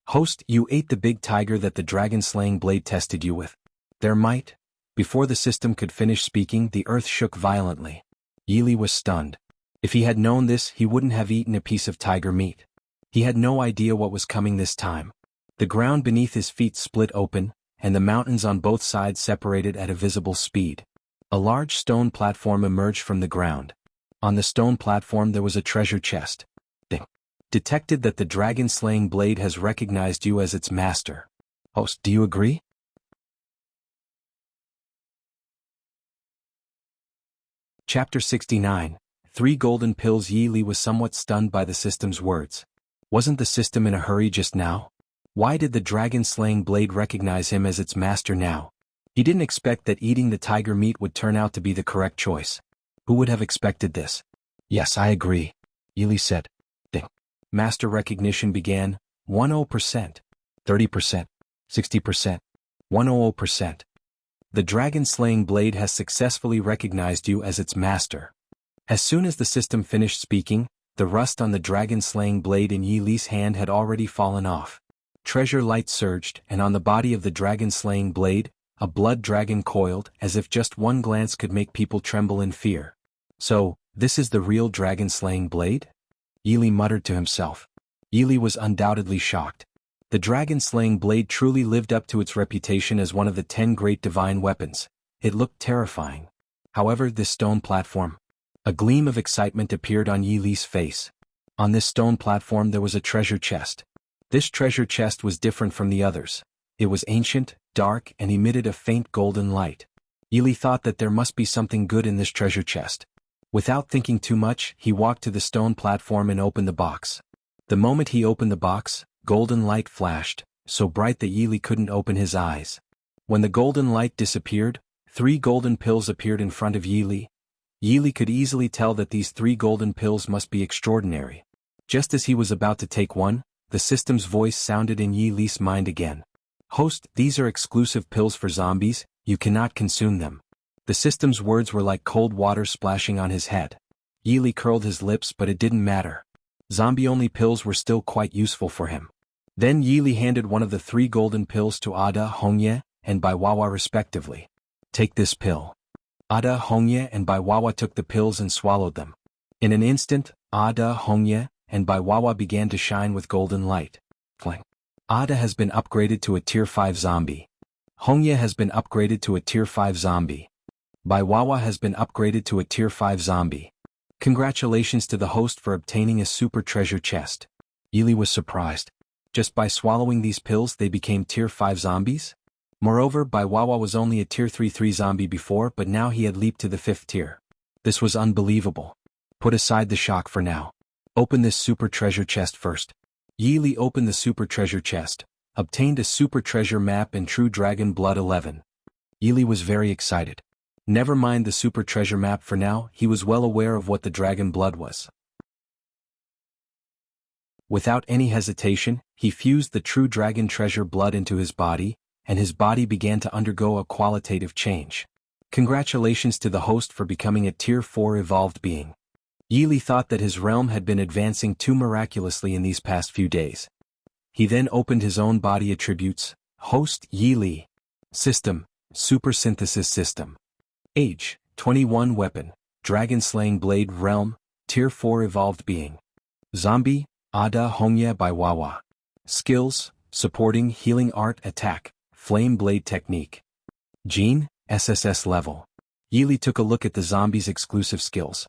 "Host, you ate the big tiger that the dragon-slaying blade tested you with. There might..." Before the system could finish speaking, the earth shook violently. Yili was stunned. If he had known this, he wouldn't have eaten a piece of tiger meat. He had no idea what was coming this time. The ground beneath his feet split open, and the mountains on both sides separated at a visible speed. A large stone platform emerged from the ground. On the stone platform there was a treasure chest. Detected that the dragon-slaying blade has recognized you as its master. Host, do you agree? Chapter 69. 3 Golden Pills. Yili was somewhat stunned by the system's words. Wasn't the system in a hurry just now? Why did the dragon-slaying blade recognize him as its master now? He didn't expect that eating the tiger meat would turn out to be the correct choice. Who would have expected this? Yes, I agree, Yili said. Master recognition began. 10%, 30%, 60%, 100%. The dragon-slaying blade has successfully recognized you as its master. As soon as the system finished speaking, the rust on the dragon-slaying blade in Yili's hand had already fallen off. Treasure light surged, and on the body of the dragon-slaying blade, a blood dragon coiled, as if just one glance could make people tremble in fear. So, this is the real dragon-slaying blade? Yili muttered to himself. Yili was undoubtedly shocked. The dragon-slaying blade truly lived up to its reputation as one of the 10 great divine weapons. It looked terrifying. However, this stone platform... A gleam of excitement appeared on Yili's face. On this stone platform there was a treasure chest. This treasure chest was different from the others. It was ancient, dark, and emitted a faint golden light. Yili thought that there must be something good in this treasure chest. Without thinking too much, he walked to the stone platform and opened the box. The moment he opened the box, golden light flashed, so bright that Yili couldn't open his eyes. When the golden light disappeared, 3 golden pills appeared in front of Yili. Yili could easily tell that these 3 golden pills must be extraordinary. Just as he was about to take one, the system's voice sounded in Yili's mind again. Host, these are exclusive pills for zombies, you cannot consume them. The system's words were like cold water splashing on his head. Yili curled his lips, but it didn't matter. Zombie-only pills were still quite useful for him. Then Yili handed one of the 3 golden pills to Ada, Hongye, and Bai Wawa respectively. Take this pill. Ada, Hongye, and Bai Wawa took the pills and swallowed them. In an instant, Ada, Hongye, and Bai Wawa began to shine with golden light. Fling. Ada has been upgraded to a Tier 5 zombie. Hongye has been upgraded to a Tier 5 zombie. Bai Wawa has been upgraded to a Tier 5 zombie. Congratulations to the host for obtaining a super treasure chest. Yili was surprised. Just by swallowing these pills they became Tier 5 zombies? Moreover, Bai Wawa was only a Tier 3 zombie before, but now he had leaped to the 5th tier. This was unbelievable. Put aside the shock for now. Open this super treasure chest first. Yili opened the super treasure chest, obtained a super treasure map and True Dragon Blood 11. Yili was very excited. Never mind the super treasure map for now, he was well aware of what the dragon blood was. Without any hesitation, he fused the True Dragon Treasure blood into his body, and his body began to undergo a qualitative change. Congratulations to the host for becoming a Tier 4 evolved being. Yili thought that his realm had been advancing too miraculously in these past few days. He then opened his own body attributes. Host Yili. System, Super Synthesis System. Age, 21. Weapon, Dragon Slaying Blade. Realm, Tier 4 Evolved Being. Zombie, Ada Hongye Bai Wawa. Skills, Supporting Healing Art Attack, Flame Blade Technique. Gene, SSS Level. Yili took a look at the zombie's exclusive skills.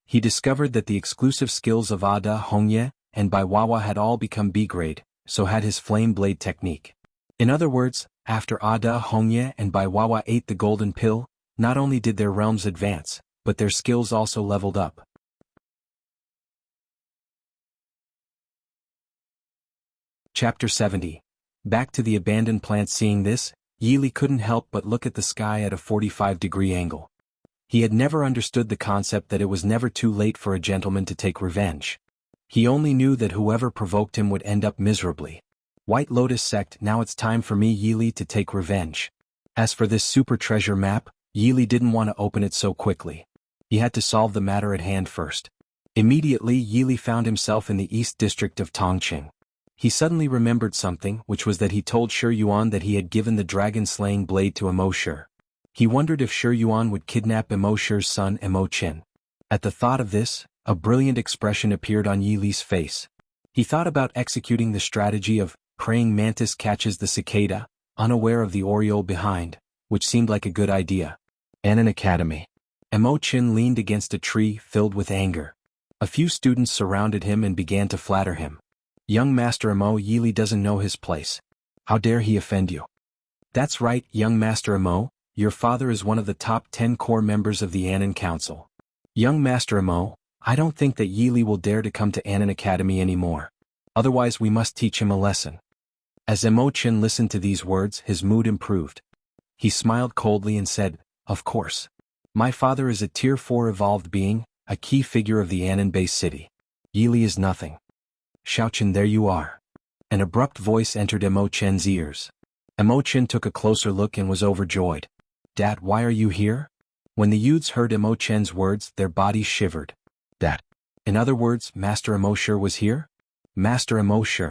He discovered that the exclusive skills of Ada Hongye and Bai Wawa had all become B grade, so had his Flame Blade Technique. In other words, after Ada Hongye and Bai Wawa ate the golden pill, Not only did their realms advance, but their skills also leveled up. Chapter 70. Back to the abandoned plant. Seeing this, Yili couldn't help but look at the sky at a 45-degree angle. He had never understood the concept that it was never too late for a gentleman to take revenge. He only knew that whoever provoked him would end up miserably. White Lotus Sect, now it's time for me, Yili, to take revenge. As for this super treasure map, Yili didn't want to open it so quickly. He had to solve the matter at hand first. Immediately, Yili found himself in the East District of Tongqing. He suddenly remembered something, which was that he told Shi Yuan that he had given the dragon-slaying blade to Emo Shi. He wondered if Shi Yuan would kidnap Emo Shi's son Emo Qin. At the thought of this, a brilliant expression appeared on Yili's face. He thought about executing the strategy of praying mantis catches the cicada, unaware of the oriole behind, which seemed like a good idea. And an academy. Emo Qin leaned against a tree filled with anger. A few students surrounded him and began to flatter him. Young Master Emo, Yili doesn't know his place. How dare he offend you? That's right, young Master Emo, your father is one of the top 10 core members of the Anin Council. Young Master Emo, I don't think that Yili will dare to come to Anin Academy anymore. Otherwise we must teach him a lesson. As Emo Qin listened to these words, his mood improved. He smiled coldly and said, of course. My father is a Tier 4 evolved being, a key figure of the Anin-based city. Yili is nothing. Xiaoqin, there you are. An abrupt voice entered Emo Qin's ears. Emo Qin took a closer look and was overjoyed. Dad, why are you here? When the youths heard Emo Qin's words, their bodies shivered. Dad. In other words, Master Emo Shi was here? Master Emo Shi.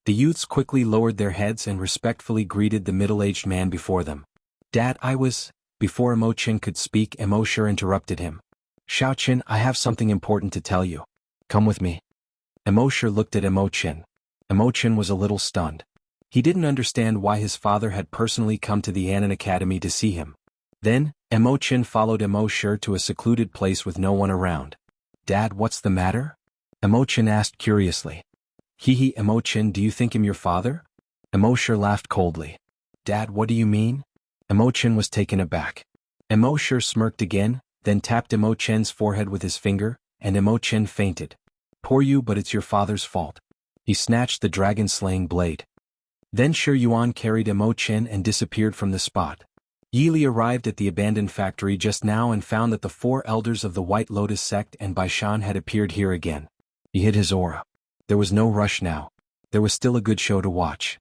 The youths quickly lowered their heads and respectfully greeted the middle-aged man before them. Dad, I was... Before Emo Qin could speak, Emo Shi interrupted him. Xiaoqin, I have something important to tell you. Come with me. Emo Shi looked at Emo Qin. Emo Qin was a little stunned. He didn't understand why his father had personally come to the Anin Academy to see him. Then, Emo Qin followed Emo Shi to a secluded place with no one around. Dad, what's the matter? Emo Qin asked curiously. Hee, Emo Qin, do you think I'm your father? Emo Shi laughed coldly. Dad, what do you mean? Emo Qin was taken aback. Emo Shi smirked again, then tapped Emo Qin's forehead with his finger, and Emo Qin fainted. Poor you, but it's your father's fault. He snatched the dragon-slaying blade. Then Shi Yuan carried Emo Qin and disappeared from the spot. Yili arrived at the abandoned factory just now and found that the 4 elders of the White Lotus sect and Baishan had appeared here again. He hid his aura. There was no rush now. There was still a good show to watch.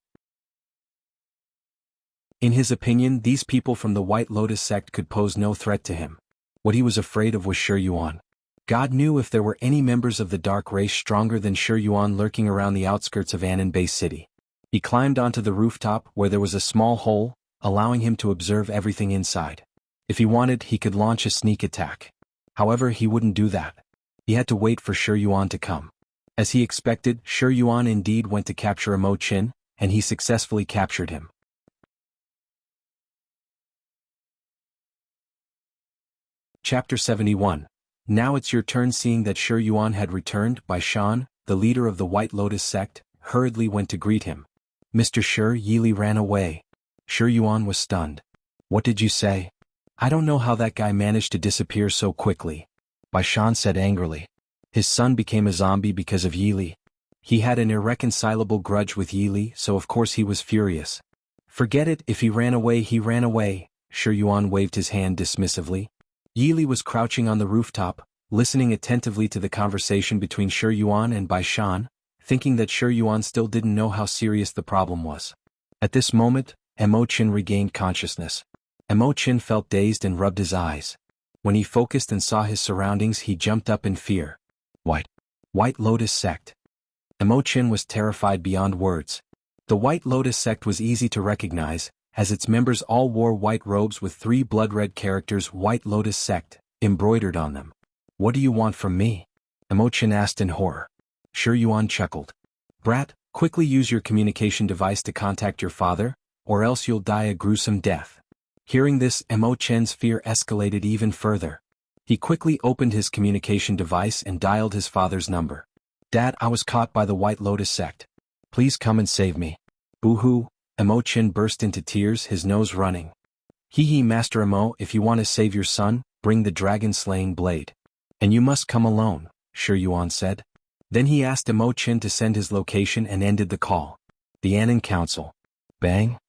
In his opinion, these people from the White Lotus sect could pose no threat to him. What he was afraid of was Shi Yuan. God knew if there were any members of the dark race stronger than Shi Yuan lurking around the outskirts of Anin-Bay City. He climbed onto the rooftop where there was a small hole, allowing him to observe everything inside. If he wanted, he could launch a sneak attack. However, he wouldn't do that. He had to wait for Shi Yuan to come. As he expected, Shi Yuan indeed went to capture Emo Qin, and he successfully captured him. Chapter 71. Now it's your turn. Seeing that Shi Yuan had returned, Baishan, the leader of the White Lotus sect, hurriedly went to greet him. Mr. Shi, Yili ran away. Shi Yuan was stunned. What did you say? I don't know how that guy managed to disappear so quickly. Baishan said angrily. His son became a zombie because of Yili. He had an irreconcilable grudge with Yili, so of course he was furious. Forget it, if he ran away, he ran away. Shi Yuan waved his hand dismissively. Yili was crouching on the rooftop, listening attentively to the conversation between Shi Yuan and Baishan, thinking that Shi Yuan still didn't know how serious the problem was. At this moment, Emo Qin regained consciousness. Emo Qin felt dazed and rubbed his eyes. When he focused and saw his surroundings, he jumped up in fear. White Lotus sect. Emo Qin was terrified beyond words. The White Lotus sect was easy to recognize, as its members all wore white robes with 3 blood-red characters White Lotus sect embroidered on them. What do you want from me? Emo Qin asked in horror. Shi Yuan chuckled. Brat, quickly use your communication device to contact your father, or else you'll die a gruesome death. Hearing this, Emo Qin's fear escalated even further. He quickly opened his communication device and dialed his father's number. Dad, I was caught by the White Lotus sect. Please come and save me. Boo-hoo. Emo Qin burst into tears, his nose running. Hee Master Emo, if you want to save your son, bring the dragon-slaying blade. And you must come alone, Shi Yuan said. Then he asked Emo Chin to send his location and ended the call. The Anan Council. Bang.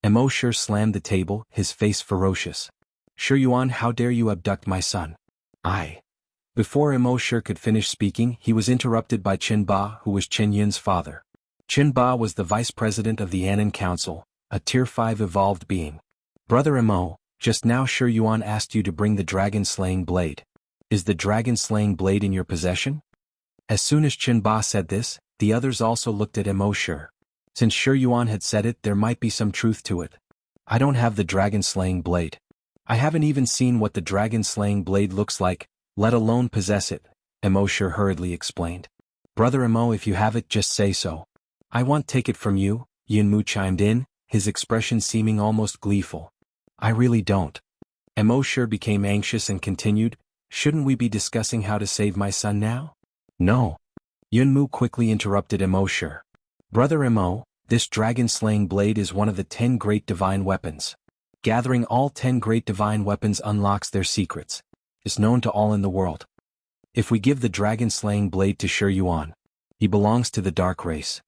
Emo Shi slammed the table, his face ferocious. Shi Yuan, how dare you abduct my son? Before Emo Shi could finish speaking, he was interrupted by Qin Ba, who was Qin Yun's father. Qin Ba was the vice president of the Anan Council, a Tier 5 evolved being. Brother Emo, just now Shi Yuan asked you to bring the dragon-slaying blade. Is the dragon-slaying blade in your possession? As soon as Qin Ba said this, the others also looked at Emo Shi. Since Shi Yuan had said it, there might be some truth to it. I don't have the dragon-slaying blade. I haven't even seen what the dragon-slaying blade looks like, let alone possess it, Emo Shi hurriedly explained. Brother Emo, if you have it, just say so. I won't take it from you, Yunmu chimed in, his expression seeming almost gleeful. I really don't. Emo Shi became anxious and continued, shouldn't we be discussing how to save my son now? No. Yunmu quickly interrupted Emo Shi. Brother Emo, this dragon-slaying blade is one of the 10 great divine weapons. Gathering all 10 great divine weapons unlocks their secrets. Is known to all in the world. If we give the dragon-slaying blade to Shi Yuan, he belongs to the dark race.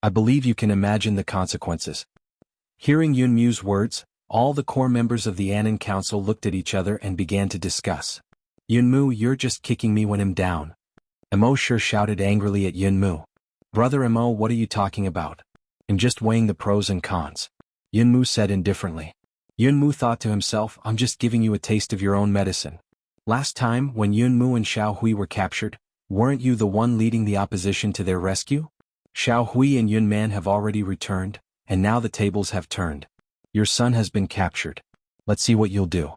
I believe you can imagine the consequences. Hearing Yunmu's words, all the core members of the Anan Council looked at each other and began to discuss. Yunmu, you're just kicking me when I'm down. Emo Shi shouted angrily at Yunmu. Brother Emo, what are you talking about? I'm just weighing the pros and cons. Yunmu said indifferently. Yunmu thought to himself, I'm just giving you a taste of your own medicine. Last time, when Yunmu and Xiao Hui were captured, weren't you the one leading the opposition to their rescue? Xiao Hui and Yun Man have already returned, and now the tables have turned. Your son has been captured. Let's see what you'll do.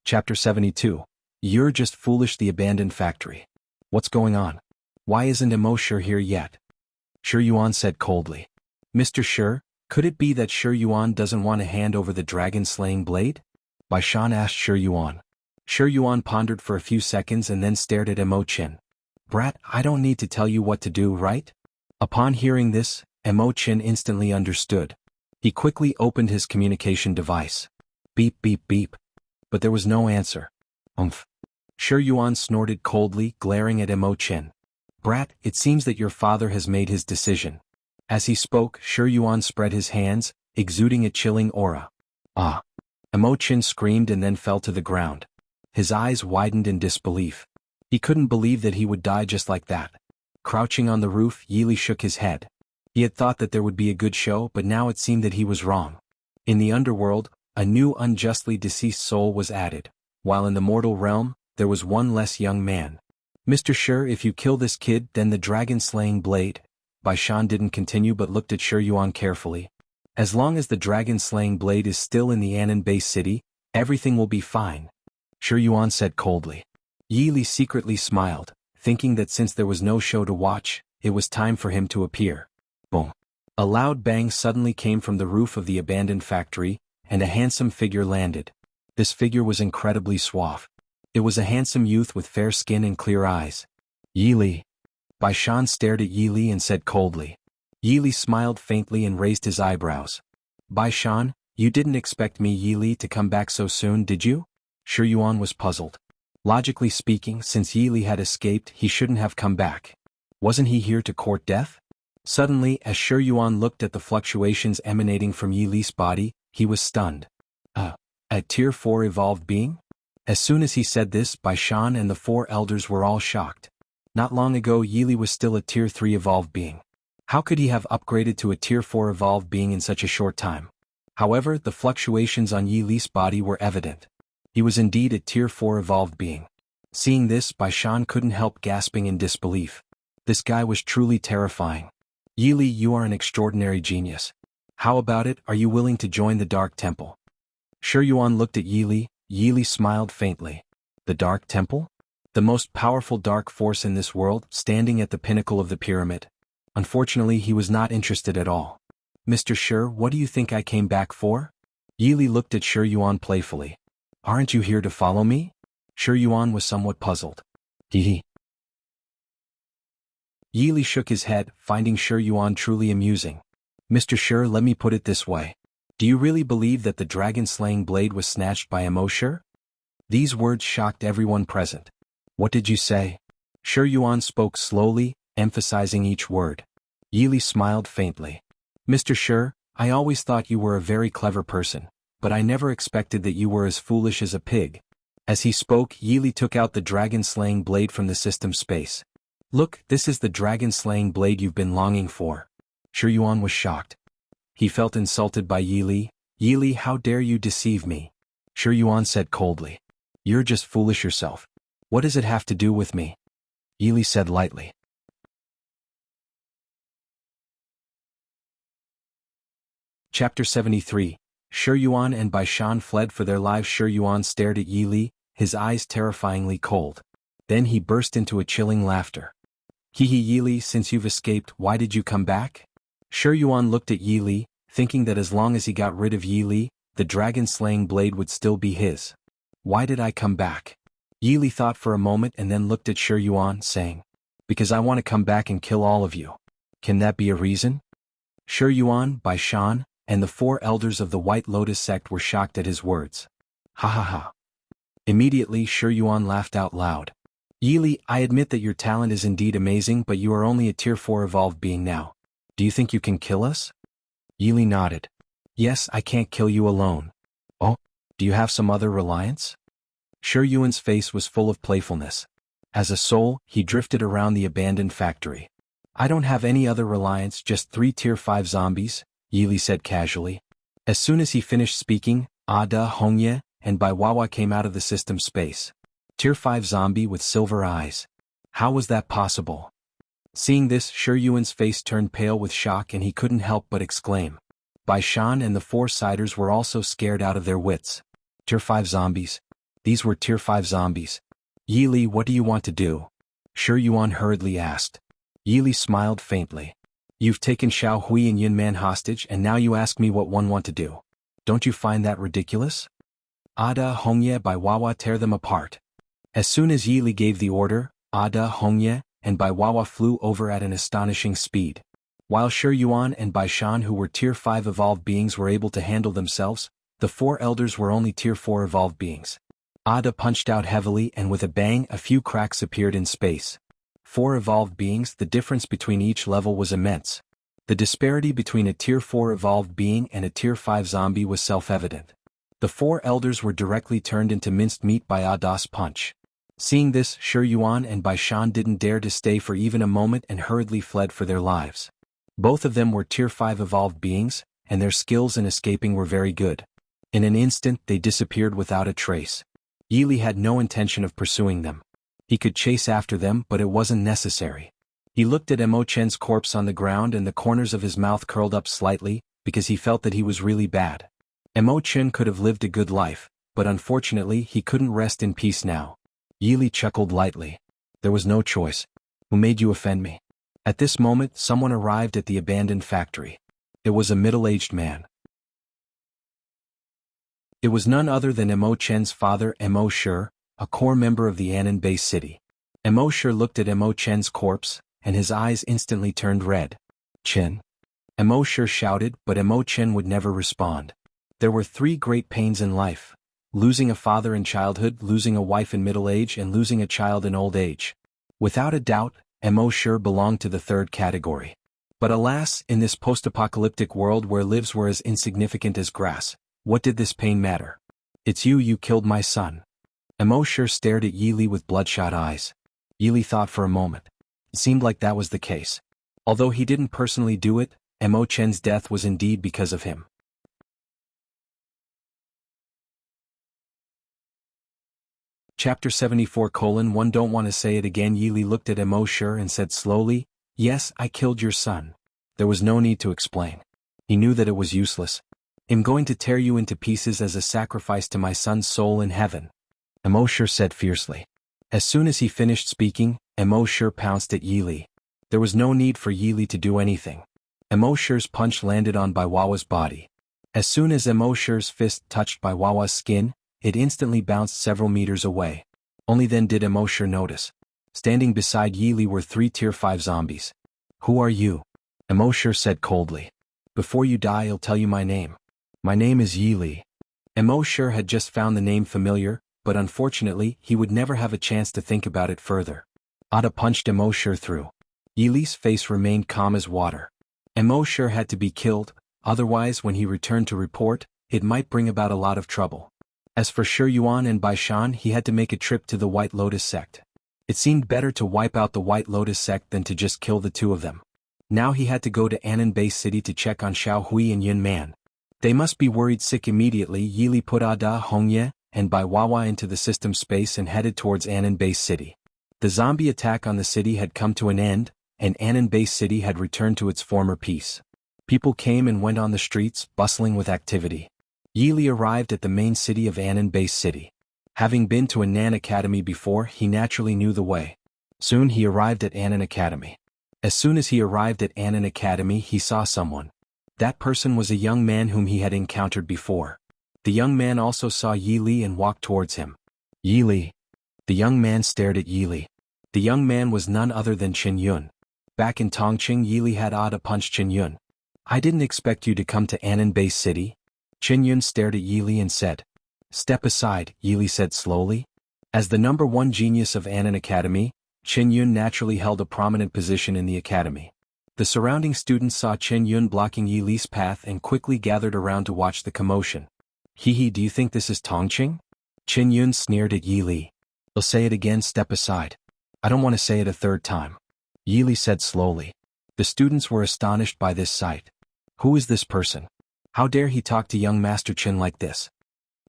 Chapter 72. You're just foolish, the abandoned factory. What's going on? Why isn't Emo Shi here yet? Shi Yuan said coldly. Mr. Shi, could it be that Shi Yuan doesn't want to hand over the dragon-slaying blade? Bai Shan asked Shi Yuan. Shi Yuan pondered for a few seconds and then stared at Emo Chin. Brat, I don't need to tell you what to do, right? Upon hearing this, Emo Chin instantly understood. He quickly opened his communication device. Beep beep beep. But there was no answer. Shi Yuan snorted coldly, glaring at Emo Chin. Brat, it seems that your father has made his decision. As he spoke, Shi Yuan spread his hands, exuding a chilling aura. Ah! Emo Chin screamed and then fell to the ground. His eyes widened in disbelief. He couldn't believe that he would die just like that. Crouching on the roof, Yili shook his head. He had thought that there would be a good show, but now it seemed that he was wrong. In the underworld, a new unjustly deceased soul was added, while in the mortal realm, there was one less young man. Mr. Shi, if you kill this kid, then the dragon-slaying blade. Bai Shan didn't continue but looked at Shi Yuan carefully. As long as the dragon-slaying blade is still in the Anan base city, everything will be fine. Shi Yuan said coldly. Yi Li secretly smiled, thinking that since there was no show to watch, it was time for him to appear. Boom. A loud bang suddenly came from the roof of the abandoned factory, and a handsome figure landed. This figure was incredibly suave. It was a handsome youth with fair skin and clear eyes. Yi Li. Bai Shan stared at Yi Li and said coldly. Yi Li smiled faintly and raised his eyebrows. Bai Shan, you didn't expect me, Yi Li, to come back so soon, did you? Shi Yuan was puzzled. Logically speaking, since Yi Li had escaped, he shouldn't have come back. Wasn't he here to court death? Suddenly, as Shi Yuan looked at the fluctuations emanating from Yi Li's body, he was stunned. A Tier 4 evolved being? As soon as he said this, Bai Shan and the 4 elders were all shocked. Not long ago, Yi Li was still a Tier 3 evolved being. How could he have upgraded to a Tier 4 evolved being in such a short time? However, the fluctuations on Yi Li's body were evident. He was indeed a Tier 4 evolved being. Seeing this, Bai Shan couldn't help gasping in disbelief. This guy was truly terrifying. Yi Li, you are an extraordinary genius. How about it, are you willing to join the Dark Temple? Shi Yuan looked at Yi Li. Yi Li smiled faintly. The Dark Temple? The most powerful dark force in this world, standing at the pinnacle of the pyramid. Unfortunately, he was not interested at all. Mr. Shi, what do you think I came back for? Yi Li looked at Shi Yuan playfully. Aren't you here to follow me? Shi Yuan was somewhat puzzled. Hee. Yili shook his head, finding Shi Yuan truly amusing. Mr. Shi, let me put it this way. Do you really believe that the dragon-slaying blade was snatched by Mo Shi? These words shocked everyone present. What did you say? Shi Yuan spoke slowly, emphasizing each word. Yili smiled faintly. Mr. Shi, I always thought you were a very clever person, but I never expected that you were as foolish as a pig. As he spoke, Yili took out the dragon-slaying blade from the system space. Look, this is the dragon-slaying blade you've been longing for. Shi Yuan was shocked. He felt insulted by Yili. Yili, how dare you deceive me? Shi Yuan said coldly. You're just foolish yourself. What does it have to do with me? Yili said lightly. Chapter 73. Shi Yuan and Bai Shan fled for their lives. Shi Yuan stared at Yili, his eyes terrifyingly cold. Then he burst into a chilling laughter. Hehe, Yili, since you've escaped, why did you come back? Shi Yuan looked at Yili, thinking that as long as he got rid of Yili, the dragon-slaying blade would still be his. Why did I come back? Yili thought for a moment and then looked at Shi Yuan, saying, Because I want to come back and kill all of you. Can that be a reason? Shi Yuan, Bai Shan, and the 4 elders of the White Lotus sect were shocked at his words. Ha ha ha. Immediately Shi Yuan laughed out loud. Yili, I admit that your talent is indeed amazing, but you are only a tier 4 evolved being now. Do you think you can kill us? Yili nodded. Yes, I can't kill you alone. Oh, do you have some other reliance? Shi Yuan's face was full of playfulness. As a soul, he drifted around the abandoned factory. I don't have any other reliance, just 3 tier 5 zombies, Yili said casually. As soon as he finished speaking, Ada, Hongye, and Bai Wawa came out of the system space. Tier 5 zombie with silver eyes. How was that possible? Seeing this, Shi Yuan's face turned pale with shock and he couldn't help but exclaim. Bai Shan and the 4 siders were also scared out of their wits. Tier 5 zombies. These were tier 5 zombies. Yili, what do you want to do? Shi Yuan hurriedly asked. Yili smiled faintly. You've taken Xiao Hui and Yin Man hostage and now you ask me what one want to do. Don't you find that ridiculous? Ada, Hongye, Bai Wawa, tear them apart. As soon as Yili gave the order, Ada, Hongye, and Bai Wawa flew over at an astonishing speed. While Shi Yuan and Bai Shan, who were tier 5 evolved beings, were able to handle themselves, the 4 elders were only tier 4 evolved beings. Ada punched out heavily and with a bang a few cracks appeared in space. 4 evolved beings, the difference between each level was immense. The disparity between a tier 4 evolved being and a tier 5 zombie was self-evident. The 4 elders were directly turned into minced meat by Ada's punch. Seeing this, Shi Yuan and Bai Shan didn't dare to stay for even a moment and hurriedly fled for their lives. Both of them were tier 5 evolved beings, and their skills in escaping were very good. In an instant they disappeared without a trace. Yili had no intention of pursuing them. He could chase after them, but it wasn't necessary. He looked at Mo Chen's corpse on the ground and the corners of his mouth curled up slightly, because he felt that he was really bad. Mo Chen could have lived a good life, but unfortunately he couldn't rest in peace now. Yili chuckled lightly. There was no choice. Who made you offend me? At this moment someone arrived at the abandoned factory. It was a middle-aged man. It was none other than Mo Chen's father, Mo Shi, a core member of the Annan Bay City. Mo Shi looked at Mo Chen's corpse, and his eyes instantly turned red. Chen? Mo Shi shouted, but Mo Chen would never respond. There were 3 great pains in life: losing a father in childhood, losing a wife in middle age, and losing a child in old age. Without a doubt, Mo Shi belonged to the 3rd category. But alas, in this post-apocalyptic world where lives were as insignificant as grass, what did this pain matter? It's you killed my son. Mo Shi stared at Yili with bloodshot eyes. Yili thought for a moment. It seemed like that was the case. Although he didn't personally do it, Mo Chen's death was indeed because of him. Chapter 74:1 Don't want to say it again. Yili looked at Mo Shi and said slowly, Yes, I killed your son. There was no need to explain. He knew that it was useless. I'm going to tear you into pieces as a sacrifice to my son's soul in heaven. Mo Shi said fiercely. As soon as he finished speaking, Mo Shi pounced at Yili. There was no need for Yili to do anything. Mo Shi's punch landed on Bai Wawa's body. As soon as Mo Shi's fist touched Bai Wawa's skin, it instantly bounced several meters away. Only then did Mo Shi notice. Standing beside Yi Li were 3 Tier 5 zombies. "Who are you?" Emoshir said coldly. "Before you die I'll tell you my name. My name is Yi Li." Emoshir had just found the name familiar, but unfortunately he would never have a chance to think about it further. Ada punched Emoshir through. Yi Li's face remained calm as water. Emoshir had to be killed, otherwise when he returned to report, it might bring about a lot of trouble. As for Shi Yuan and Bai Shan, he had to make a trip to the White Lotus sect. It seemed better to wipe out the White Lotus sect than to just kill the 2 of them. Now he had to go to Annan Base City to check on Xiao Hui and Yun Man. They must be worried sick. Immediately Yi Li put Ada, Hongye, and Bai Wawa into the system space and headed towards Annan Base City. The zombie attack on the city had come to an end, and Annan Base City had returned to its former peace. People came and went on the streets, bustling with activity. Yi Li arrived at the main city of Annan Base City. Having been to Annan Academy before, he naturally knew the way. Soon he arrived at Annan Academy. As soon as he arrived at Annan Academy, he saw someone. That person was a young man whom he had encountered before. The young man also saw Yi Li and walked towards him. "Yi Li." The young man stared at Yi Li. The young man was none other than Qin Yun. Back in Tongqing, Yi Li had Ada punch Qin Yun. "I didn't expect you to come to Annan Base City." Qin Yun stared at Yi Li and said. "Step aside," Yi Li said slowly. As the number 1 genius of Annan Academy, Qin Yun naturally held a prominent position in the academy. The surrounding students saw Qin Yun blocking Yi Li's path and quickly gathered around to watch the commotion. "Hee, do you think this is Tongqing?" Qin Yun sneered at Yi Li. "I'll say it again, step aside." "I don't want to say it a 3rd time," Yi Li said slowly. The students were astonished by this sight. Who is this person? How dare he talk to young Master Qin like this?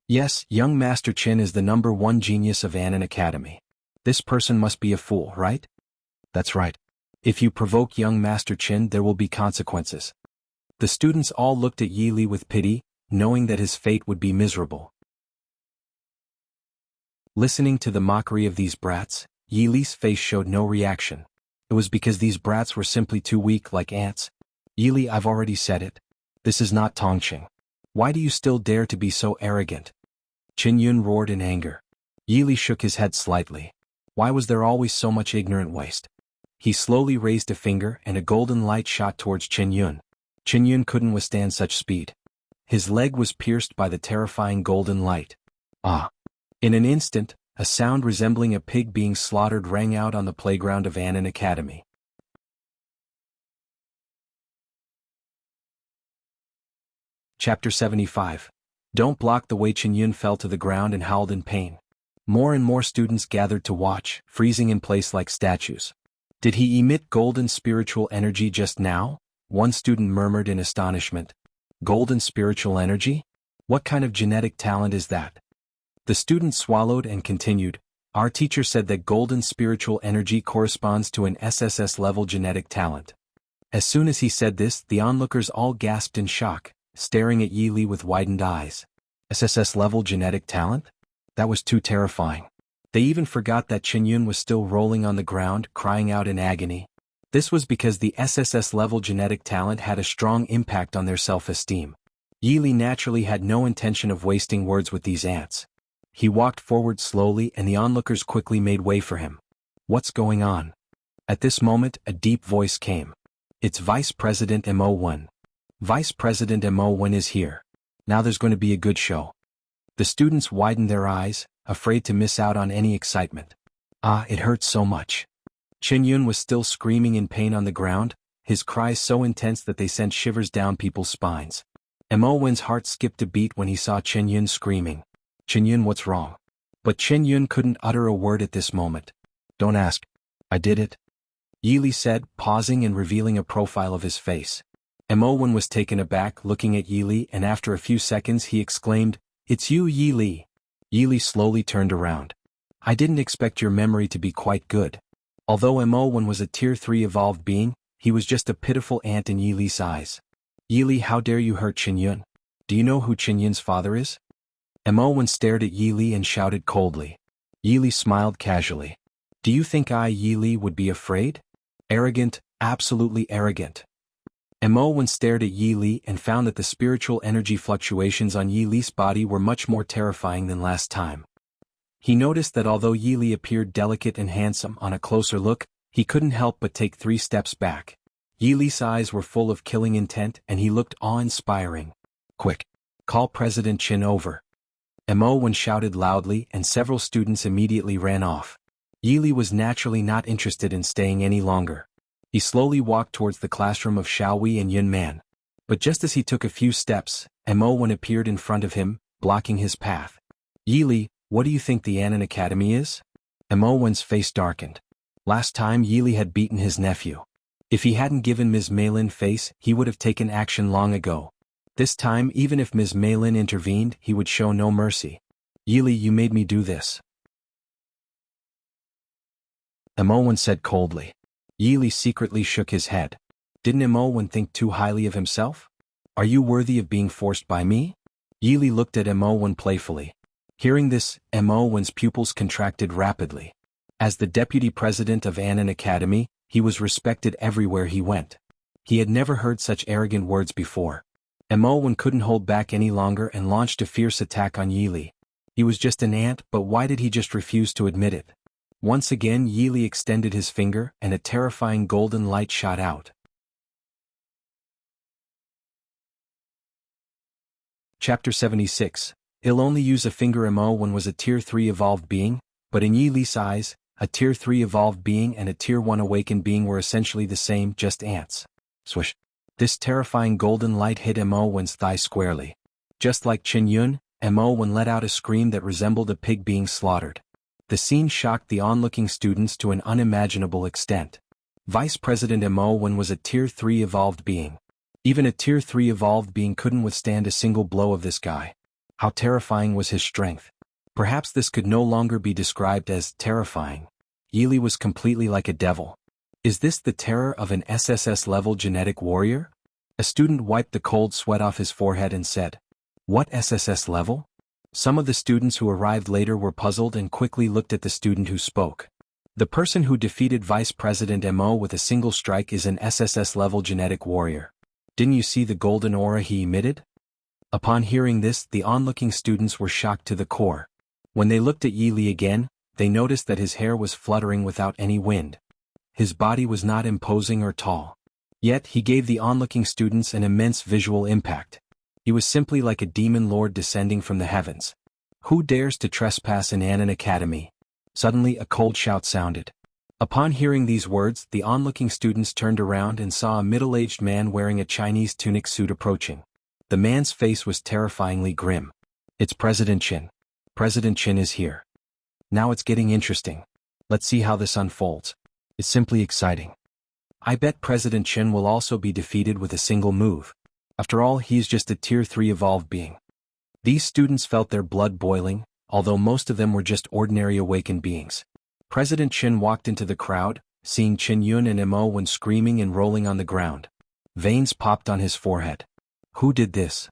Yes, young Master Qin is the number 1 genius of Annan Academy. This person must be a fool, right? That's right. If you provoke young Master Qin, there will be consequences. The students all looked at Yi Li with pity, knowing that his fate would be miserable. Listening to the mockery of these brats, Yi Li's face showed no reaction. It was because these brats were simply too weak like ants. "Yi Li, I've already said it. This is not Tongqing. Why do you still dare to be so arrogant?" Qin Yun roared in anger. Yi Li shook his head slightly. Why was there always so much ignorant waste? He slowly raised a finger and a golden light shot towards Qin Yun. Qin Yun couldn't withstand such speed. His leg was pierced by the terrifying golden light. Ah! In an instant, a sound resembling a pig being slaughtered rang out on the playground of Annan Academy. Chapter 75. Don't block the way. Qin Yun fell to the ground and howled in pain. More and more students gathered to watch, freezing in place like statues. "Did he emit golden spiritual energy just now?" One student murmured in astonishment. "Golden spiritual energy? What kind of genetic talent is that?" The student swallowed and continued. "Our teacher said that golden spiritual energy corresponds to an SSS-level genetic talent." As soon as he said this, the onlookers all gasped in shock, staring at Yi Li with widened eyes. SSS-level genetic talent? That was too terrifying. They even forgot that Qin Yun was still rolling on the ground, crying out in agony. This was because the SSS-level genetic talent had a strong impact on their self-esteem. Yi Li naturally had no intention of wasting words with these ants. He walked forward slowly and the onlookers quickly made way for him. "What's going on?" At this moment, a deep voice came. "It's Vice President Mo Wen. Vice President Mo Wen is here. Now there's going to be a good show." The students widened their eyes, afraid to miss out on any excitement. "Ah, it hurts so much." Qin Yun was still screaming in pain on the ground, his cries so intense that they sent shivers down people's spines. Mo Wen's heart skipped a beat when he saw Qin Yun screaming. "Qin Yun, what's wrong?" But Qin Yun couldn't utter a word at this moment. "Don't ask. I did it," Yi Li said, pausing and revealing a profile of his face. Mo Wen was taken aback looking at Yi Li, and after a few seconds he exclaimed, "It's you, Yi Li." Yi Li slowly turned around. "I didn't expect your memory to be quite good." Although Mo Wen was a Tier 3 evolved being, he was just a pitiful ant in Yi Li's eyes. "Yi Li, how dare you hurt Qin Yun? Do you know who Qin Yun's father is?" Mo Wen stared at Yi Li and shouted coldly. Yi Li smiled casually. "Do you think I, Yi Li, would be afraid? Arrogant, absolutely arrogant." Mo Wen stared at Yi Li and found that the spiritual energy fluctuations on Yi Li's body were much more terrifying than last time. He noticed that although Yili appeared delicate and handsome on a closer look, he couldn't help but take 3 steps back. Yili's eyes were full of killing intent and he looked awe-inspiring. "Quick! Call President Qin over." Mo shouted loudly and several students immediately ran off. Yili was naturally not interested in staying any longer. He slowly walked towards the classroom of Xiaohui and Yun Man. But just as he took a few steps, Mo appeared in front of him, blocking his path. "Yili, what do you think the Anan Academy is?" Mo's face darkened. Last time Yili had beaten his nephew. If he hadn't given Ms. Meilin face, he would have taken action long ago. This time, even if Ms. Meilin intervened, he would show no mercy. "Yili, you made me do this," Mo said coldly. Yili secretly shook his head. Didn't Mo think too highly of himself? "Are you worthy of being forced by me?" Yili looked at Mo playfully. Hearing this, Mo's pupils contracted rapidly. As the deputy president of Anan Academy, he was respected everywhere he went. He had never heard such arrogant words before. Mo couldn't hold back any longer and launched a fierce attack on Yili. He was just an ant, but why did he just refuse to admit it? Once again Yili extended his finger and a terrifying golden light shot out. Chapter 76. He'll only use a finger. Mo was a Tier 3 evolved being, but in Yili's eyes, a Tier 3 evolved being and a Tier 1 awakened being were essentially the same, just ants. Swish. This terrifying golden light hit Mo's thigh squarely. Just like Qin Yun, Mo let out a scream that resembled a pig being slaughtered. The scene shocked the onlooking students to an unimaginable extent. Vice President Mo was a Tier 3 evolved being. Even a Tier 3 evolved being couldn't withstand a single blow of this guy. How terrifying was his strength? Perhaps this could no longer be described as terrifying. Yili was completely like a devil. Is this the terror of an SSS-level genetic warrior? A student wiped the cold sweat off his forehead and said, "What SSS level?" Some of the students who arrived later were puzzled and quickly looked at the student who spoke. The person who defeated Vice President Mo with a single strike is an SSS-level genetic warrior. Didn't you see the golden aura he emitted? Upon hearing this, the onlooking students were shocked to the core. When they looked at Yili again, they noticed that his hair was fluttering without any wind. His body was not imposing or tall. Yet he gave the onlooking students an immense visual impact. He was simply like a demon lord descending from the heavens. Who dares to trespass in Anan Academy? Suddenly a cold shout sounded. Upon hearing these words, the onlooking students turned around and saw a middle-aged man wearing a Chinese tunic suit approaching. The man's face was terrifyingly grim. "It's President Qin. President Qin is here. Now it's getting interesting. Let's see how this unfolds. It's simply exciting. I bet President Qin will also be defeated with a single move. After all, he's just a Tier 3 evolved being." These students felt their blood boiling, although most of them were just ordinary awakened beings. President Qin walked into the crowd, seeing Qin Yun and Mo screaming and rolling on the ground. Veins popped on his forehead. "Who did this?"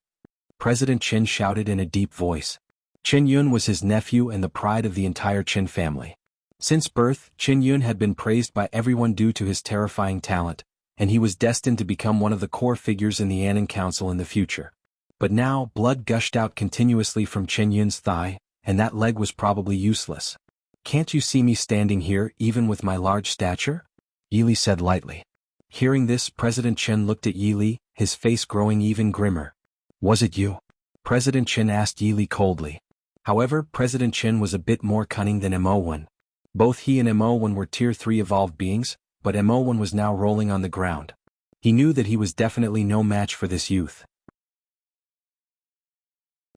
President Qin shouted in a deep voice. Qin Yun was his nephew and the pride of the entire Qin family. Since birth, Qin Yun had been praised by everyone due to his terrifying talent, and he was destined to become one of the core figures in the Anan Council in the future. But now, blood gushed out continuously from Qin Yun's thigh, and that leg was probably useless. "Can't you see me standing here even with my large stature?" Yili said lightly. Hearing this, President Qin looked at Yili, his face growing even grimmer. "Was it you?" President Qin asked Yili coldly. However, President Qin was a bit more cunning than Mo. Both he and Mo were Tier 3 evolved beings, but Mo was now rolling on the ground. He knew that he was definitely no match for this youth.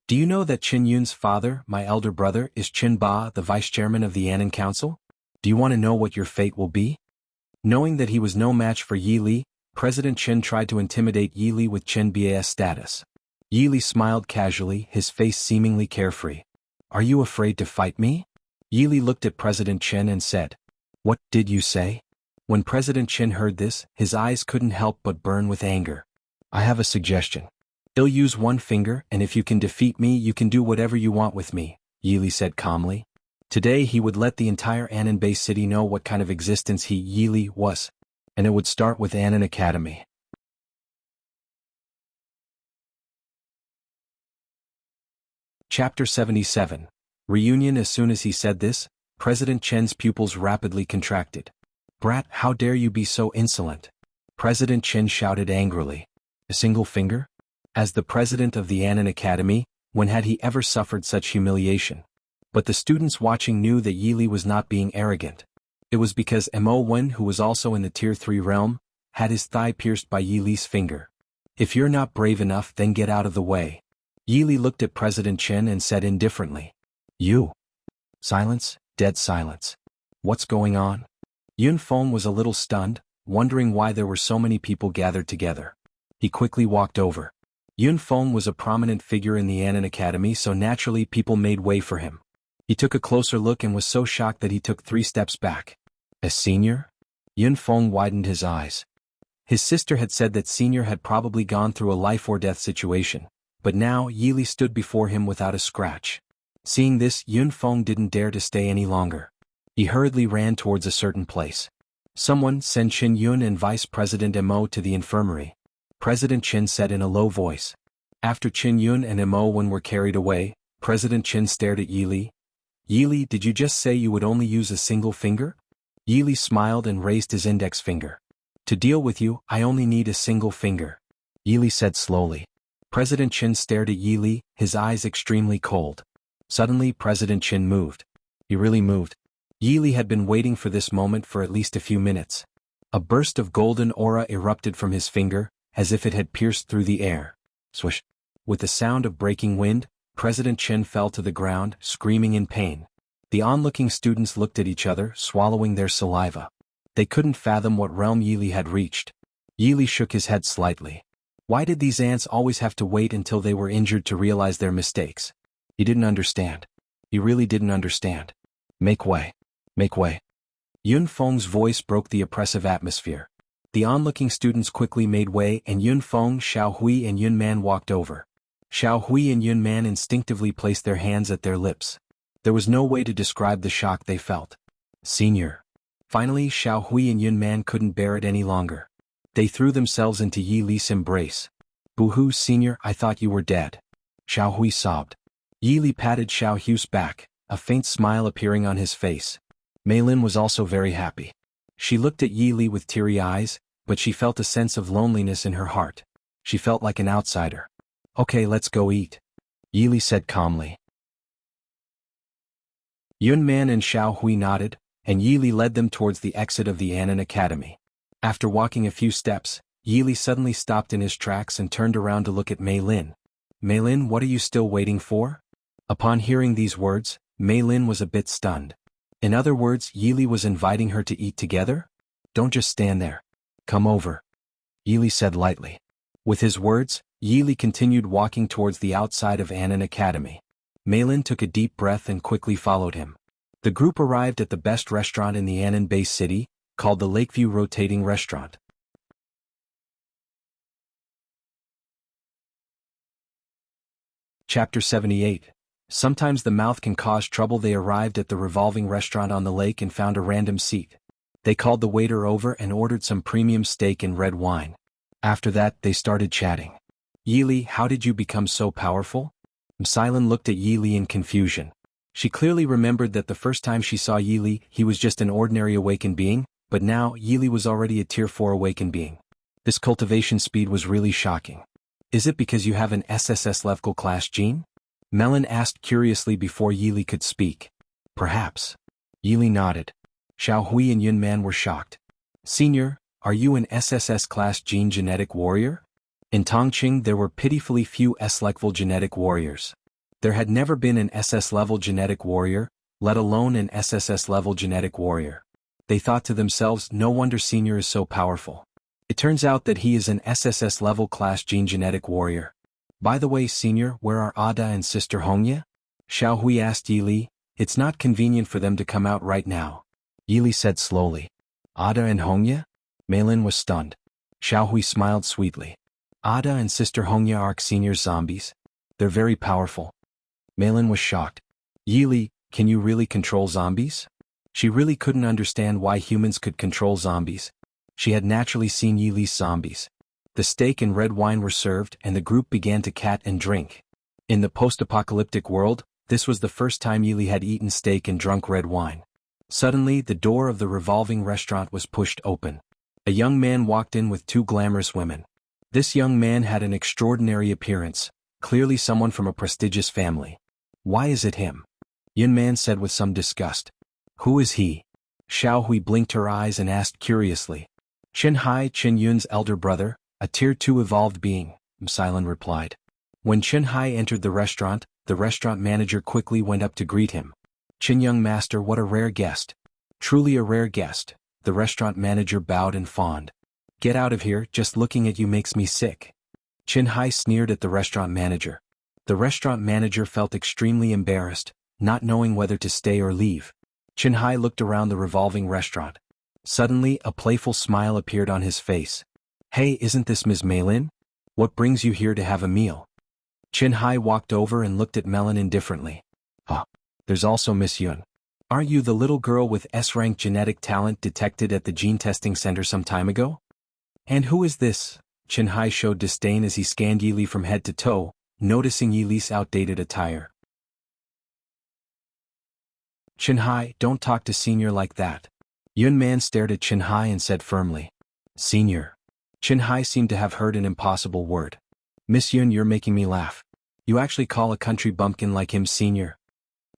"Do you know that Qin Yun's father, my elder brother, is Qin Ba, the vice chairman of the Anan Council? Do you want to know what your fate will be?" Knowing that he was no match for Yili, President Qin tried to intimidate Yili with Qin Ba's status. Yili smiled casually, his face seemingly carefree. "Are you afraid to fight me?" Yili looked at President Qin and said, "What did you say?" When President Qin heard this, his eyes couldn't help but burn with anger. "I have a suggestion. I'll use one finger, and if you can defeat me, you can do whatever you want with me," Yili said calmly. Today he would let the entire Anan Bay city know what kind of existence he, Yili, was. And it would start with Anan Academy. Chapter 77. Reunion. As soon as he said this, President Chen's pupils rapidly contracted. Brat, how dare you be so insolent? President Chen shouted angrily. A single finger? As the president of the Annan Academy, when had he ever suffered such humiliation? But the students watching knew that Yili was not being arrogant. It was because Mo Wen, who was also in the Tier 3 realm, had his thigh pierced by Yili's finger. If you're not brave enough, then get out of the way. Yili looked at President Chen and said indifferently. You. Silence, dead silence. What's going on? Yun Feng was a little stunned, wondering why there were so many people gathered together. He quickly walked over. Yun Feng was a prominent figure in the Annan Academy, so naturally people made way for him. He took a closer look and was so shocked that he took 3 steps back. A senior? Yun Feng widened his eyes. His sister had said that senior had probably gone through a life-or-death situation, but now Yili stood before him without a scratch. Seeing this, Yun Feng didn't dare to stay any longer. He hurriedly ran towards a certain place. Someone send Qin Yun and Vice President Mo to the infirmary. President Qin said in a low voice. After Qin Yun and Mo Wen were carried away, President Qin stared at Yili. Yili, did you just say you would only use a single finger? Yili smiled and raised his index finger. To deal with you, I only need a single finger. Yili said slowly. President Qin stared at Yili, his eyes extremely cold. Suddenly President Qin moved. He really moved. Yili had been waiting for this moment for at least a few minutes. A burst of golden aura erupted from his finger, as if it had pierced through the air. Swish. With the sound of breaking wind, President Chen fell to the ground, screaming in pain. The onlooking students looked at each other, swallowing their saliva. They couldn't fathom what realm Yili had reached. Yili shook his head slightly. Why did these ants always have to wait until they were injured to realize their mistakes? He didn't understand. He really didn't understand. Make way. Make way. Yun Feng's voice broke the oppressive atmosphere. The onlooking students quickly made way and Yun Feng, Xiao Hui and Yun Man walked over. Xiao Hui and Yun Man instinctively placed their hands at their lips. There was no way to describe the shock they felt. Senior. Finally, Xiao Hui and Yun Man couldn't bear it any longer. They threw themselves into Yi Li's embrace. Boo-hoo, senior, I thought you were dead. Xiao Hui sobbed. Yi Li patted Xiao Hui's back, a faint smile appearing on his face. Mei Lin was also very happy. She looked at Yi Li with teary eyes, but she felt a sense of loneliness in her heart. She felt like an outsider. Okay, let's go eat. Yi Li said calmly. Yun Man and Xiao Hui nodded, and Yi Li led them towards the exit of the Annan Academy. After walking a few steps, Yi Li suddenly stopped in his tracks and turned around to look at Mei Lin. Mei Lin, what are you still waiting for? Upon hearing these words, Mei Lin was a bit stunned. In other words, Yi Li was inviting her to eat together? Don't just stand there. Come over. Yi Li said lightly. With his words, Yi Li continued walking towards the outside of Annan Academy. Mei Lin took a deep breath and quickly followed him. The group arrived at the best restaurant in the Annan-based city, called the Lakeview Rotating Restaurant. Chapter 78. Sometimes the mouth can cause trouble. They arrived at the revolving restaurant on the lake and found a random seat. They called the waiter over and ordered some premium steak and red wine. After that, they started chatting. Yi Li, how did you become so powerful? Msilin looked at Yi Li in confusion. She clearly remembered that the first time she saw Yi Li, he was just an ordinary awakened being, but now Yi Li was already a Tier 4 awakened being. This cultivation speed was really shocking. Is it because you have an SSS level class gene? Melon asked curiously before Yi Li could speak. Perhaps. Yi Li nodded. Xiao Hui and Yun Man were shocked. Senior, are you an SSS class gene genetic warrior? In Tongqing there were pitifully few S-level genetic warriors. There had never been an SS-level genetic warrior, let alone an SSS level genetic warrior. They thought to themselves, no wonder Senior is so powerful. It turns out that he is an SSS level class gene genetic warrior. By the way, Senior, where are Ada and Sister Hongya? Xiao Hui asked Yi Li. It's not convenient for them to come out right now. Yi Li said slowly. Ada and Hongya? Mei Lin was stunned. Xiao Hui smiled sweetly. Ada and Sister Hongya are Senior's zombies. They're very powerful. Mei Lin was shocked. Yi Li, can you really control zombies? She really couldn't understand why humans could control zombies. She had naturally seen Yi Li's zombies. The steak and red wine were served and the group began to cat and drink. In the post-apocalyptic world, This was the first time Yili had eaten steak and drunk red wine. Suddenly, the door of the revolving restaurant was pushed open. A young man walked in with two glamorous women. This young man had an extraordinary appearance, clearly someone from a prestigious family. Why is it him? Yun Man said with some disgust. Who is he? Xiao Hui blinked her eyes and asked curiously. Qin Hai, Qin Yun's elder brother, a Tier 2 evolved being, Silent replied. When Qin Hai entered the restaurant manager quickly went up to greet him. Qin Young Master, what a rare guest. Truly a rare guest, the restaurant manager bowed and fawned. Get out of here, just looking at you makes me sick. Qin Hai sneered at the restaurant manager. The restaurant manager felt extremely embarrassed, not knowing whether to stay or leave. Qin Hai looked around the revolving restaurant. Suddenly, a playful smile appeared on his face. Hey, isn't this Ms. Meilin? What brings you here to have a meal? Qin Hai walked over and looked at Melon indifferently. There's also Miss Yun. Aren't you the little girl with S-rank genetic talent detected at the gene testing center some time ago? And who is this? Qin Hai showed disdain as he scanned Yili from head to toe, noticing Yili's outdated attire. Qin Hai, don't talk to Senior like that. Yun Man stared at Qin Hai and said firmly. Senior. Qin Hai seemed to have heard an impossible word. Miss Yun, you're making me laugh. You actually call a country bumpkin like him senior?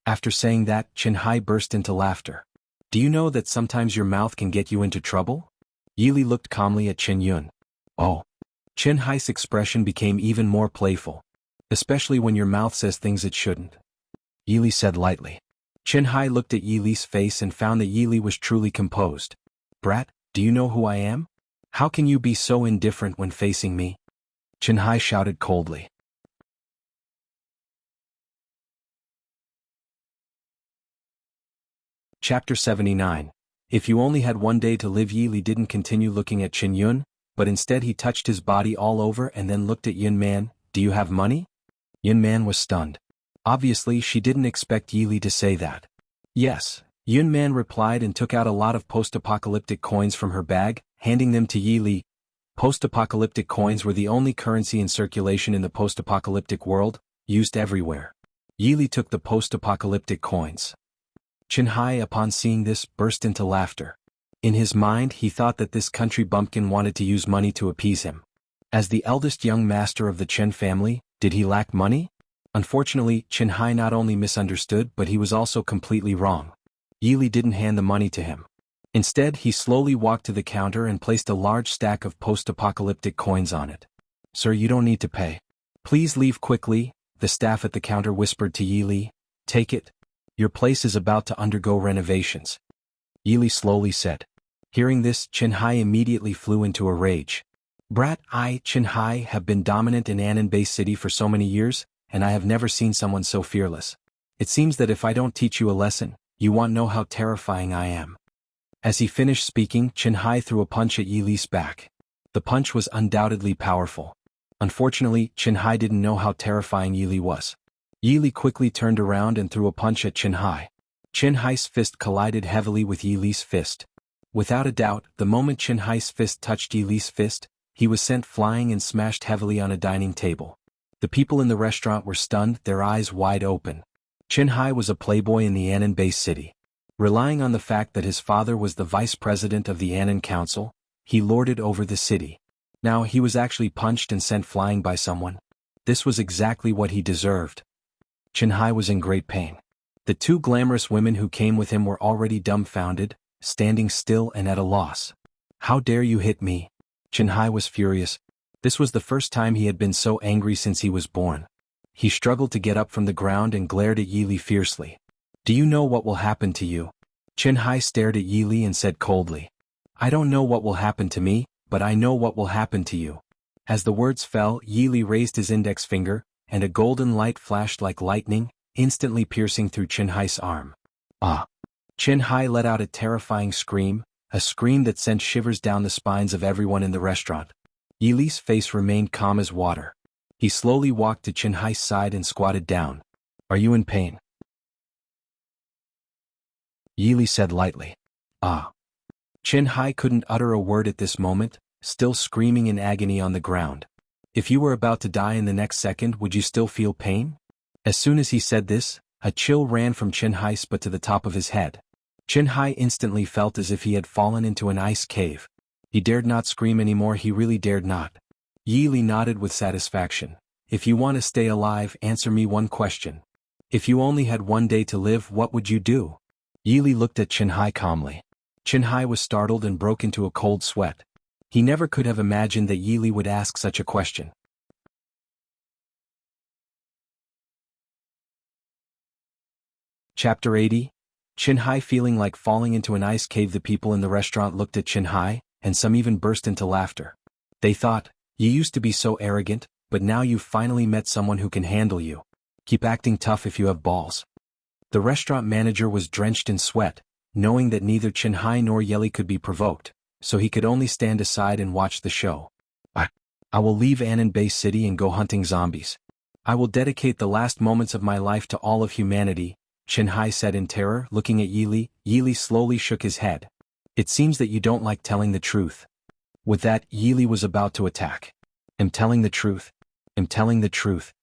After saying that, Qin Hai burst into laughter. Do you know that sometimes your mouth can get you into trouble? Yili looked calmly at Qin Yun. Oh. Qin Hai's expression became even more playful. Especially when your mouth says things it shouldn't. Yili said lightly. Qin Hai looked at Yili's face and found that Yili was truly composed. Brat, do you know who I am? How can you be so indifferent when facing me? Qin Hai shouted coldly. Chapter 79. If you only had one day to live. Yili didn't continue looking at Qin Yun, but instead he touched his body all over and then looked at Yun Man. Do you have money? Yun Man was stunned. Obviously she didn't expect Yili to say that. Yes, Yun Man replied and took out a lot of post-apocalyptic coins from her bag, handing them to Yili. Post-apocalyptic coins were the only currency in circulation in the post-apocalyptic world, used everywhere. Yili took the post-apocalyptic coins. Qin Hai, upon seeing this, burst into laughter. In his mind he thought that this country bumpkin wanted to use money to appease him. As the eldest young master of the Chen family, did he lack money? Unfortunately, Qin Hai not only misunderstood but he was also completely wrong. Yili didn't hand the money to him. Instead he slowly walked to the counter and placed a large stack of post-apocalyptic coins on it. Sir, you don't need to pay. Please leave quickly, the staff at the counter whispered to Yili. Take it. Your place is about to undergo renovations. Yili slowly said. Hearing this, Qin Hai immediately flew into a rage. Brat, I, Qin Hai, have been dominant in Anan Bay City for so many years, and I have never seen someone so fearless. It seems that if I don't teach you a lesson, you won't know how terrifying I am. As he finished speaking, Qin Hai threw a punch at Yili's back. The punch was undoubtedly powerful. Unfortunately, Qin Hai didn't know how terrifying Yili was. Yili quickly turned around and threw a punch at Qin Hai. Qin Hai's fist collided heavily with Yili's fist. Without a doubt, the moment Qin Hai's fist touched Yili's fist, he was sent flying and smashed heavily on a dining table. The people in the restaurant were stunned, their eyes wide open. Qin Hai was a playboy in the Anan Bay City. Relying on the fact that his father was the vice president of the Anan Council, he lorded over the city. Now he was actually punched and sent flying by someone. This was exactly what he deserved. Qin Hai was in great pain. The two glamorous women who came with him were already dumbfounded, standing still and at a loss. How dare you hit me? Qin Hai was furious. This was the first time he had been so angry since he was born. He struggled to get up from the ground and glared at Yili fiercely. Do you know what will happen to you? Qin Hai stared at Yili and said coldly. I don't know what will happen to me, but I know what will happen to you. As the words fell, Yili raised his index finger, and a golden light flashed like lightning, instantly piercing through Qin Hai's arm. Ah! Qin Hai let out a terrifying scream, a scream that sent shivers down the spines of everyone in the restaurant. Yili's face remained calm as water. He slowly walked to Qin Hai's side and squatted down. Are you in pain? Yili said lightly. Ah. Qin Hai couldn't utter a word at this moment, still screaming in agony on the ground. If you were about to die in the next second, would you still feel pain? As soon as he said this, A chill ran from Qinhai's but to the top of his head. Qinhai instantly felt as if he had fallen into an ice cave. He dared not scream anymore, he really dared not. Yi Li nodded with satisfaction. If you want to stay alive, answer me one question. If you only had one day to live, what would you do? Yi Li looked at Qinhai calmly. Qinhai was startled and broke into a cold sweat. He never could have imagined that Yi Li would ask such a question. Chapter 80. Qinhai feeling like falling into an ice cave. The people in the restaurant looked at Qinhai, and some even burst into laughter. They thought, you used to be so arrogant, but now you've finally met someone who can handle you. Keep acting tough if you have balls. The restaurant manager was drenched in sweat, knowing that neither Qinhai nor Yeli could be provoked, so he could only stand aside and watch the show. I will leave Anan Bay City and go hunting zombies. I will dedicate the last moments of my life to all of humanity, Qinhai said in terror, looking at Yi Li. Yi Li slowly shook his head. It seems that you don't like telling the truth. With that, Yi Li was about to attack. I'm telling the truth. I'm telling the truth.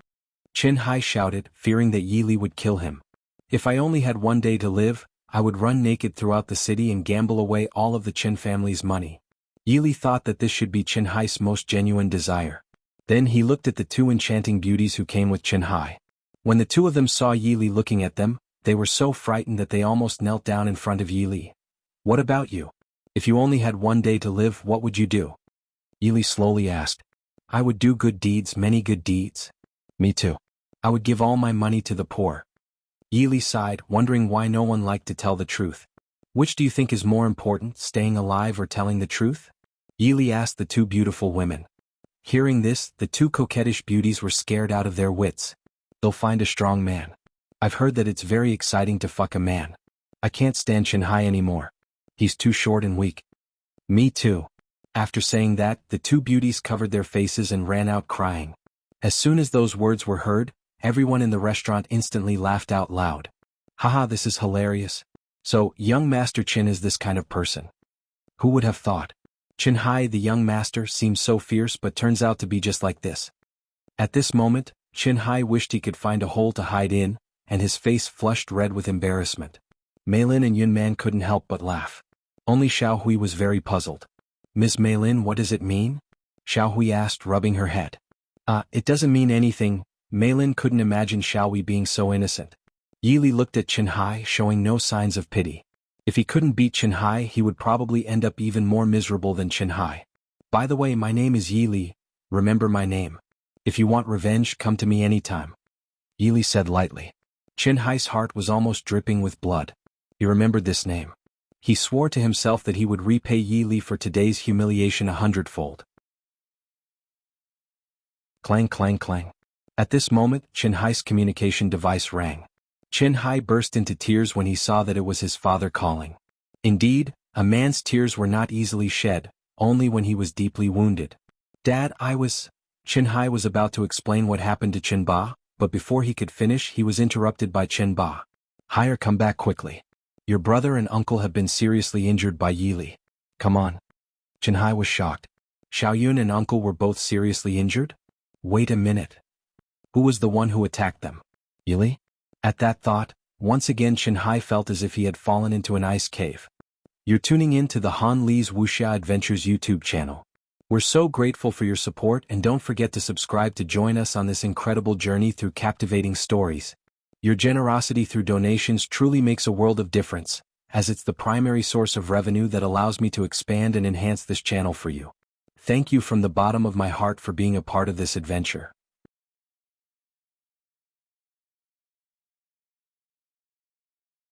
Qinhai shouted, fearing that Yi Li would kill him. If I only had one day to live, I would run naked throughout the city and gamble away all of the Qin family's money. Yi Li thought that this should be Qinhai's most genuine desire. Then he looked at the two enchanting beauties who came with Qinhai. When the two of them saw Yi Li looking at them, they were so frightened that they almost knelt down in front of Yi Li. What about you? If you only had one day to live, what would you do? Yi Li slowly asked. I would do good deeds, many good deeds. Me too. I would give all my money to the poor. Yi Li sighed, wondering why no one liked to tell the truth. Which do you think is more important, staying alive or telling the truth? Yi Li asked the two beautiful women. Hearing this, the two coquettish beauties were scared out of their wits. They'll find a strong man. I've heard that it's very exciting to fuck a man. I can't stand Qinhai anymore. He's too short and weak. Me too. After saying that, the two beauties covered their faces and ran out crying. As soon as those words were heard, everyone in the restaurant instantly laughed out loud. Haha, this is hilarious. So, young Master Qin is this kind of person. Who would have thought? Qinhai, the young master, seems so fierce but turns out to be just like this. At this moment, Qinhai wished he could find a hole to hide in, and his face flushed red with embarrassment. Meilin and Yunman couldn't help but laugh. Only Xiaohui was very puzzled. Ms. Meilin, what does it mean? Xiaohui asked, rubbing her head. It doesn't mean anything. Meilin couldn't imagine Xiaohui being so innocent. Yi Li looked at Qinhai, showing no signs of pity. If he couldn't beat Qinhai, he would probably end up even more miserable than Qinhai. By the way, my name is Yi Li. Remember my name. If you want revenge, come to me anytime. Yi Li said lightly. Qinhai's heart was almost dripping with blood. He remembered this name. He swore to himself that he would repay Yi Li for today's humiliation 100-fold. Clang, clang, clang. At this moment, Qinhai's communication device rang. Qinhai burst into tears when he saw that it was his father calling. Indeed, a man's tears were not easily shed, only when he was deeply wounded. Dad, Qinhai was about to explain what happened to Qinba, but before he could finish he was interrupted by Qinba. Hire, come back quickly. Your brother and uncle have been seriously injured by Yi Li. Come on. Qinhai was shocked. Xiaoyun and uncle were both seriously injured? Wait a minute. Who was the one who attacked them? Yi Li? At that thought, once again Qinhai felt as if he had fallen into an ice cave. You're tuning in to the Han Li's Wuxia Adventures YouTube channel. We're so grateful for your support, and don't forget to subscribe to join us on this incredible journey through captivating stories. Your generosity through donations truly makes a world of difference, as it's the primary source of revenue that allows me to expand and enhance this channel for you. Thank you from the bottom of my heart for being a part of this adventure.